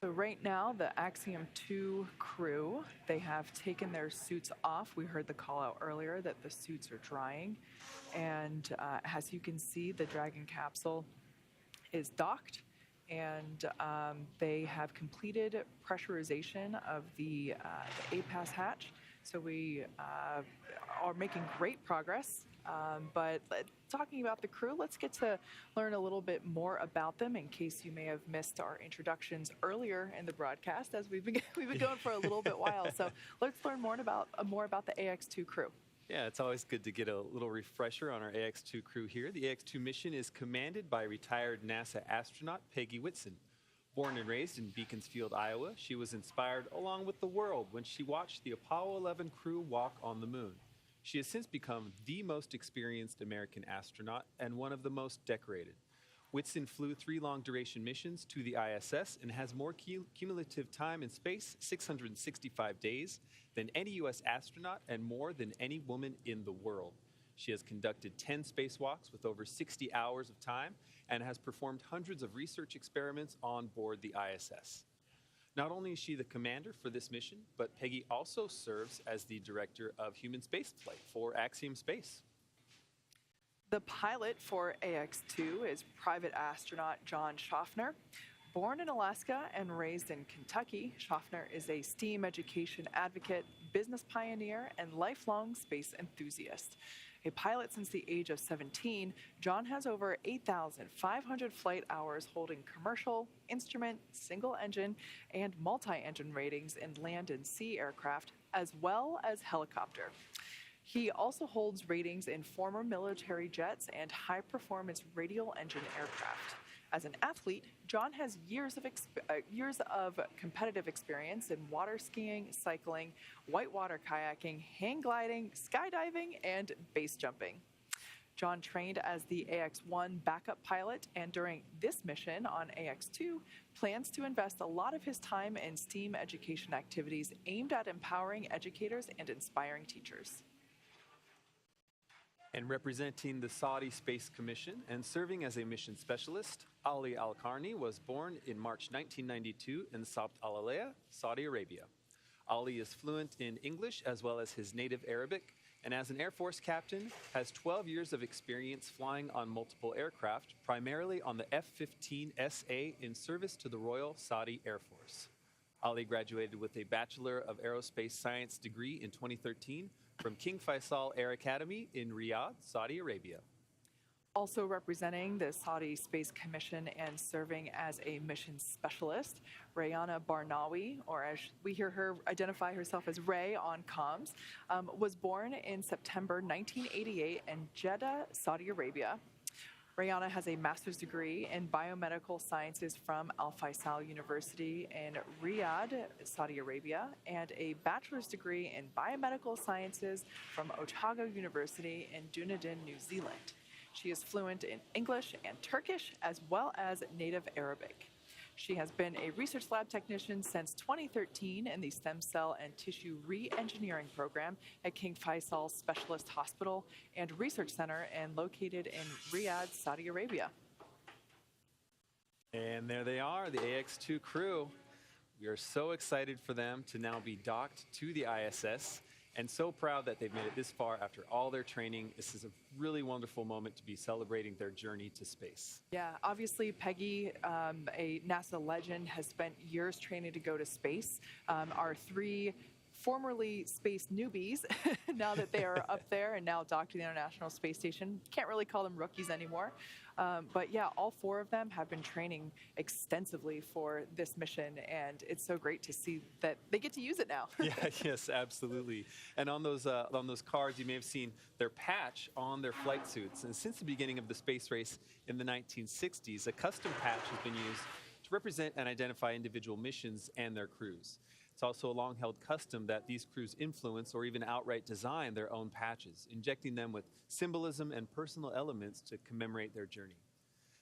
So right now, the Axiom 2 crew, they have taken their suits off. We heard the call out earlier that the suits are drying. And as you can see, the Dragon capsule is docked, and they have completed pressurization of the APAS hatch. So we are making great progress. But talking about the crew, let's get to learn a little bit more about them in case you may have missed our introductions earlier in the broadcast, as we've been going for a little bit while. So let's learn more about the AX2 crew. Yeah, it's always good to get a little refresher on our AX2 crew here. The AX2 mission is commanded by retired NASA astronaut Peggy Whitson. Born and raised in Beaconsfield, Iowa, she was inspired along with the world when she watched the Apollo 11 crew walk on the moon. She has since become the most experienced American astronaut and one of the most decorated. Whitson flew 3 long-duration missions to the ISS and has more cumulative time in space, 665 days, than any U.S. astronaut and more than any woman in the world. She has conducted 10 spacewalks with over 60 hours of time and has performed hundreds of research experiments on board the ISS. Not only is she the commander for this mission, but Peggy also serves as the director of human spaceflight for Axiom Space. The pilot for AX2 is private astronaut John Schaffner. Born in Alaska and raised in Kentucky, Schaffner is a STEAM education advocate, business pioneer, and lifelong space enthusiast. A pilot since the age of 17, John has over 8,500 flight hours holding commercial, instrument, single-engine, and multi-engine ratings in land and sea aircraft, as well as helicopter. He also holds ratings in former military jets and high-performance radial engine aircraft. As an athlete, John has years of competitive experience in water skiing, cycling, whitewater kayaking, hang gliding, skydiving, and base jumping. John trained as the AX-1 backup pilot, and during this mission on AX-2, plans to invest a lot of his time in STEAM education activities aimed at empowering educators and inspiring teachers. And representing the Saudi Space Commission and serving as a mission specialist, Ali Al-Qarni was born in March 1992 in Sabt al-Alaya, Saudi Arabia. Ali is fluent in English as well as his native Arabic, and as an Air Force captain, has 12 years of experience flying on multiple aircraft, primarily on the F-15SA in service to the Royal Saudi Air Force. Ali graduated with a Bachelor of Aerospace Science degree in 2013 from King Faisal Air Academy in Riyadh, Saudi Arabia. Also representing the Saudi Space Commission and serving as a mission specialist, Rayana Barnawi, or as we hear her identify herself as Ray on comms, was born in September 1988 in Jeddah, Saudi Arabia. Rayana has a master's degree in biomedical sciences from Al Faisal University in Riyadh, Saudi Arabia, and a bachelor's degree in biomedical sciences from Otago University in Dunedin, New Zealand. She is fluent in English and Turkish, as well as native Arabic. She has been a research lab technician since 2013 in the Stem Cell and Tissue Re-Engineering Program at King Faisal Specialist Hospital and Research Center, and located in Riyadh, Saudi Arabia. And there they are, the AX2 crew. We are so excited for them to now be docked to the ISS, and so proud that they've made it this far after all their training. This is a really wonderful moment to be celebrating their journey to space. Yeah, obviously Peggy, a NASA legend, has spent years training to go to space. Our 3 formerly space newbies, now that they are up there and now docked to the International Space Station, can't really call them rookies anymore. But yeah, all 4 of them have been training extensively for this mission, and it's so great to see that they get to use it now. Yeah, yes, absolutely. And on those cards, you may have seen their patch on their flight suits. And since the beginning of the space race in the 1960s, a custom patch has been used to represent and identify individual missions and their crews. It's also a long-held custom that these crews influence or even outright design their own patches, injecting them with symbolism and personal elements to commemorate their journey.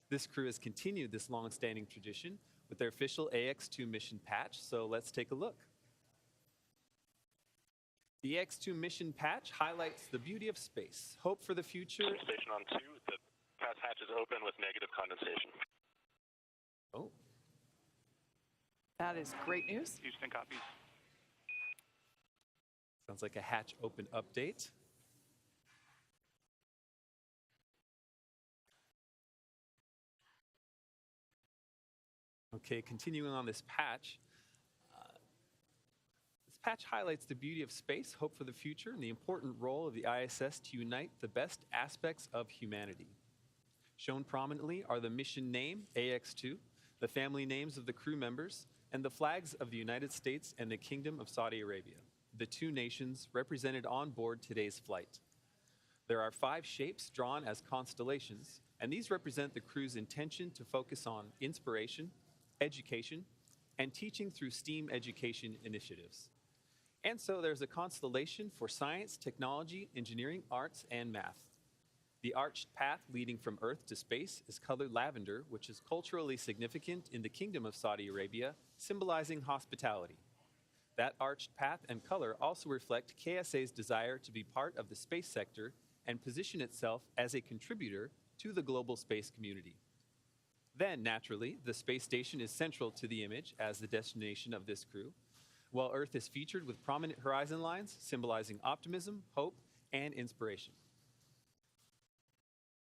This crew has continued this long-standing tradition with their official AX2 mission patch, so let's take a look. The AX2 mission patch highlights the beauty of space, hope for the future. Station on 2, the pass hatch is open with negative condensation. Oh. That is great news. Houston copies. Sounds like a hatch open update. Okay, continuing on this patch. This patch highlights the beauty of space, hope for the future, and the important role of the ISS to unite the best aspects of humanity. Shown prominently are the mission name, AX2, the family names of the crew members, and the flags of the United States and the Kingdom of Saudi Arabia, the two nations represented on board today's flight. There are 5 shapes drawn as constellations, and these represent the crew's intention to focus on inspiration, education, and teaching through STEAM education initiatives. And so there's a constellation for science, technology, engineering, arts, and math. The arched path leading from Earth to space is colored lavender, which is culturally significant in the Kingdom of Saudi Arabia, symbolizing hospitality. That arched path and color also reflect KSA's desire to be part of the space sector and position itself as a contributor to the global space community. Then, naturally, the space station is central to the image as the destination of this crew, while Earth is featured with prominent horizon lines symbolizing optimism, hope, and inspiration.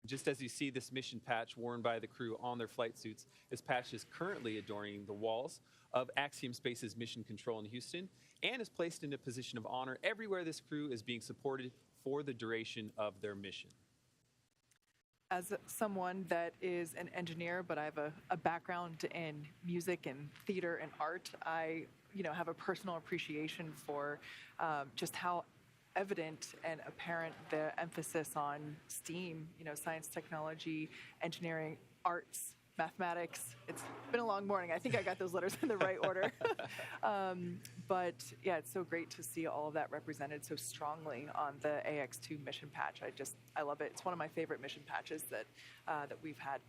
Just as you see this mission patch worn by the crew on their flight suits, this patch is currently adorning the walls of Axiom Space's mission control in Houston and is placed in a position of honor everywhere this crew is being supported for the duration of their mission. As someone that is an engineer, but I have a background in music and theater and art, I have a personal appreciation for just how evident and apparent the emphasis on STEAM, science, technology, engineering, arts, mathematics. It's been a long morning. I think I got those letters in the right order. But yeah, it's so great to see all of that represented so strongly on the AX2 mission patch. I love it. It's one of my favorite mission patches that we've had.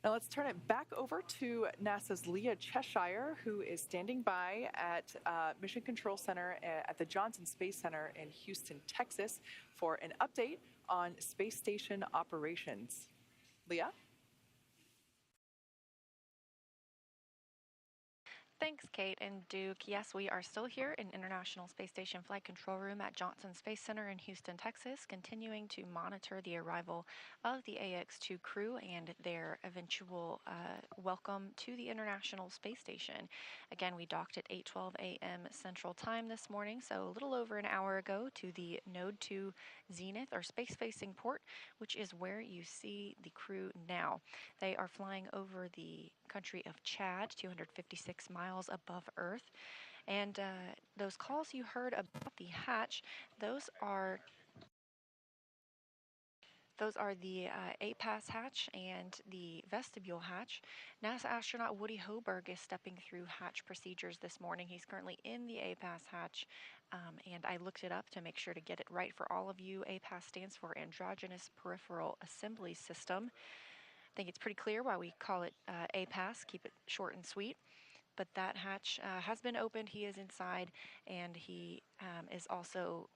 Now let's turn it back over to NASA's Leah Cheshire, who is standing by at Mission Control Center at the Johnson Space Center in Houston, Texas, for an update on space station operations. Leah? Thanks, Kate and Duke. Yes, we are still here in International Space Station Flight Control Room at Johnson Space Center in Houston, Texas, continuing to monitor the arrival of the AX2 crew and their eventual welcome to the International Space Station. Again, we docked at 8:12 a.m. Central Time this morning, so a little over an hour ago, to the Node 2 Zenith, or space-facing port, which is where you see the crew now. They are flying over the country of Chad, 256 miles above Earth. And those calls you heard about the hatch, those are the A-Pass hatch and the vestibule hatch. NASA astronaut Woody Hoberg is stepping through hatch procedures this morning. He's currently in the A-Pass hatch, and I looked it up to make sure to get it right for all of you. A-Pass stands for Androgynous Peripheral Assembly System. I think it's pretty clear why we call it A-Pass, keep it short and sweet. But that hatch has been opened. He is inside, and he has also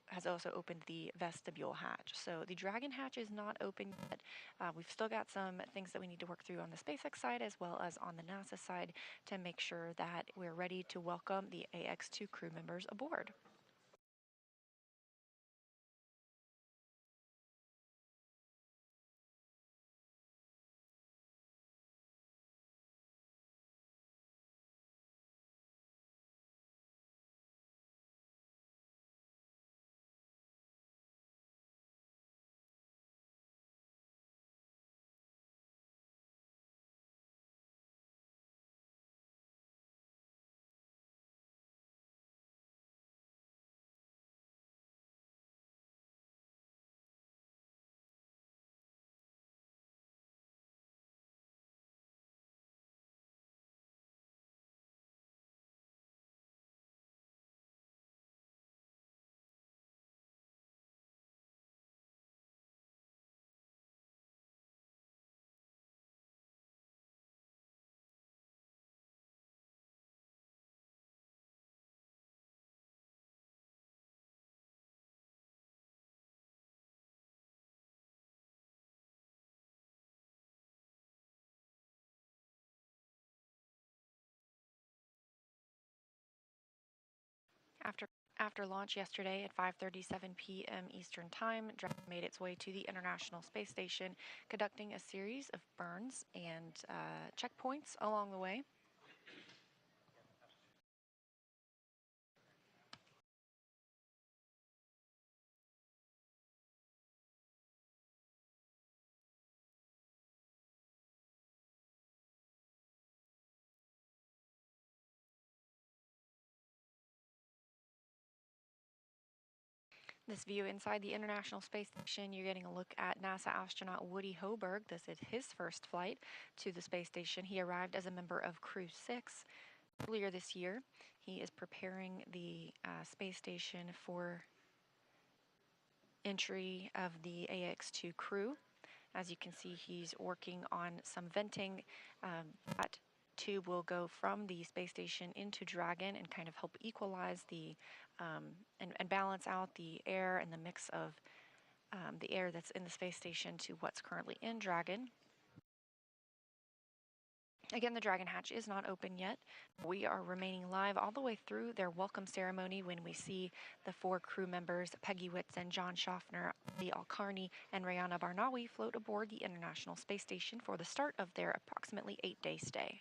opened the vestibule hatch. So the Dragon hatch is not open yet. We've still got some things that we need to work through on the SpaceX side as well as on the NASA side to make sure that we're ready to welcome the AX2 crew members aboard. After launch yesterday at 5:37 p.m. Eastern Time, Dragon made its way to the International Space Station, conducting a series of burns and checkpoints along the way. This view inside the International Space Station, you're getting a look at NASA astronaut Woody Hoberg. This is his first flight to the space station. He arrived as a member of Crew 6 earlier this year. He is preparing the space station for entry of the AX-2 crew. As you can see, he's working on some venting. That tube will go from the space station into Dragon and kind of help equalize the and balance out the air and the mix of the air that's in the space station to what's currently in Dragon. Again, the Dragon hatch is not open yet. We are remaining live all the way through their welcome ceremony when we see the 4 crew members, Peggy Whitson, John Schaffner, Lee Al-Karni, and Rayana Barnawi, float aboard the International Space Station for the start of their approximately 8-day stay.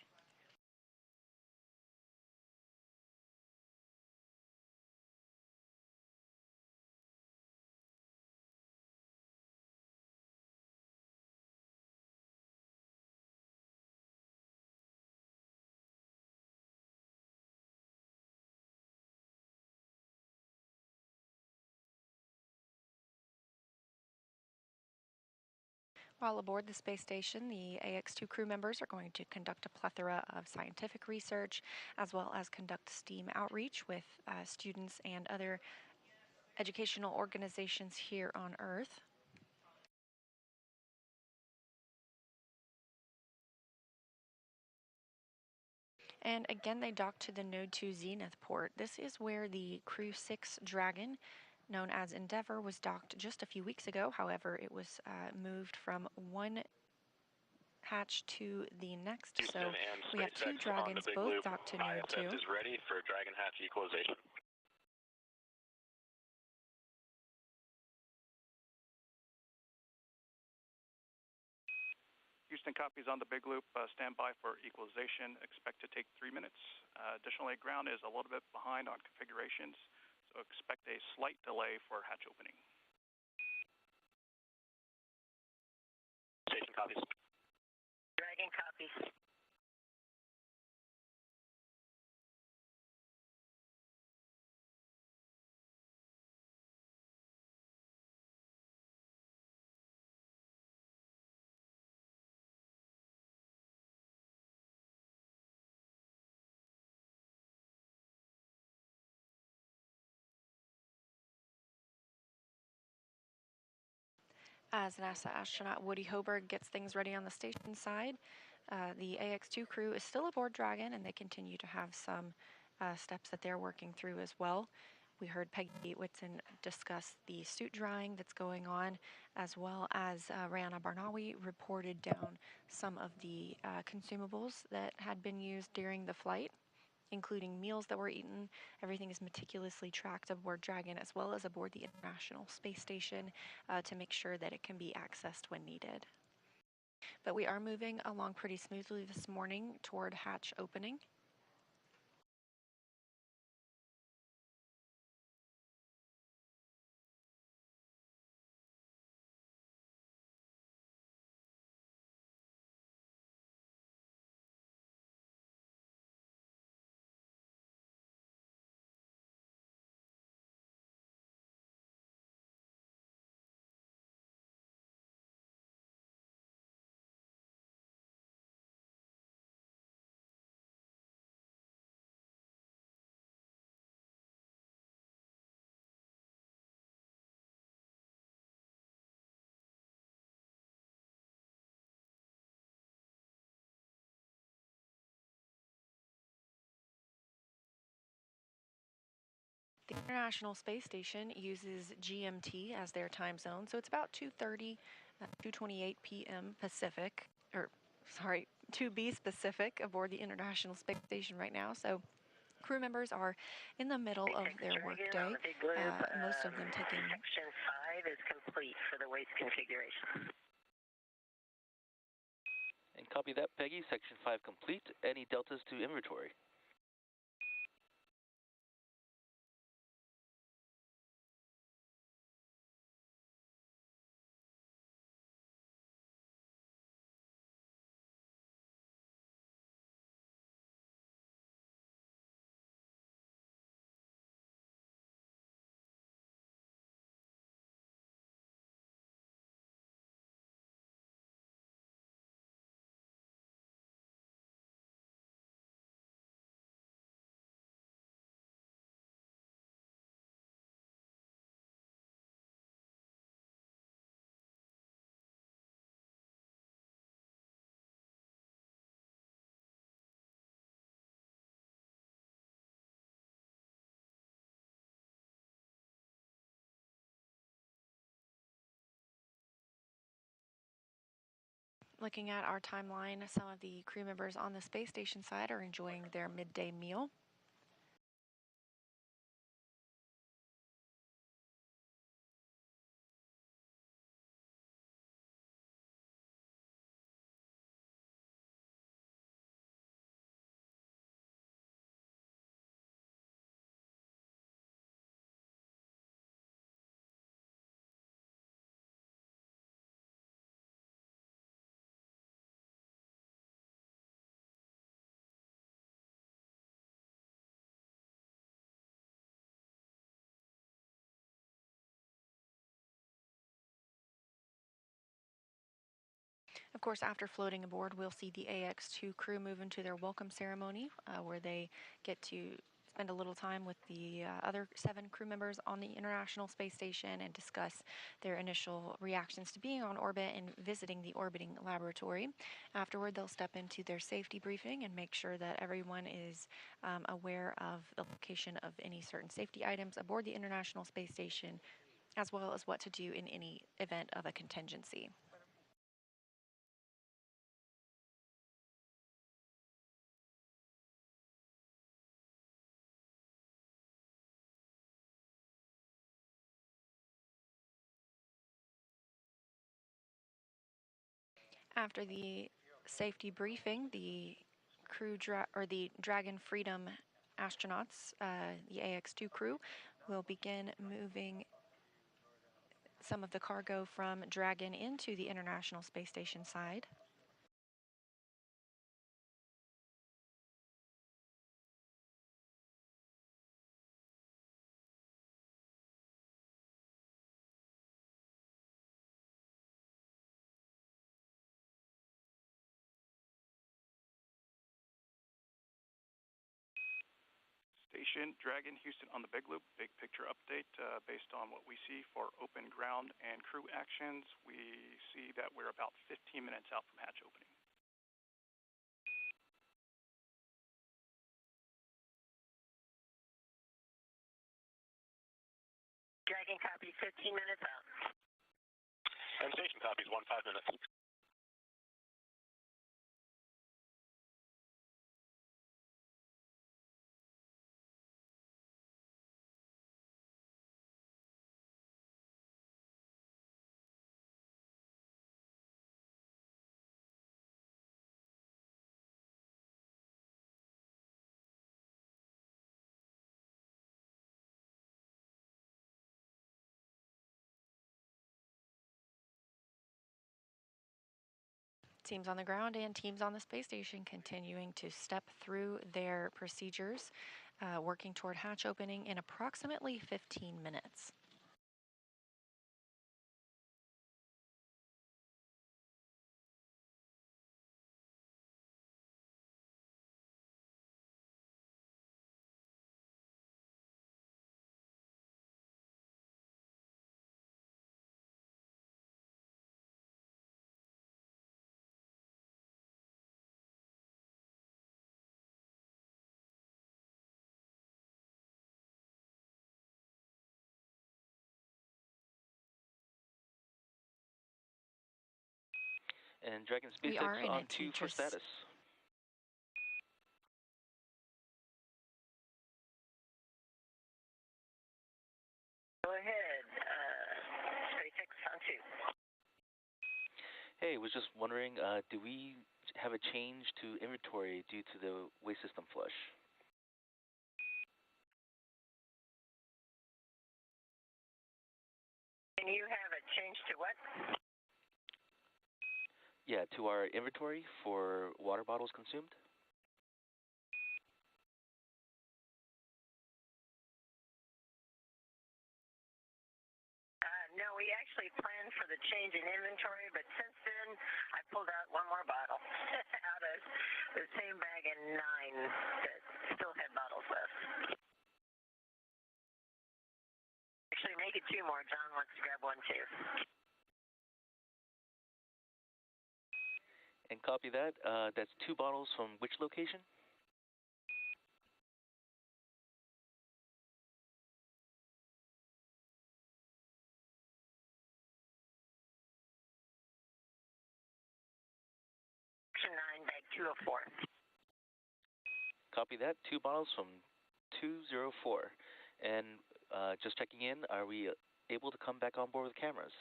While aboard the space station, the AX-2 crew members are going to conduct a plethora of scientific research, as well as conduct STEAM outreach with students and other educational organizations here on Earth. And again, they dock to the Node 2 Zenith port. This is where the Crew 6 Dragon, known as Endeavour, was docked just a few weeks ago. However, it was moved from one hatch to the next. Houston, so we have 2 Dragons, both docked to Node 2. ISS is ready for Dragon hatch equalization. Houston copies on the big loop. Stand by for equalization. Expect to take 3 minutes. Additionally, ground is a little bit behind on configurations, so expect a slight delay for hatch opening. Station copies. Dragon copies. As NASA astronaut Woody Hoberg gets things ready on the station side, the AX-2 crew is still aboard Dragon, and they continue to have some steps that they're working through as well. We heard Peggy Whitson discuss the suit drying that's going on, as well as Rayana Barnawi reported down some of the consumables that had been used during the flight, including meals that were eaten. Everything is meticulously tracked aboard Dragon as well as aboard the International Space Station to make sure that it can be accessed when needed. But we are moving along pretty smoothly this morning toward hatch opening. The International Space Station uses GMT as their time zone, so it's about 2:28 p.m. Pacific, or sorry, 2B Pacific aboard the International Space Station right now. So Crew members are in the middle of their workday, most of them taking... Section 5 is complete for the waste configuration. And copy that, Peggy. Section 5 complete. Any deltas to inventory? Looking at our timeline, some of the crew members on the space station side are enjoying their midday meal. Of course, after floating aboard, we'll see the AX-2 crew move into their welcome ceremony, where they get to spend a little time with the other 7 crew members on the International Space Station and discuss their initial reactions to being on orbit and visiting the orbiting laboratory. Afterward, they'll step into their safety briefing and make sure that everyone is aware of the location of any certain safety items aboard the International Space Station, as well as what to do in any event of a contingency. After the safety briefing, the the Dragon Freedom astronauts, the AX-2 crew, will begin moving some of the cargo from Dragon into the International Space Station side. Station, Dragon, Houston on the Big Loop. Big picture update based on what we see for open ground and crew actions. We see that we're about 15 minutes out from hatch opening. Dragon copies 15 minutes out. And station copies 15 minutes. Teams on the ground and teams on the space station continuing to step through their procedures, working toward hatch opening in approximately 15 minutes. And Dragon SpaceX on 2 for status. Hey, was just wondering, do we have a change to inventory due to the waste system flush? And you have a change to what? Yeah, to our inventory for water bottles consumed. No, we actually planned for the change in inventory, but since then, I pulled out one more bottle out of the same bag and 9 that still had bottles left. Actually, make it 2 more. John wants to grab one too. And copy that. That's 2 bottles from which location? Section 9, bag 204. Copy that. 2 bottles from 204. And just checking in, are we able to come back on board with cameras?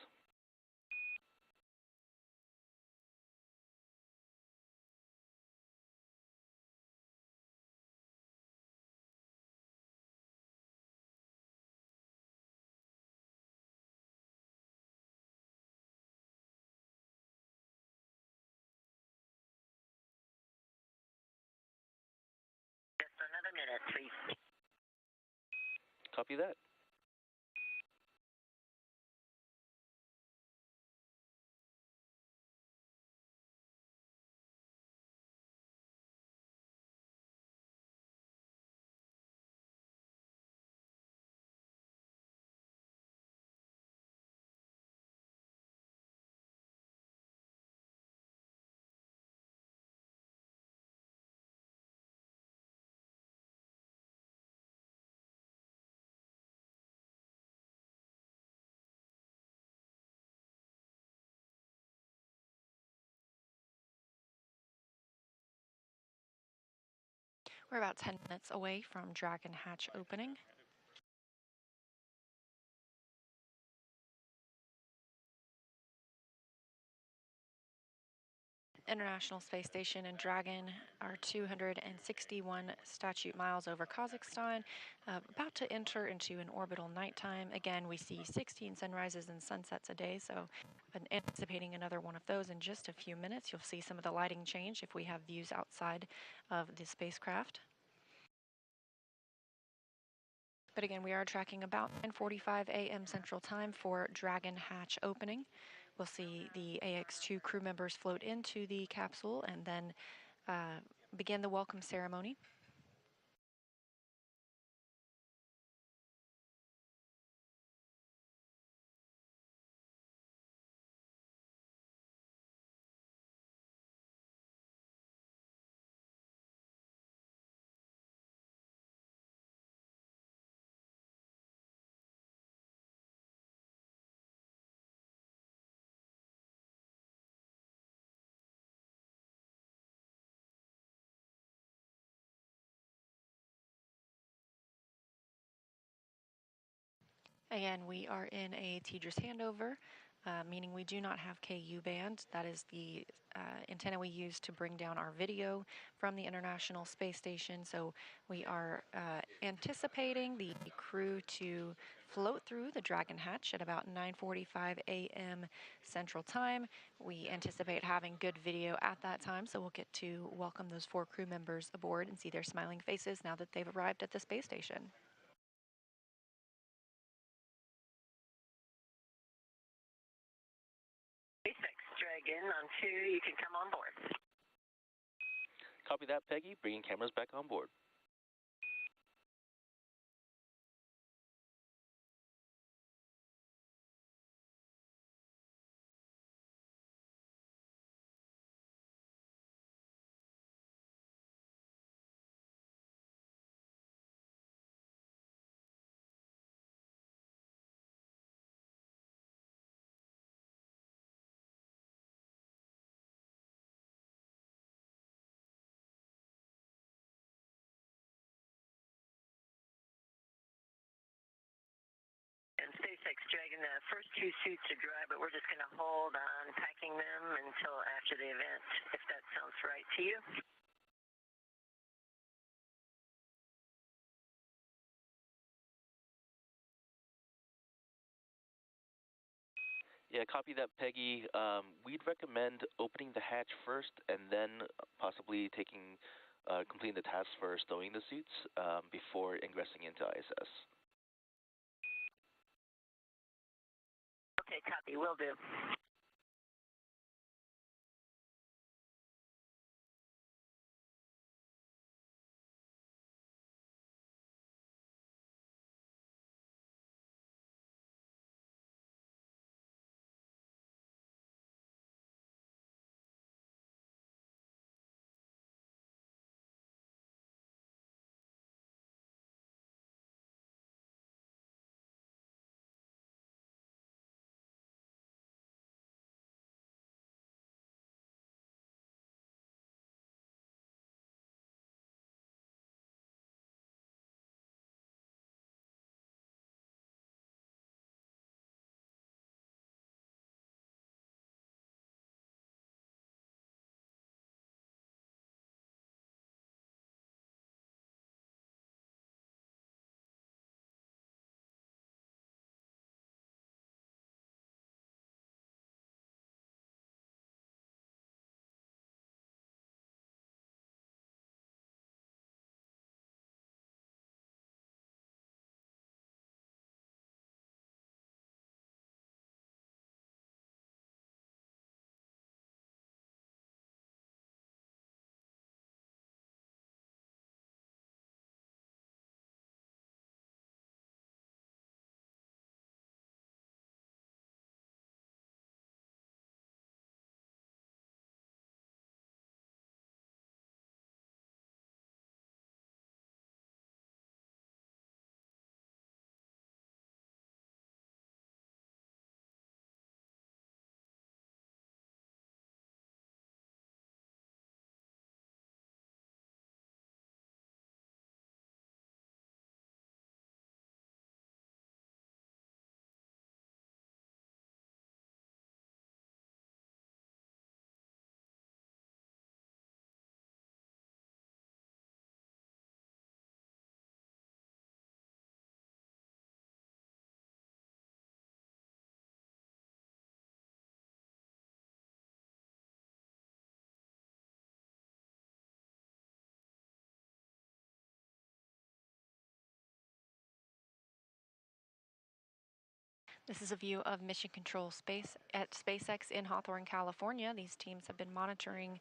Just another minute, please. Copy that. We're about 10 minutes away from Dragon Hatch opening. International Space Station and Dragon are 261 statute miles over Kazakhstan, about to enter into an orbital nighttime. Again, we see 16 sunrises and sunsets a day, so anticipating another one of those in just a few minutes. You'll see some of the lighting change if we have views outside of the spacecraft. But again, we are tracking about 9:45 a.m. Central Time for Dragon Hatch opening. We'll see the AX-2 crew members float into the capsule and then begin the welcome ceremony. Again, we are in a TDRS handover, meaning we do not have KU band. That is the antenna we use to bring down our video from the International Space Station. So we are anticipating the crew to float through the Dragon Hatch at about 9:45 a.m. Central Time. We anticipate having good video at that time, so we'll get to welcome those 4 crew members aboard and see their smiling faces now that they've arrived at the space station. Dragon on 2, you can come on board. Copy that, Peggy. Bringing cameras back on board. Dragon. The first two suits are dry, but we're just going to hold on packing them until after the event, if that sounds right to you. Yeah, copy that, Peggy. We'd recommend opening the hatch first and then possibly completing the task for stowing the suits before ingressing into ISS. Okay, copy. Will do. This is a view of Mission Control Space at SpaceX in Hawthorne, California. These teams have been monitoring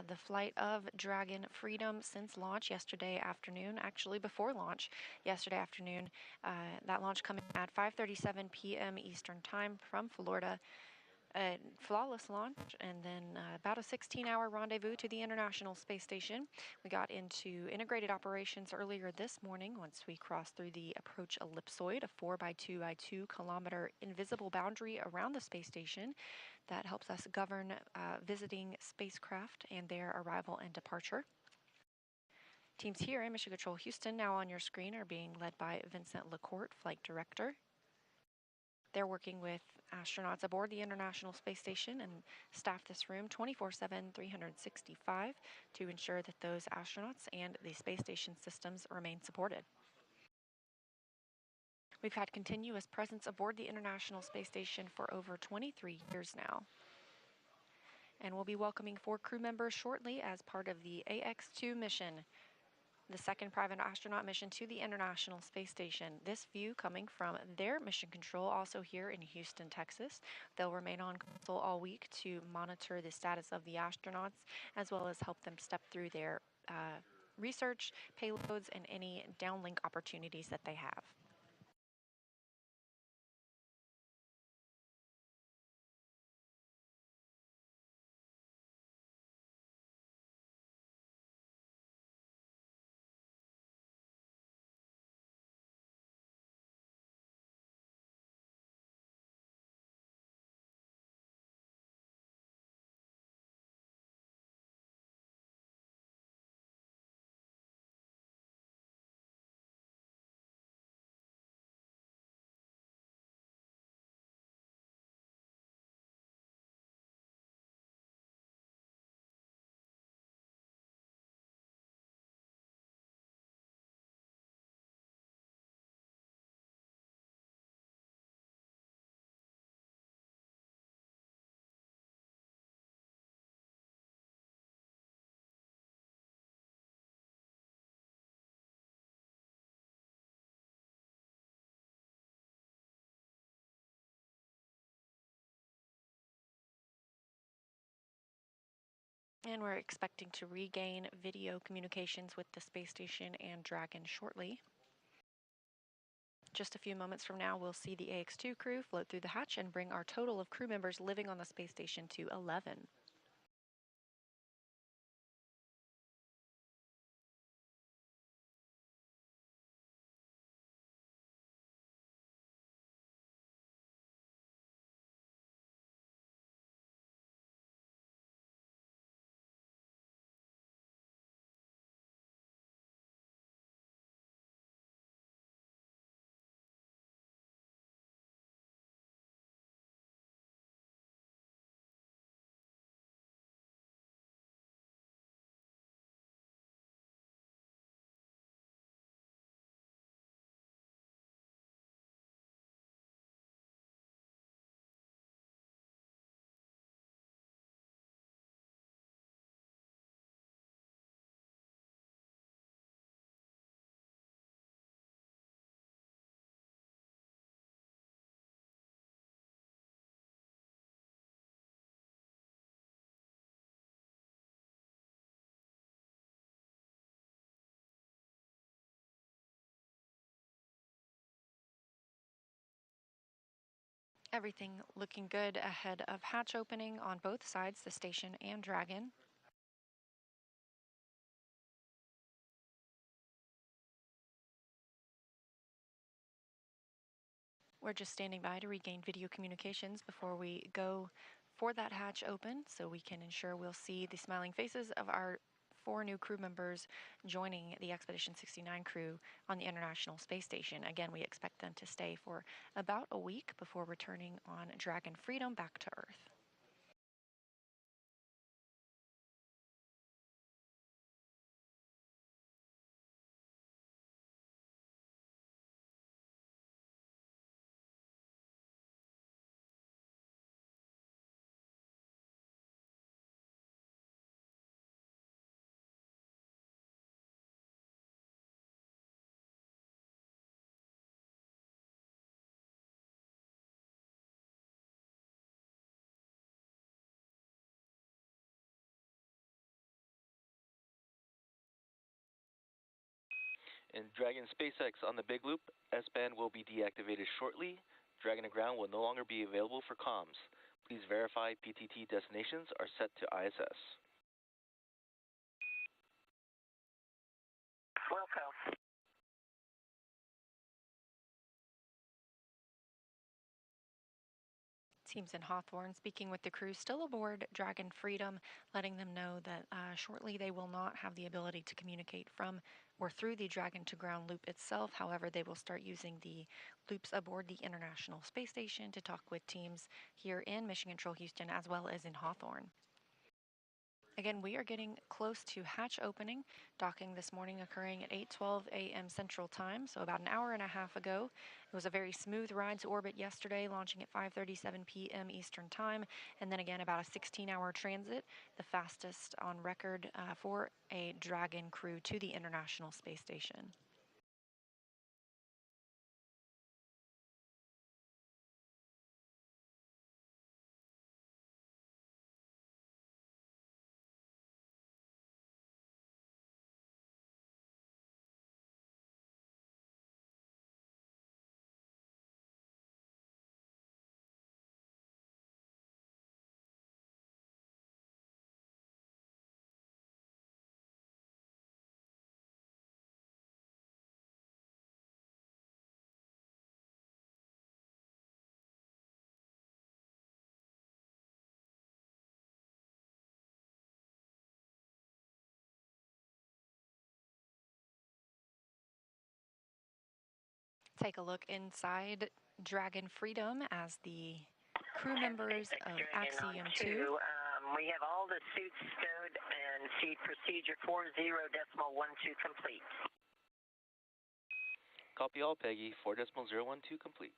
the flight of Dragon Freedom since launch yesterday afternoon, actually before launch yesterday afternoon. That launch coming at 5:37 p.m. Eastern Time from Florida. A flawless launch, and then about a 16-hour rendezvous to the International Space Station. We got into integrated operations earlier this morning once we crossed through the approach ellipsoid, a 4 by 2 by 2 kilometer invisible boundary around the space station that helps us govern visiting spacecraft and their arrival and departure. Teams here in Mission Control Houston, now on your screen, are being led by Vincent Lacourt, Flight Director. They're working with astronauts aboard the International Space Station and staff this room 24/7, 365 to ensure that those astronauts and the space station systems remain supported. We've had continuous presence aboard the International Space Station for over 23 years now. And we'll be welcoming 4 crew members shortly as part of the AX-2 mission, the second private astronaut mission to the International Space Station. This view coming from their mission control, also here in Houston, Texas. They'll remain on console all week to monitor the status of the astronauts, as well as help them step through their research, payloads, and any downlink opportunities that they have. And we're expecting to regain video communications with the space station and Dragon shortly. Just a few moments from now, we'll see the AX-2 crew float through the hatch and bring our total of crew members living on the space station to 11. Everything looking good ahead of hatch opening on both sides, the station and Dragon. We're just standing by to regain video communications before we go for that hatch open so we can ensure we'll see the smiling faces of our 4 new crew members joining the Expedition 69 crew on the International Space Station. Again, we expect them to stay for about a week before returning on Dragon Freedom back to Earth. In Dragon SpaceX on the Big Loop, S-band will be deactivated shortly. Dragon to ground will no longer be available for comms. Please verify PTT destinations are set to ISS. Wilco. Teams in Hawthorne speaking with the crew still aboard Dragon Freedom, letting them know that shortly they will not have the ability to communicate from or through the Dragon to ground loop itself. However, they will start using the loops aboard the International Space Station to talk with teams here in Mission Control Houston as well as in Hawthorne. Again, we are getting close to hatch opening. Docking this morning occurring at 8:12 a.m. Central Time, so about an hour and a half ago. It was a very smooth ride to orbit yesterday, launching at 5:37 p.m. Eastern Time, and then again about a 16-hour transit, the fastest on record for a Dragon crew to the International Space Station. Take a look inside Dragon Freedom as the crew members of Axiom 2. We have all the suits stowed and feed procedure 40.12 complete. Copy all, Peggy. 4.012 complete.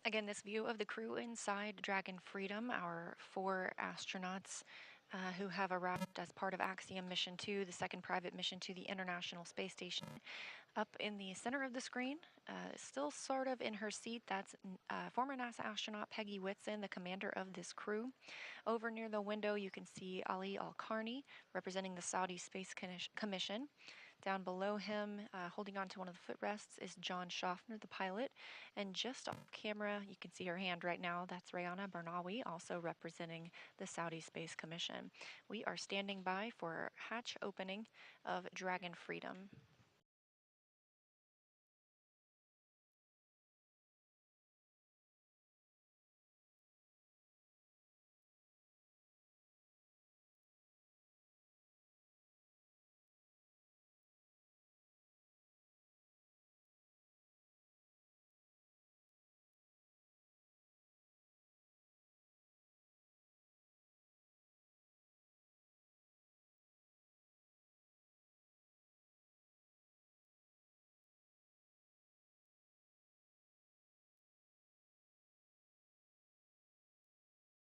Again, this view of the crew inside Dragon Freedom, our 4 astronauts who have arrived as part of Axiom Mission 2, the second private mission to the International Space Station. Up in the center of the screen, still sort of in her seat, that's former NASA astronaut Peggy Whitson, the commander of this crew. Over near the window, you can see Ali Al-Karni, representing the Saudi Space Commission. Down below him, holding onto one of the footrests, is John Schaffner, the pilot. And just off camera, you can see her hand right now. That's Rayana Barnawi, also representing the Saudi Space Commission. We are standing by for hatch opening of Dragon Freedom.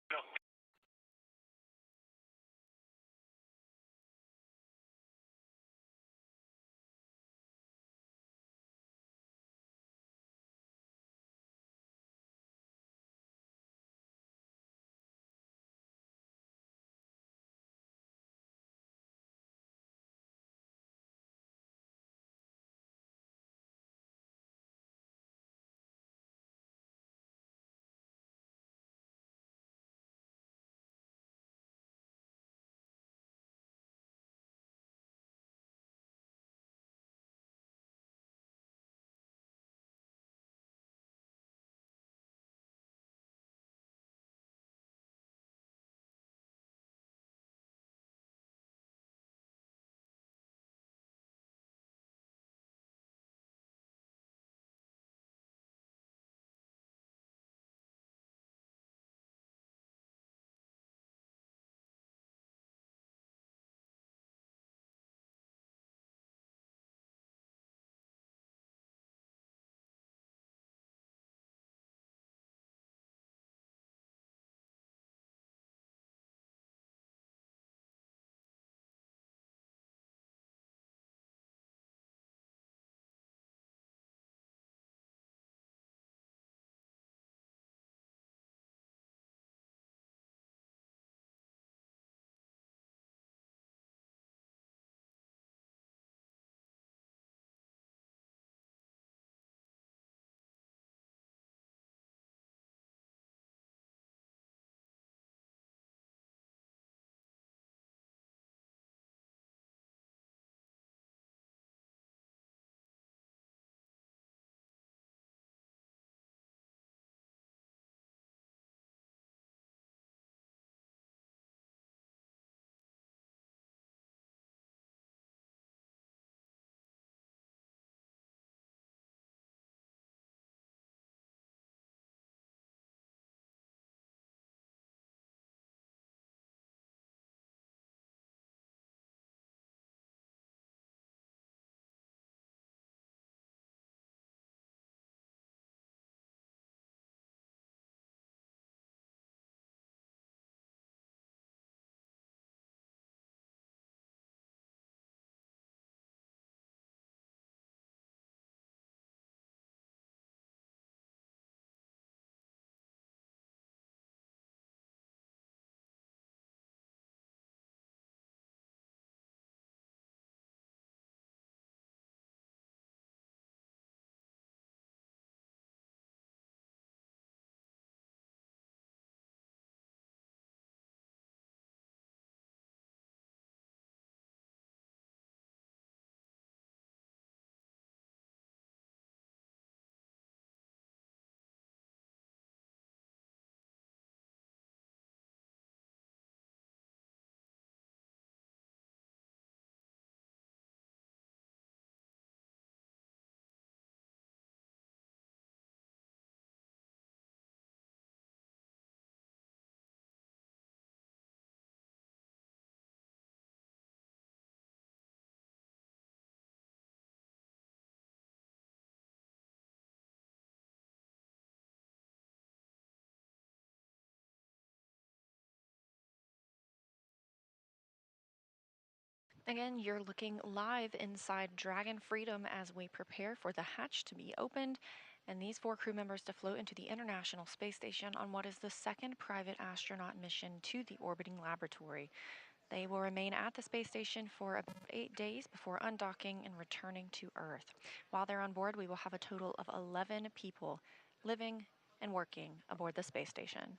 No. Again, you're looking live inside Dragon Freedom as we prepare for the hatch to be opened and these 4 crew members to float into the International Space Station on what is the second private astronaut mission to the orbiting laboratory. They will remain at the space station for about 8 days before undocking and returning to Earth. While they're on board, we will have a total of 11 people living and working aboard the space station.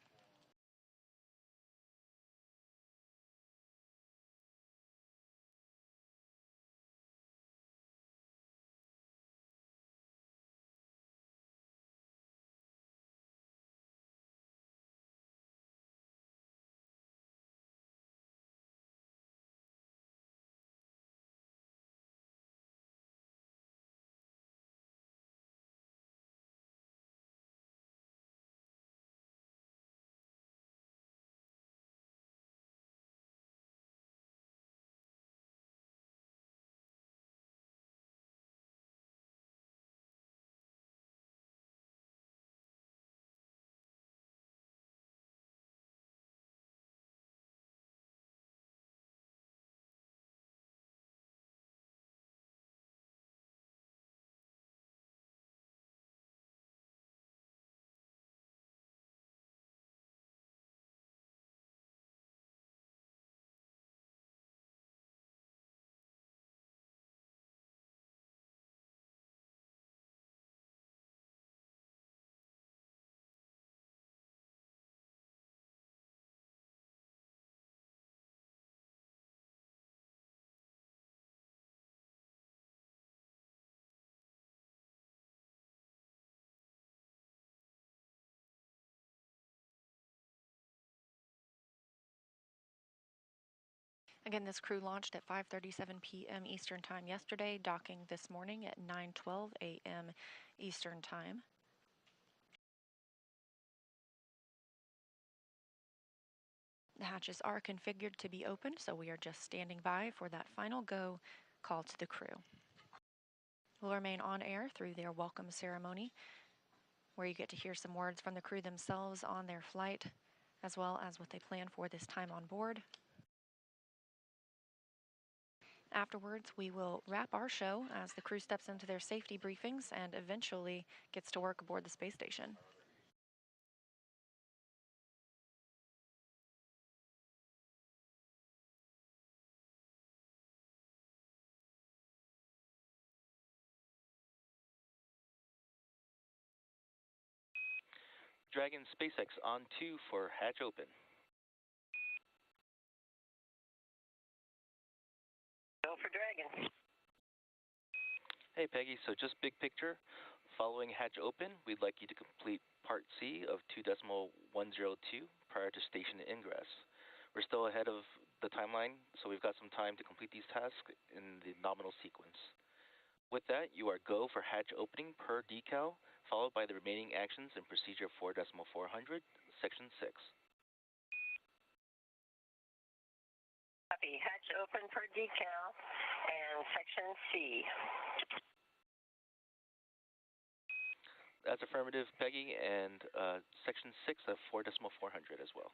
Again, this crew launched at 5:37 p.m. Eastern Time yesterday, docking this morning at 9:12 a.m. Eastern Time. The hatches are configured to be open, so we are just standing by for that final go call to the crew. We'll remain on air through their welcome ceremony, where you get to hear some words from the crew themselves on their flight, as well as what they plan for this time on board. Afterwards, we will wrap our show as the crew steps into their safety briefings and eventually gets to work aboard the space station. Dragon SpaceX on 2 for hatch open. Go for Dragon. Hey Peggy, so just big picture. Following hatch open, we'd like you to complete Part C of 2.102 prior to station ingress. We're still ahead of the timeline, so we've got some time to complete these tasks in the nominal sequence. With that, you are go for hatch opening per decal, followed by the remaining actions in procedure 4.400, section 6. Copy. Hatch open per decal and section C. That's affirmative, Peggy, and section 6 of 4.400 as well.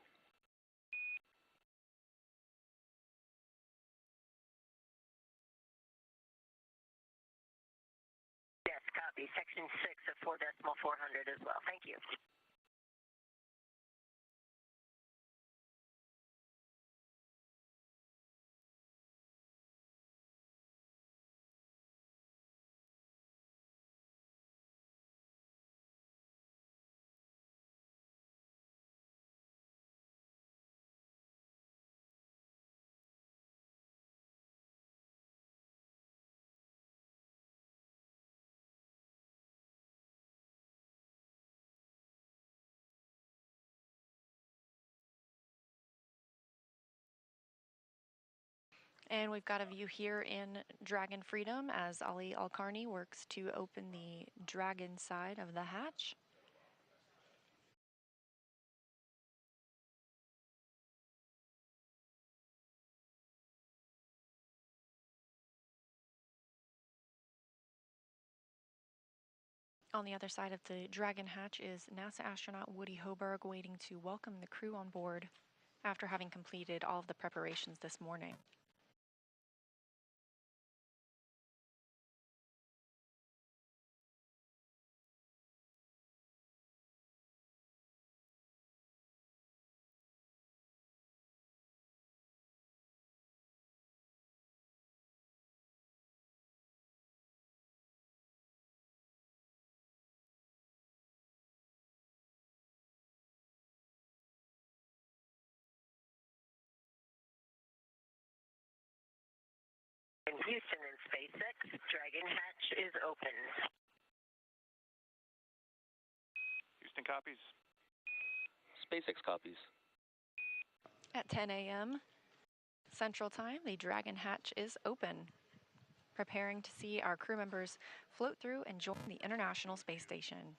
Yes, copy. Section 6 of 4.400 as well. Thank you. And we've got a view here in Dragon Freedom as Ali Al-Karni works to open the Dragon side of the hatch. On the other side of the Dragon hatch is NASA astronaut Woody Hoberg waiting to welcome the crew on board after having completed all of the preparations this morning. Houston and SpaceX, Dragon hatch is open. Houston copies. SpaceX copies. At 10 a.m. Central Time, the Dragon hatch is open, preparing to see our crew members float through and join the International Space Station.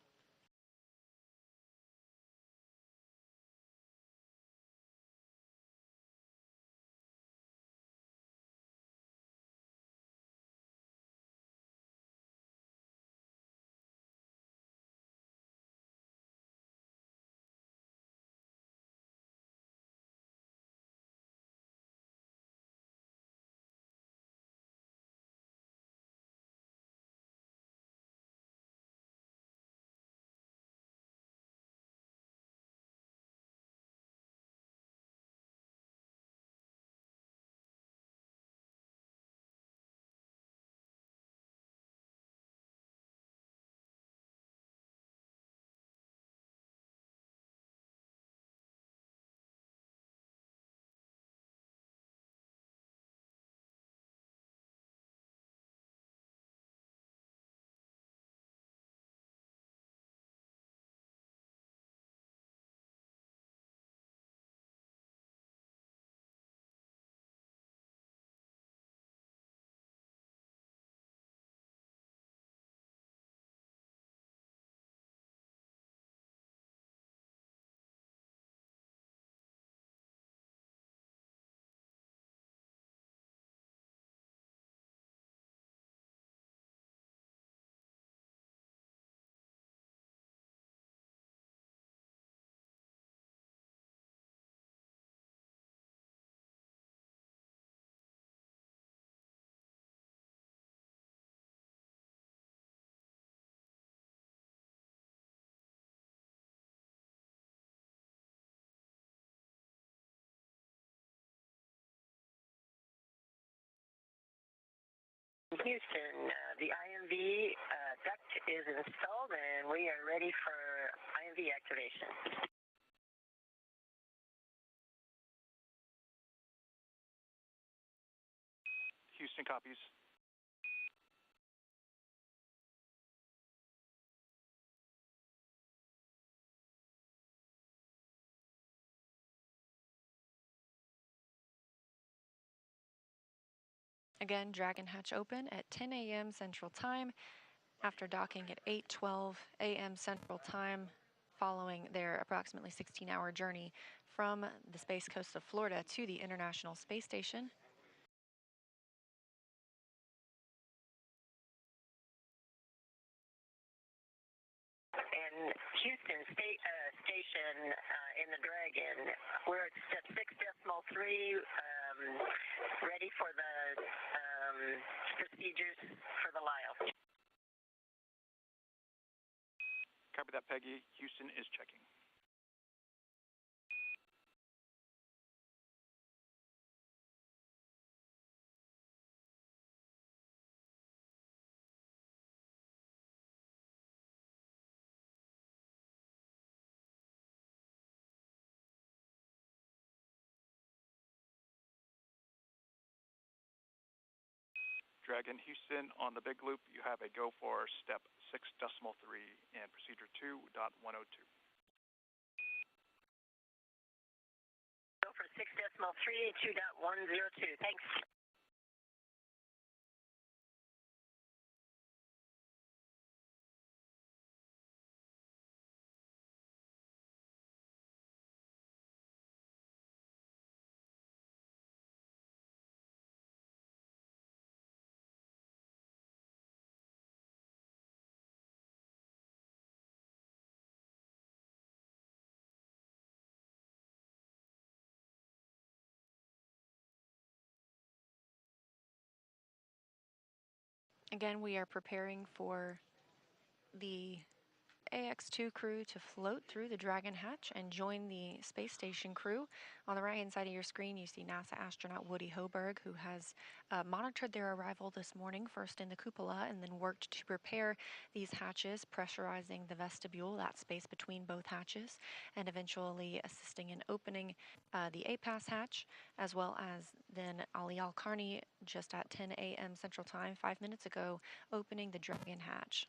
Houston, the IMV duct is installed and we are ready for IMV activation. Houston copies. Again, Dragon hatch open at 10 a.m. Central Time after docking at 8:12 a.m. Central Time following their approximately 16-hour journey from the space coast of Florida to the International Space Station. And Houston Station in the Dragon, we're at step 6.3, ready for the procedures for the Lyle. Copy that, Peggy. Houston is checking. Dragon Houston on the big loop, you have a go for step 6.3 and procedure 2.102. Go for 6.3, 2.102. Thanks. Again, we are preparing for the AX-2 crew to float through the Dragon hatch and join the space station crew. On the right-hand side of your screen, you see NASA astronaut Woody Hoberg, who has monitored their arrival this morning, first in the cupola, and then worked to prepare these hatches, pressurizing the vestibule, that space between both hatches, and eventually assisting in opening the A-Pass hatch, as well as then Ali Al-Karni, just at 10 a.m. Central Time, 5 minutes ago, opening the Dragon hatch.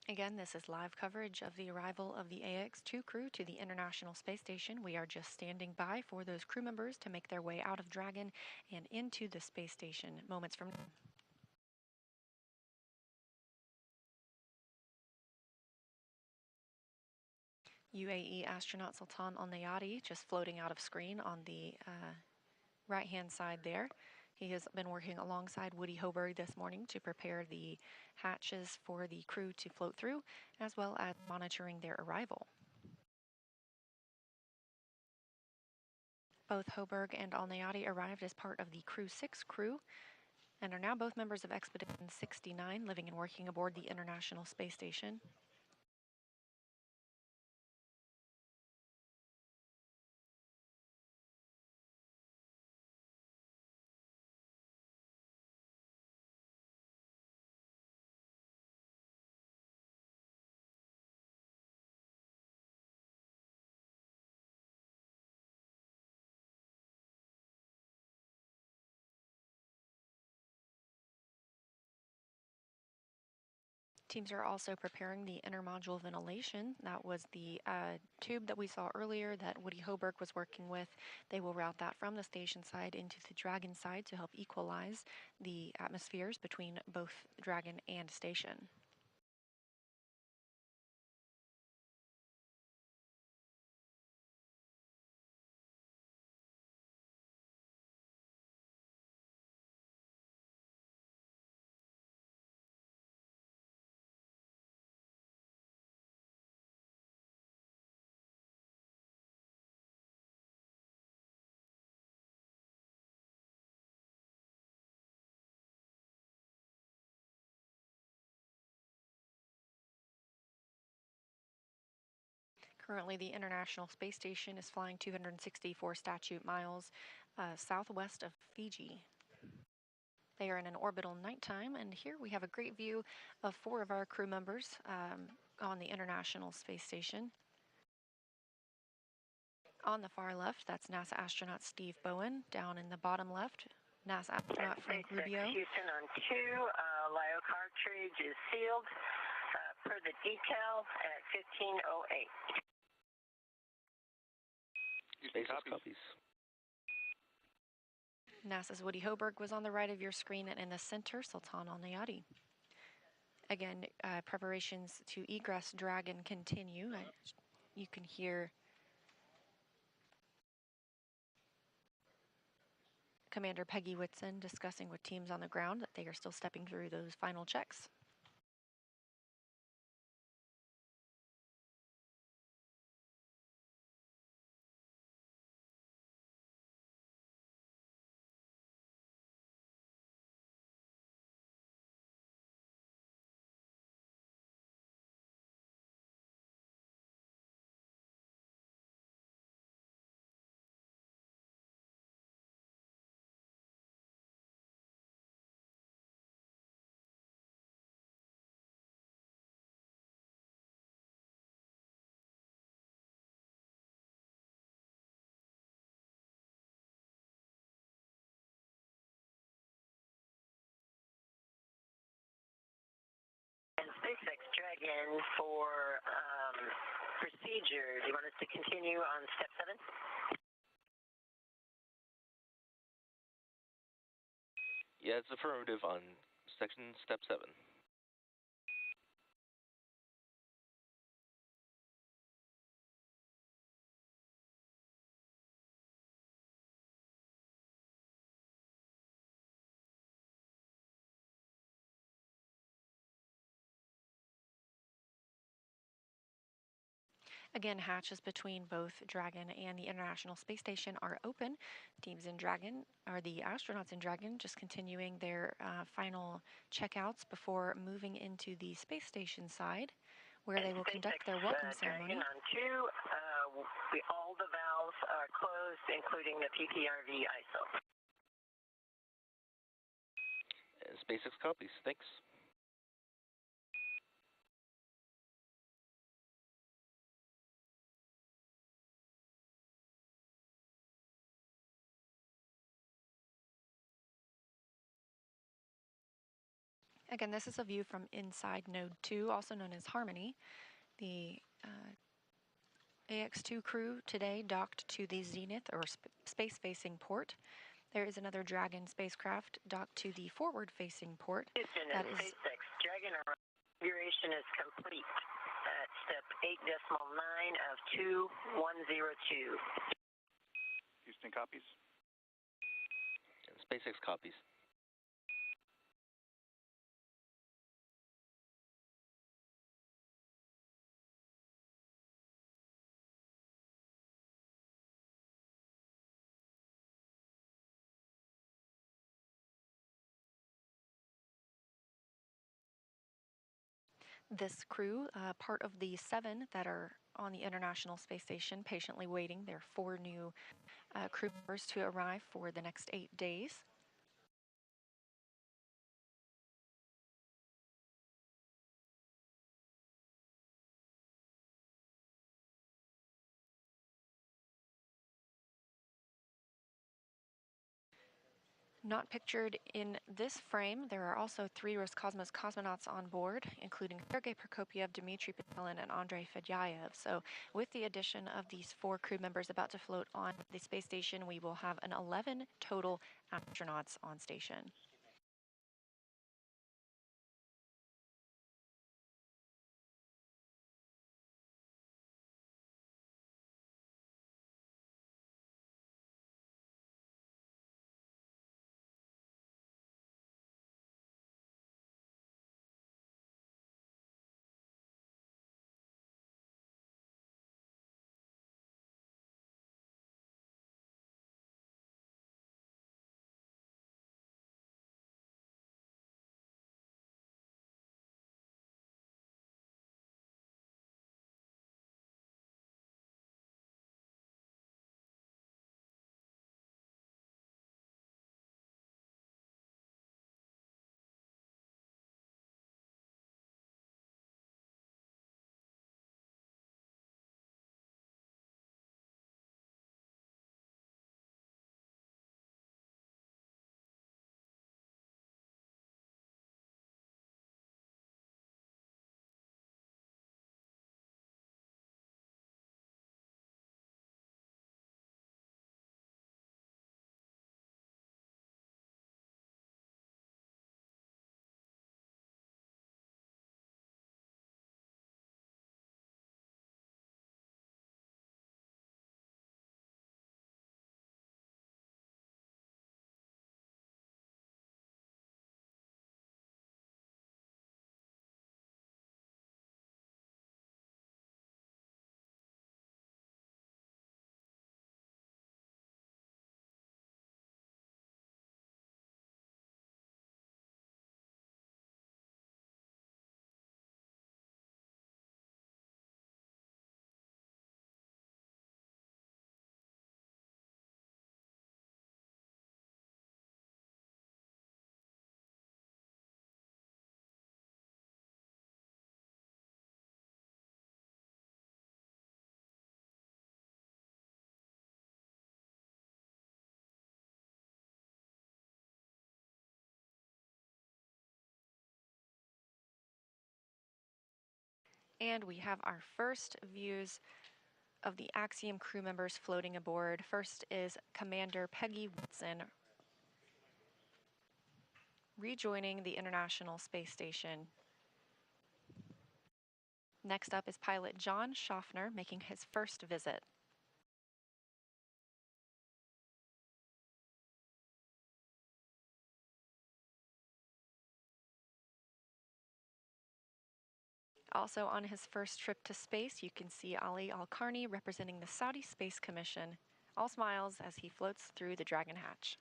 Again, this is live coverage of the arrival of the AX-2 crew to the International Space Station. We are just standing by for those crew members to make their way out of Dragon and into the space station moments from now. UAE astronaut Sultan Al-Nayati just floating out of screen on the right-hand side there. He has been working alongside Woody Hoberg this morning to prepare the hatches for the crew to float through, as well as monitoring their arrival. Both Hoberg and Al-Nayati arrived as part of the Crew 6 crew and are now both members of Expedition 69, living and working aboard the International Space Station. Teams are also preparing the intermodule ventilation. That was the tube that we saw earlier that Woody Hoberg was working with. They will route that from the station side into the Dragon side to help equalize the atmospheres between both Dragon and station. Currently, the International Space Station is flying 264 statute miles southwest of Fiji. They are in an orbital nighttime, and here we have a great view of 4 of our crew members on the International Space Station. On the far left, that's NASA astronaut Steve Bowen. Down in the bottom left, NASA astronaut Frank Rubio. Houston on 2, LIO cartridge is sealed per the decal at 15:08. Space copies. NASA's Woody Hoberg was on the right of your screen, and in the center, Sultan Al-Nayati. Again, preparations to egress Dragon continue. You can hear Commander Peggy Whitson discussing with teams on the ground that they are still stepping through those final checks. SpaceX Dragon for procedure. Do you want us to continue on step 7? Yeah, it's affirmative on section step 7. Again, hatches between both Dragon and the International Space Station are open. Teams in Dragon, or the astronauts in Dragon, just continuing their final checkouts before moving into the space station side, where they will conduct their welcome ceremony. Dragon on 2, all the valves are closed, including the PPRV ISO. SpaceX copies. Thanks. Again, this is a view from inside Node 2, also known as Harmony. The AX2 crew today docked to the Zenith, or space-facing port. There is another Dragon spacecraft docked to the forward-facing port. That is SpaceX Dragon configuration is complete at step 8.9 of 2102. Houston copies. And SpaceX copies. This crew, part of the 7 that are on the International Space Station, patiently waiting. There are 4 new crew members to arrive for the next 8 days. Not pictured in this frame, there are also 3 Roscosmos cosmonauts on board, including Sergei Prokopyev, Dmitry Petelin, and Andrei Fedyaev. So with the addition of these 4 crew members about to float on the space station, we will have an 11 total astronauts on station. And we have our first views of the Axiom crew members floating aboard. First is Commander Peggy Whitson rejoining the International Space Station. Next up is pilot John Schaffner making his first visit. Also on his first trip to space, you can see Ali Al-Karni representing the Saudi Space Commission, all smiles as he floats through the Dragon hatch.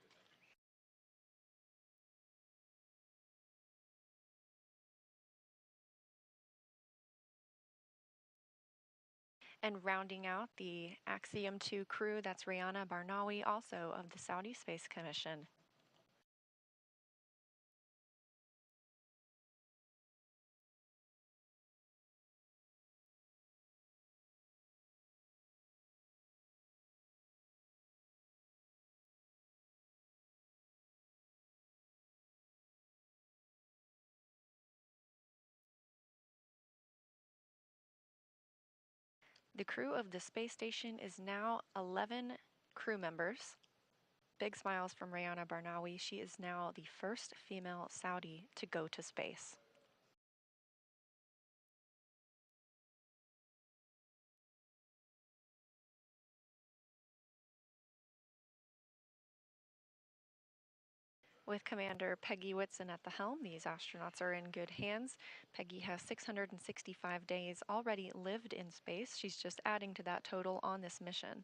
And rounding out the Axiom 2 crew, that's Rihanna Barnawi, also of the Saudi Space Commission. The crew of the space station is now 11 crew members. Big smiles from Rihanna Barnawi. She is now the first female Saudi to go to space. With Commander Peggy Whitson at the helm, these astronauts are in good hands. Peggy has 665 days already lived in space. She's just adding to that total on this mission.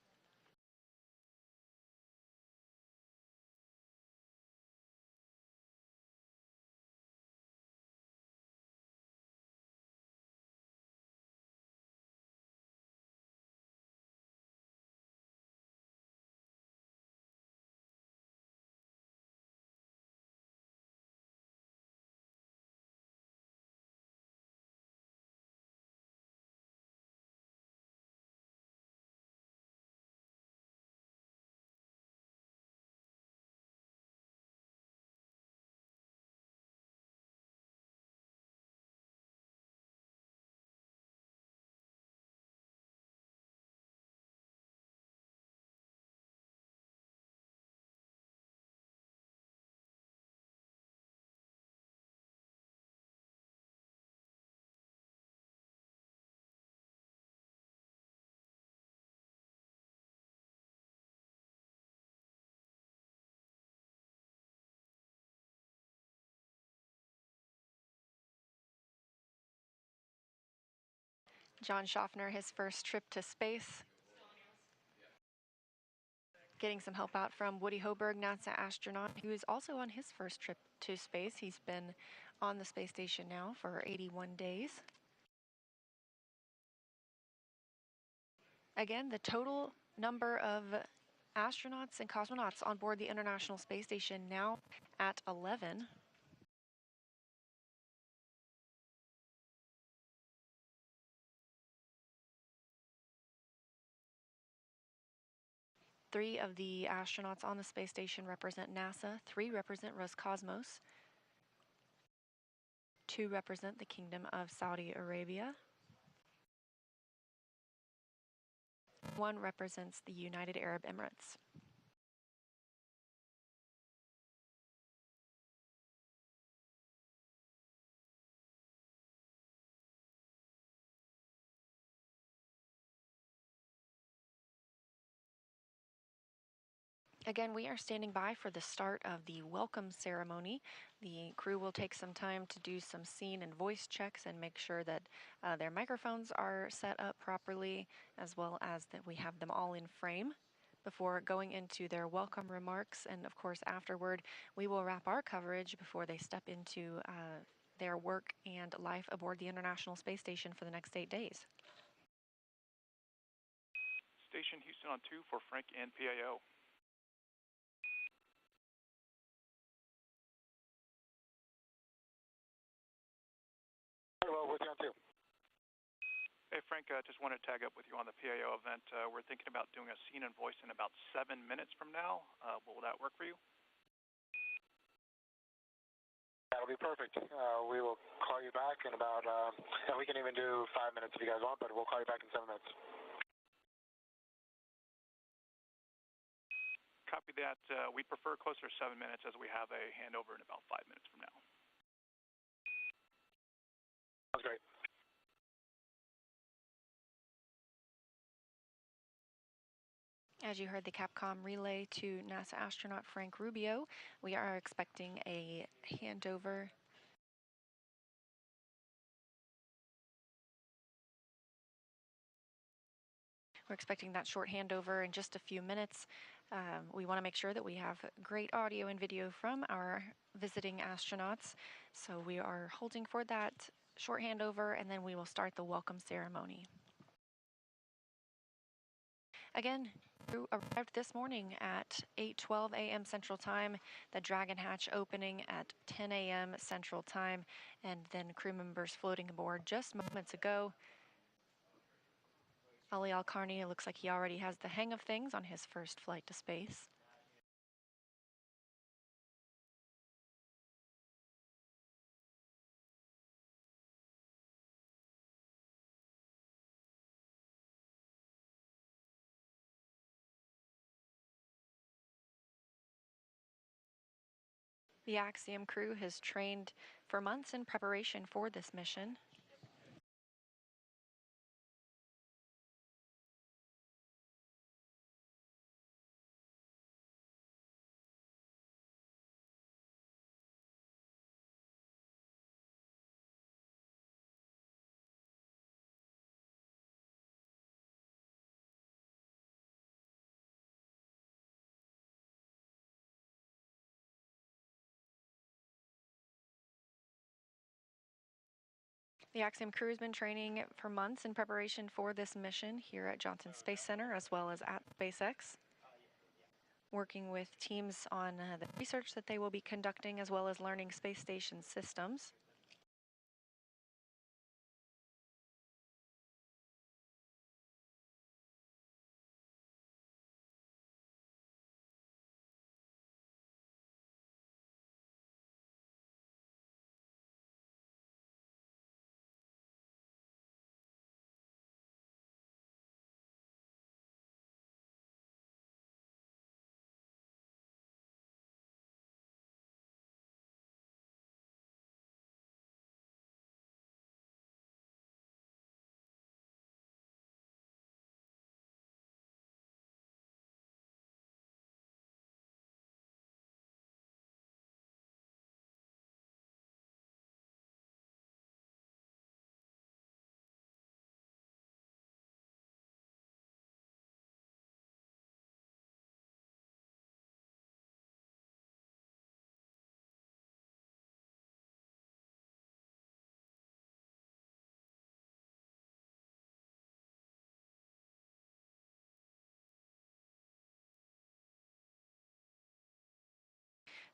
John Schaffner, his first trip to space. Getting some help out from Woody Hoberg, NASA astronaut, who is also on his first trip to space. He's been on the space station now for 81 days. Again, the total number of astronauts and cosmonauts on board the International Space Station now at 11. Three of the astronauts on the space station represent NASA, 3 represent Roscosmos, 2 represent the Kingdom of Saudi Arabia, 1 represents the United Arab Emirates. Again, we are standing by for the start of the welcome ceremony. The crew will take some time to do some scene and voice checks and make sure that their microphones are set up properly, as well as that we have them all in frame before going into their welcome remarks. And of course, afterward, we will wrap our coverage before they step into their work and life aboard the International Space Station for the next 8 days. Station Houston on 2 for Frank and PAO. Well, with you on 2. Hey, Frank, just wanted to tag up with you on the PAO event. We're thinking about doing a scene and voice in about 7 minutes from now. Will that work for you? That'll be perfect. We will call you back in about, and we can even do 5 minutes if you guys want, but we'll call you back in 7 minutes. Copy that. We prefer closer to 7 minutes as we have a handover in about 5 minutes from now. Sounds great. As you heard the Capcom relay to NASA astronaut Frank Rubio, we are expecting a handover. We're expecting that short handover in just a few minutes. We want to make sure that we have great audio and video from our visiting astronauts. So we are holding for that short handover, and then we will start the welcome ceremony. Again, crew arrived this morning at 8:12 a.m. Central Time, the Dragon hatch opening at 10 a.m. Central Time, and then crew members floating aboard just moments ago. Ali Al-Karni, it looks like he already has the hang of things on his first flight to space. The Axiom crew has trained for months in preparation for this mission. The Axiom crew has been training for months in preparation for this mission here at Johnson Space Center as well as at SpaceX, working with teams on the research that they will be conducting as well as learning space station systems.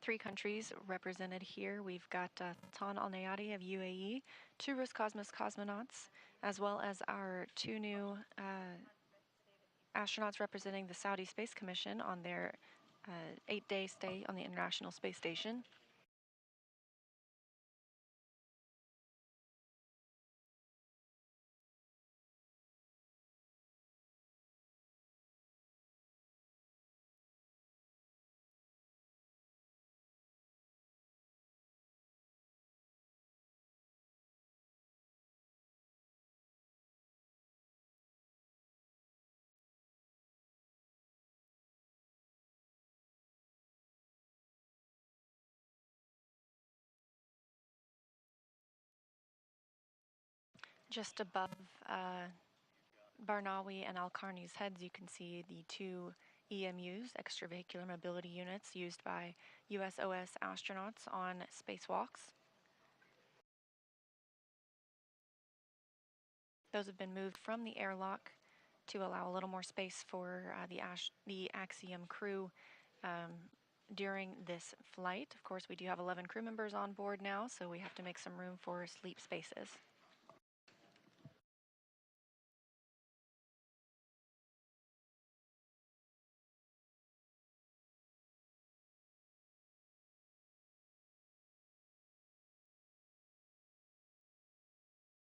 Three countries represented here. We've got Tan Al Nayati of UAE, two Roscosmos cosmonauts, as well as our two new astronauts representing the Saudi Space Commission on their 8-day stay on the International Space Station. Just above Barnawi and Al-Karni's heads, you can see the two EMUs, extravehicular mobility units, used by USOS astronauts on spacewalks. Those have been moved from the airlock to allow a little more space for the Axiom crew during this flight. Of course, we do have 11 crew members on board now, so we have to make some room for sleep spaces.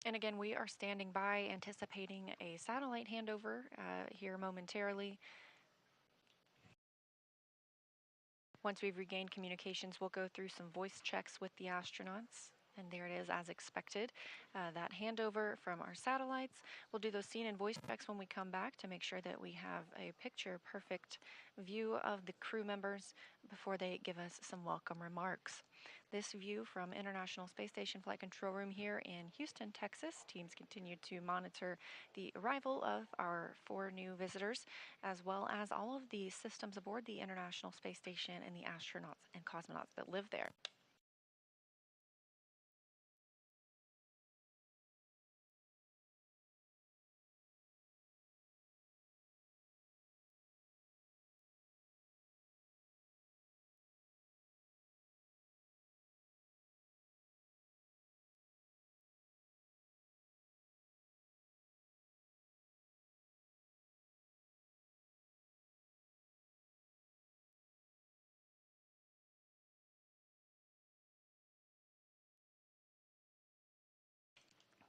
And again, we are standing by anticipating a satellite handover here momentarily. Once we've regained communications, we'll go through some voice checks with the astronauts. And there it is, as expected, that handover from our satellites. We'll do those scene and voice checks when we come back to make sure that we have a picture-perfect view of the crew members before they give us some welcome remarks. This view from International Space Station Flight Control Room here in Houston, Texas. Teams continue to monitor the arrival of our 4 new visitors, as well as all of the systems aboard the International Space Station and the astronauts and cosmonauts that live there.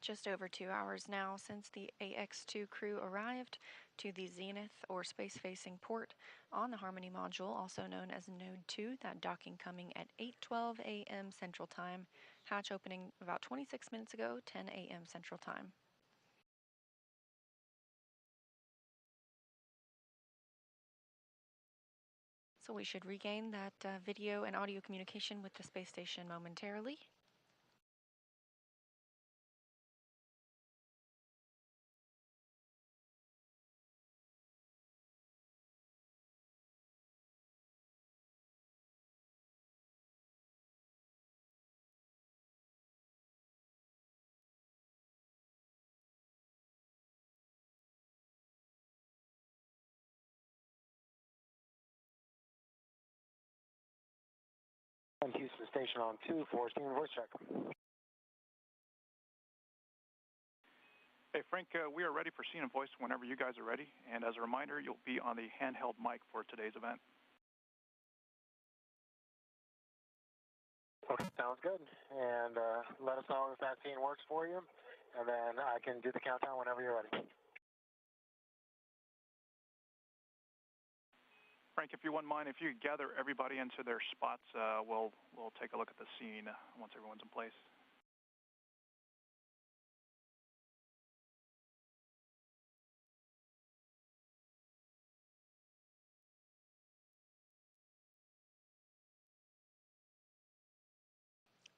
Just over 2 hours now since the AX-2 crew arrived to the Zenith or space-facing port on the Harmony module, also known as Node 2, that docking coming at 8:12 a.m. Central Time, hatch opening about 26 minutes ago, 10 a.m. Central Time. So we should regain that video and audio communication with the space station momentarily. Houston Station on 2 for scene and voice check. Hey, Frank, we are ready for scene and voice whenever you guys are ready. And as a reminder, you'll be on the handheld mic for today's event. Okay, sounds good. And let us know if that scene works for you, and then I can do the countdown whenever you're ready. Frank, if you wouldn't mind, if you could gather everybody into their spots, we'll take a look at the scene once everyone's in place.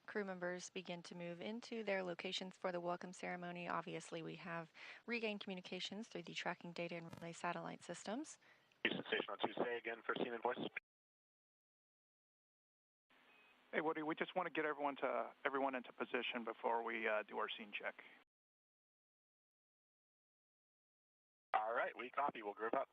Crew members begin to move into their locations for the welcome ceremony. Obviously, we have regained communications through the tracking data and relay satellite systems. Houston Station on 2, say again for scene and voice. Hey, Woody, we just want to get everyone into position before we do our scene check. All right, we copy. We'll group up.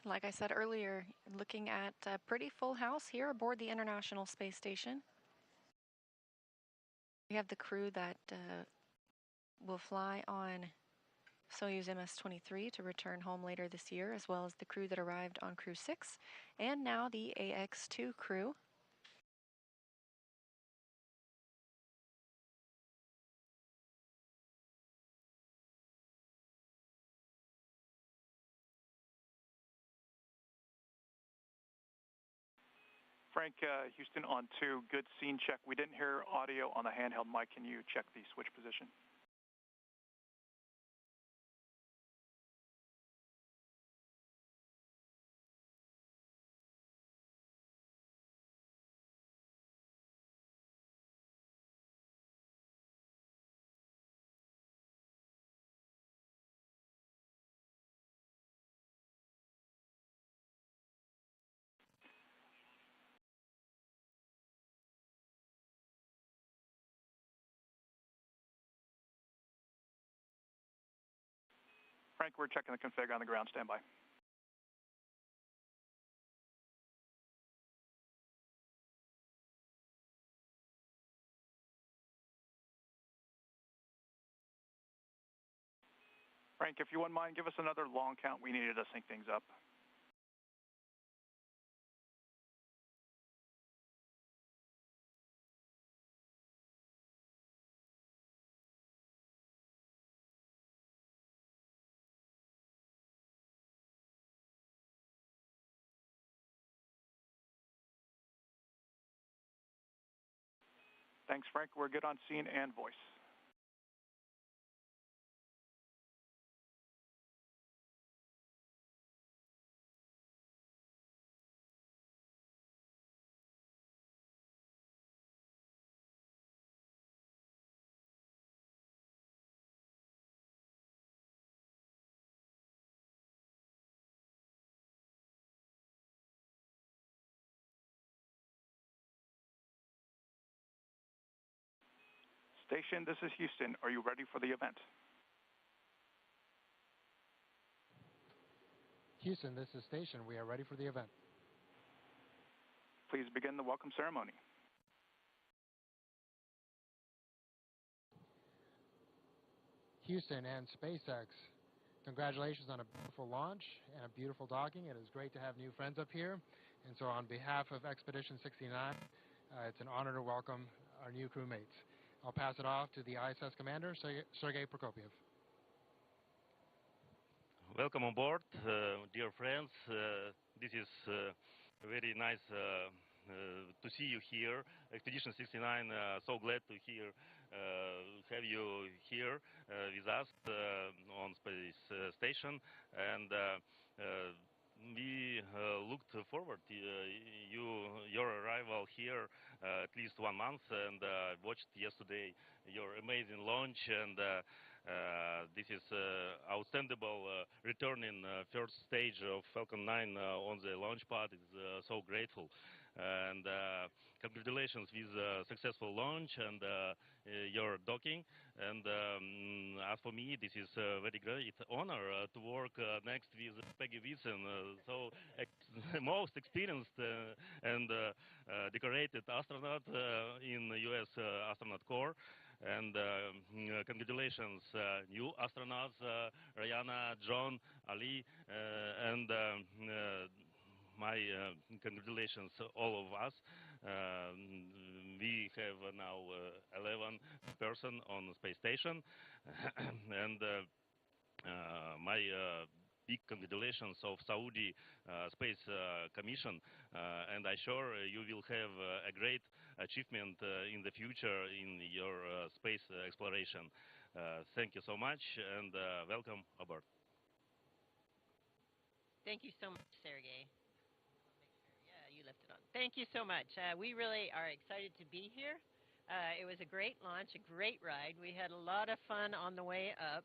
Like I said earlier, looking at a pretty full house here aboard the International Space Station. We have the crew that will fly on Soyuz MS-23 to return home later this year, as well as the crew that arrived on Crew 6, and now the AX-2 crew. Frank, Houston on 2, good scene check. We didn't hear audio on the handheld mic. Can you check the switch position? Frank, we're checking the config on the ground. Stand by. Frank, if you wouldn't mind, give us another long count. We needed to sync things up. Thanks, Frank. We're good on scene and voice. Station, this is Houston. Are you ready for the event? Houston, this is Station. We are ready for the event. Please begin the welcome ceremony. Houston and SpaceX, congratulations on a beautiful launch and a beautiful docking. It is great to have new friends up here. And so on behalf of Expedition 69, it's an honor to welcome our new crewmates. I'll pass it off to the ISS commander, Sergei Prokopiev. Welcome on board, dear friends. This is very nice to see you here. Expedition 69, so glad to have you here with us on space station, and we looked forward to your arrival here at least 1 month, and watched yesterday your amazing launch, and this is outstanding returning first stage of Falcon 9 on the launch pad. Is so grateful, and congratulations with successful launch and your docking. And as for me, this is a very great honor to work next with Peggy Whitson, so most experienced and decorated astronaut in the U.S. Astronaut Corps. And congratulations, new astronauts, Rihanna, John, Ali, and my congratulations, all of us. We have now 11 person on the space station, and my big congratulations of Saudi Space Commission, and I'm sure you will have a great achievement in the future in your space exploration. Thank you so much, and welcome aboard. Thank you so much, Sergey. Yeah, you left it on. Thank you so much. We really are excited to be here. It was a great launch, a great ride. We had a lot of fun on the way up,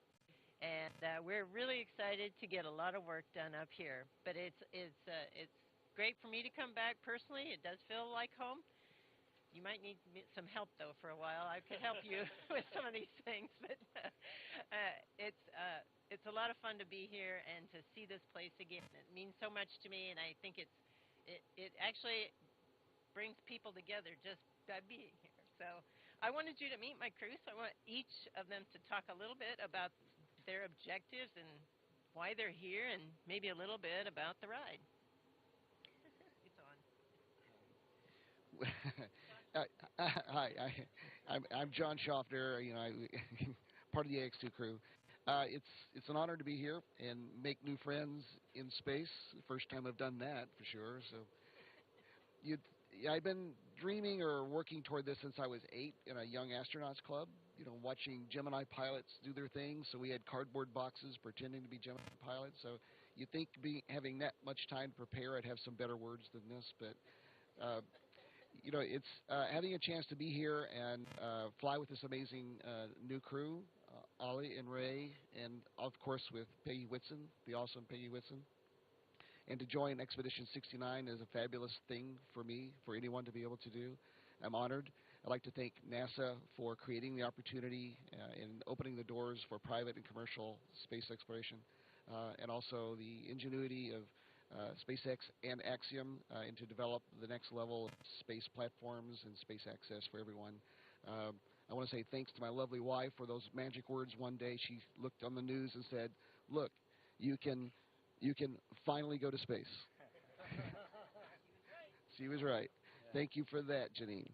and we're really excited to get a lot of work done up here. But it's great for me to come back personally. It does feel like home. You might need some help though for a while. I could help you with some of these things, but it's a lot of fun to be here and to see this place again. It means so much to me, and I think it actually brings people together just by being here. So I wanted you to meet my crew, so I want each of them to talk a little bit about their objectives and why they're here, and maybe a little bit about the ride. It's on. Hi, I'm John Schaffner. Part of the AX2 crew. It's an honor to be here and make new friends in space. First time I've done that for sure. So, I've been dreaming or working toward this since I was 8 in a Young Astronauts Club. Watching Gemini pilots do their thing. So we had cardboard boxes pretending to be Gemini pilots. So you'd think having that much time to prepare, I'd have some better words than this, but. It's having a chance to be here and fly with this amazing new crew, Ollie and Ray, and of course with Peggy Whitson, the awesome Peggy Whitson. And to join Expedition 69 is a fabulous thing for me, for anyone to be able to do. I'm honored. I'd like to thank NASA for creating the opportunity and opening the doors for private and commercial space exploration, and also the ingenuity of SpaceX and Axiom and to develop the next level of space platforms and space access for everyone. I want to say thanks to my lovely wife for those magic words. One day she looked on the news and said, "Look, you can finally go to space." She was right. Thank you for that, Janine.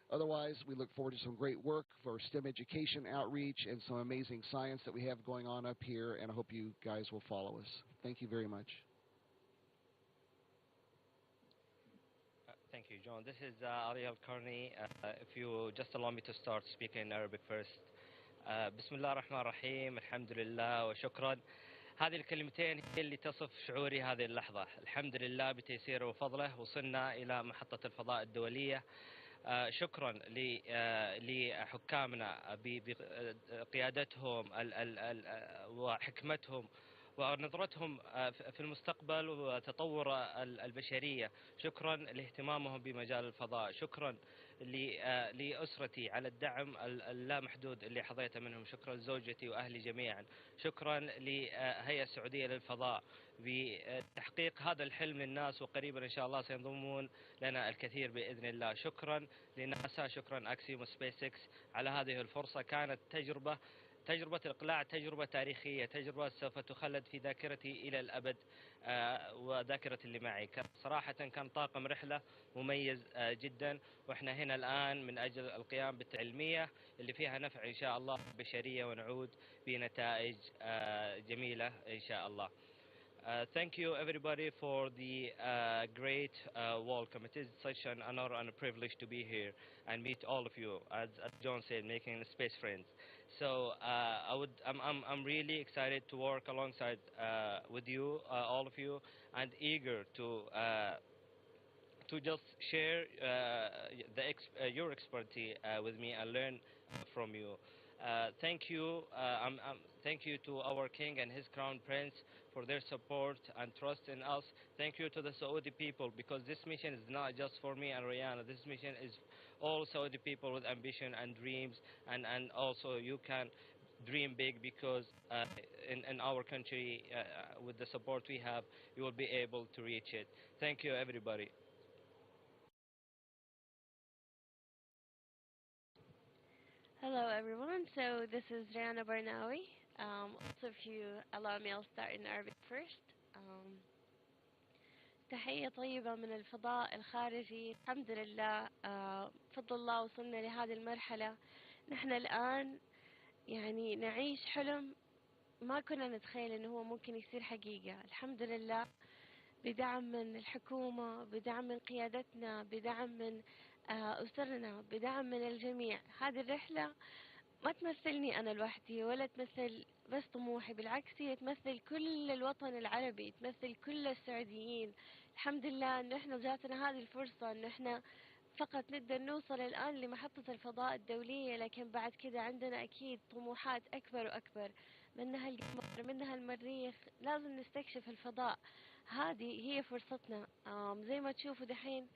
Otherwise, we look forward to some great work for STEM education outreach and some amazing science that we have going on up here, and I hope you guys will follow us. Thank you very much. Thank you, John. This is Ali Al-Karni. If you just allow me to start speaking in Arabic first. بسم الله الرحمن الرحيم. الحمد لله وشكرا. هذه الكلمتين هي اللي تصف شعوري هذه اللحظة. الحمد لله بتيسيره وفضله وصلنا إلى محطة الفضاء الدولية. شكرا لحكامنا بقيادتهم وحكمتهم ونظرتهم في المستقبل وتطور البشرية. شكرا لاهتمامهم بمجال الفضاء. شكرا لأسرتي على الدعم اللامحدود اللي حظيت منهم. شكرا لزوجتي وأهلي جميعا. شكرا لهيئة السعودية للفضاء بتحقيق هذا الحلم للناس، وقريبا إن شاء الله سينضمون لنا الكثير بإذن الله. شكرا لناسا، شكرا أكسيوم وسبيس إكس على هذه الفرصة. كانت تجربة الإقلاع تجربة تاريخية، تجربة سوف تخلد في ذاكرتي إلى الأبد وذاكرة اللي معي. صراحة كان طاقم رحلة مميز جدا، وإحنا هنا الآن من أجل القيام بالتعلمية اللي فيها نفع إن شاء الله بشرية ونعود بنتائج جميلة إن شاء الله. Thank you everybody for the great welcome. It is such an honor and a privilege to be here and meet all of you, as John said, making space friends. So I'm really excited to work alongside with you, all of you, and eager to just share your expertise with me and learn from you. Thank you. Thank you to our King and his Crown Prince for their support and trust in us. Thank you to the Saudi people, because this mission is not just for me and Rihanna. This mission is all Saudi people with ambition and dreams, and also you can dream big, because in our country, with the support we have, you will be able to reach it. Thank you, everybody. Hello everyone, so this is Rihanna Barnawi. Also, if you allow me, I'll start in Arabic first. تحية طيبة من الفضاء الخارجي. الحمد لله، بفضل الله وصلنا لهذه المرحلة. نحن الآن يعني نعيش حلم ما كنا نتخيل انه هو ممكن يصير حقيقة. الحمد لله، بدعم من الحكومة، بدعم من قيادتنا، بدعم من أسرنا، بدعم من الجميع. هذه الرحلة ما تمثلني أنا لوحدي ولا تمثل بس طموحي، بالعكس هي تمثل كل الوطن العربي، تمثل كل السعوديين. الحمد لله أن احنا جاتنا هذه الفرصة، أن احنا فقط نقدر نوصل الآن لمحطة الفضاء الدولية، لكن بعد كده عندنا أكيد طموحات أكبر وأكبر، منها القمر، منها المريخ. لازم نستكشف الفضاء، هذه هي فرصتنا. زي ما تشوفوا دحين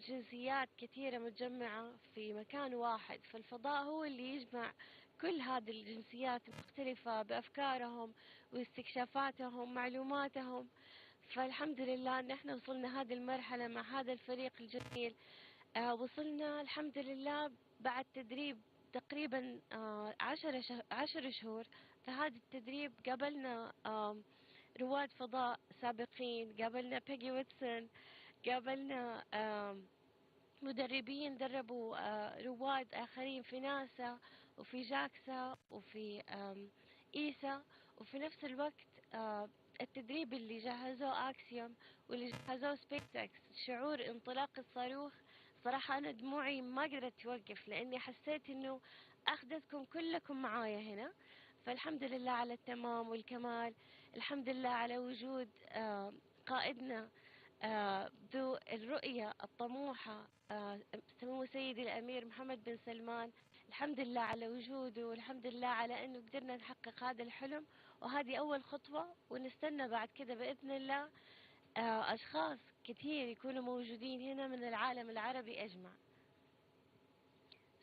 جنسيات كثيرة متجمعة في مكان واحد، فالفضاء هو اللي يجمع كل هذه الجنسيات المختلفة بأفكارهم واستكشافاتهم معلوماتهم. فالحمد لله ان احنا وصلنا هذه المرحلة مع هذا الفريق الجميل. وصلنا الحمد لله بعد تدريب تقريبا 10 شهور. فهذا التدريب قابلنا رواد فضاء سابقين، قابلنا بيجي ويتسون، قابلنا مدربين دربوا رواد آخرين في ناسا وفي جاكسا وفي إيسا. وفي نفس الوقت التدريب اللي جهزوه أكسيوم واللي جهزوه سبيس إكس، شعور انطلاق الصاروخ صراحة أنا دموعي ما قدرت توقف، لأني حسيت إنه أخذتكم كلكم معايا هنا. فالحمد لله على التمام والكمال. الحمد لله على وجود قائدنا ذو الرؤية الطموحة سمو سيدي الأمير محمد بن سلمان. الحمد لله على وجوده، والحمد لله على أنه قدرنا نحقق هذا الحلم، وهذه أول خطوة. ونستنى بعد كده بإذن الله أشخاص كثير يكونوا موجودين هنا من العالم العربي أجمع.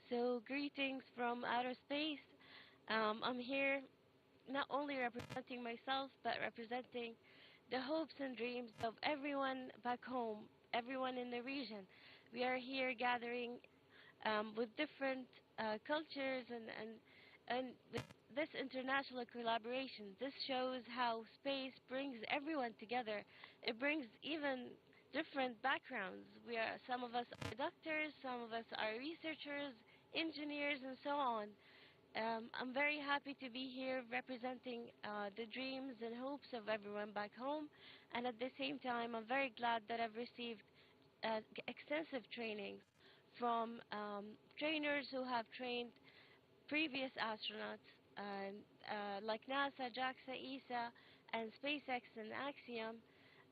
So, greetings from outer space. I'm here not only representing myself, but representing the hopes and dreams of everyone back home, everyone in the region. We are here gathering with different cultures and with this international collaboration. This shows how space brings everyone together. It brings even different backgrounds. Some of us are doctors, some of us are researchers, engineers, and so on. I'm very happy to be here representing the dreams and hopes of everyone back home, and at the same time, I'm very glad that I've received extensive trainings from trainers who have trained previous astronauts like NASA, JAXA, ESA, and SpaceX and Axiom.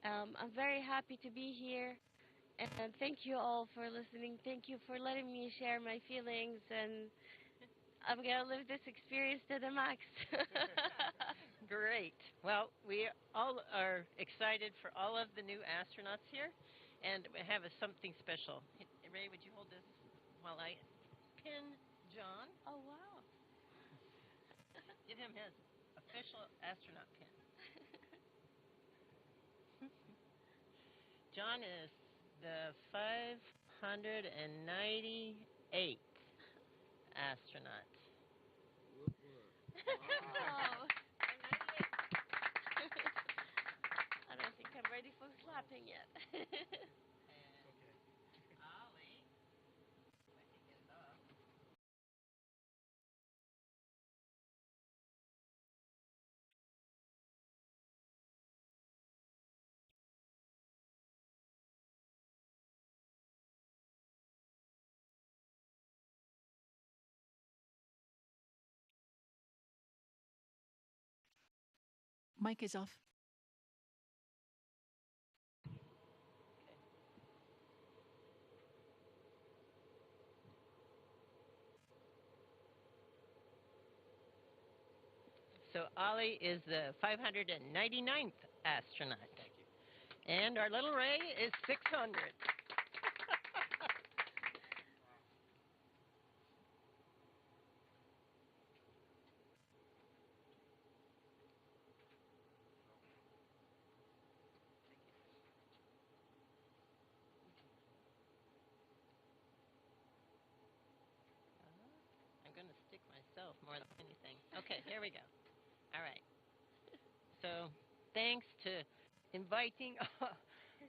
I'm very happy to be here, and thank you all for listening. Thank you for letting me share my feelings, and I'm going to live this experience to the max. Great. Well, we all are excited for all of the new astronauts here, and we have something special. Ray, would you hold this while I pin John? Oh, wow. Give him his official astronaut pin. John is the 598th astronaut. Wow. I don't think I'm ready for clapping yet. Mic is off. So Ollie is the 599th astronaut. Thank you. And our little Ray is 600. I'm going to stick myself more than anything. Okay, here we go. All right. So thanks to inviting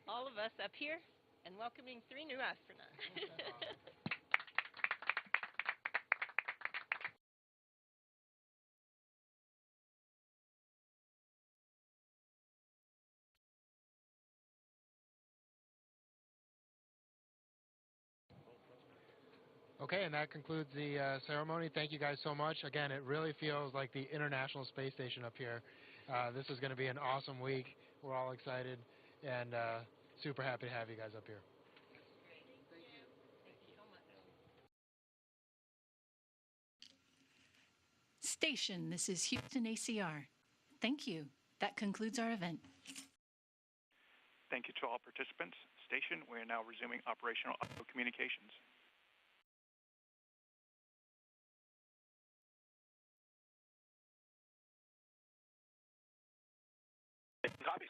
all of us up here and welcoming 3 new astronauts. Okay, and that concludes the ceremony. Thank you guys so much. Again, it really feels like the International Space Station up here. This is going to be an awesome week. We're all excited and super happy to have you guys up here. Station, this is Houston ACR. Thank you. That concludes our event. Thank you to all participants. Station, we are now resuming operational audio communications. Copies.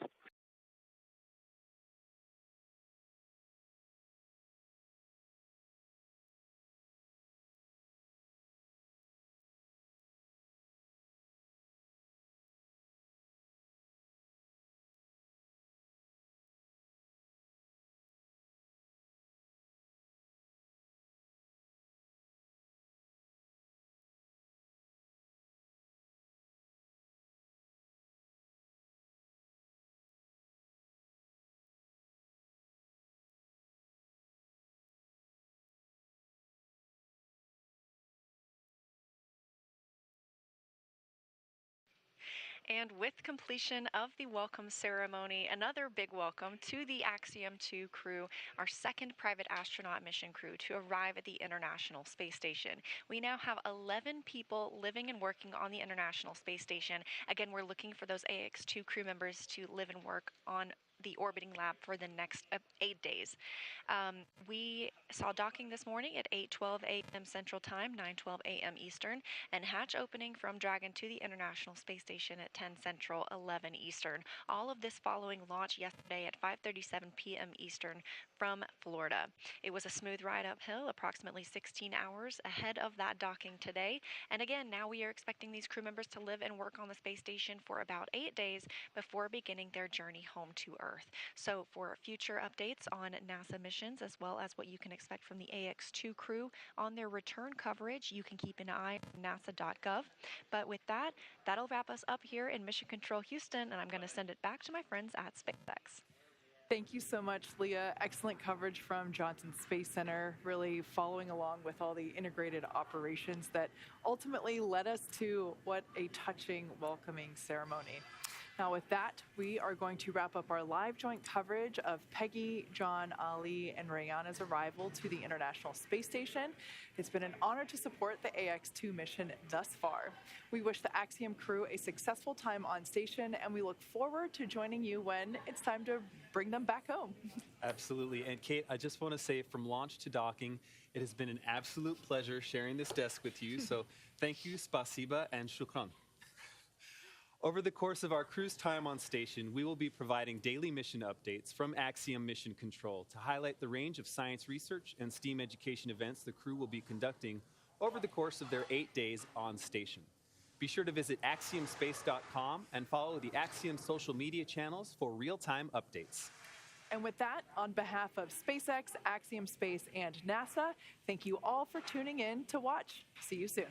And with completion of the welcome ceremony, another big welcome to the Axiom 2 crew, our second private astronaut mission crew to arrive at the International Space Station. We now have 11 people living and working on the International Space Station. Again, we're looking for those AX2 crew members to live and work on the orbiting lab for the next 8 days. We saw docking this morning at 8:12 a.m. Central Time, 9:12 a.m. Eastern, and hatch opening from Dragon to the International Space Station at 10 Central, 11 Eastern. All of this following launch yesterday at 5:37 p.m. Eastern from Florida. It was a smooth ride uphill, approximately 16 hours ahead of that docking today. And again, now we are expecting these crew members to live and work on the space station for about 8 days before beginning their journey home to Earth. So for future updates on NASA missions, as well as what you can expect from the AX2 crew on their return coverage, you can keep an eye on nasa.gov. But with that, that'll wrap us up here in Mission Control Houston, and I'm going to send it back to my friends at SpaceX. Thank you so much, Leah. Excellent coverage from Johnson Space Center, really following along with all the integrated operations that ultimately led us to what a touching welcoming ceremony. Now with that, we are going to wrap up our live joint coverage of Peggy, John, Ali, and Rayana's arrival to the International Space Station. It's been an honor to support the AX2 mission thus far. We wish the Axiom crew a successful time on station, and we look forward to joining you when it's time to bring them back home. Absolutely. And Kate, I just want to say, from launch to docking, it has been an absolute pleasure sharing this desk with you. So thank you, spasiba, and shukran. Over the course of our crew's time on station, we will be providing daily mission updates from Axiom Mission Control to highlight the range of science research and STEAM education events the crew will be conducting over the course of their 8 days on station. Be sure to visit axiomspace.com and follow the Axiom social media channels for real-time updates. And with that, on behalf of SpaceX, Axiom Space, and NASA, thank you all for tuning in to watch. See you soon.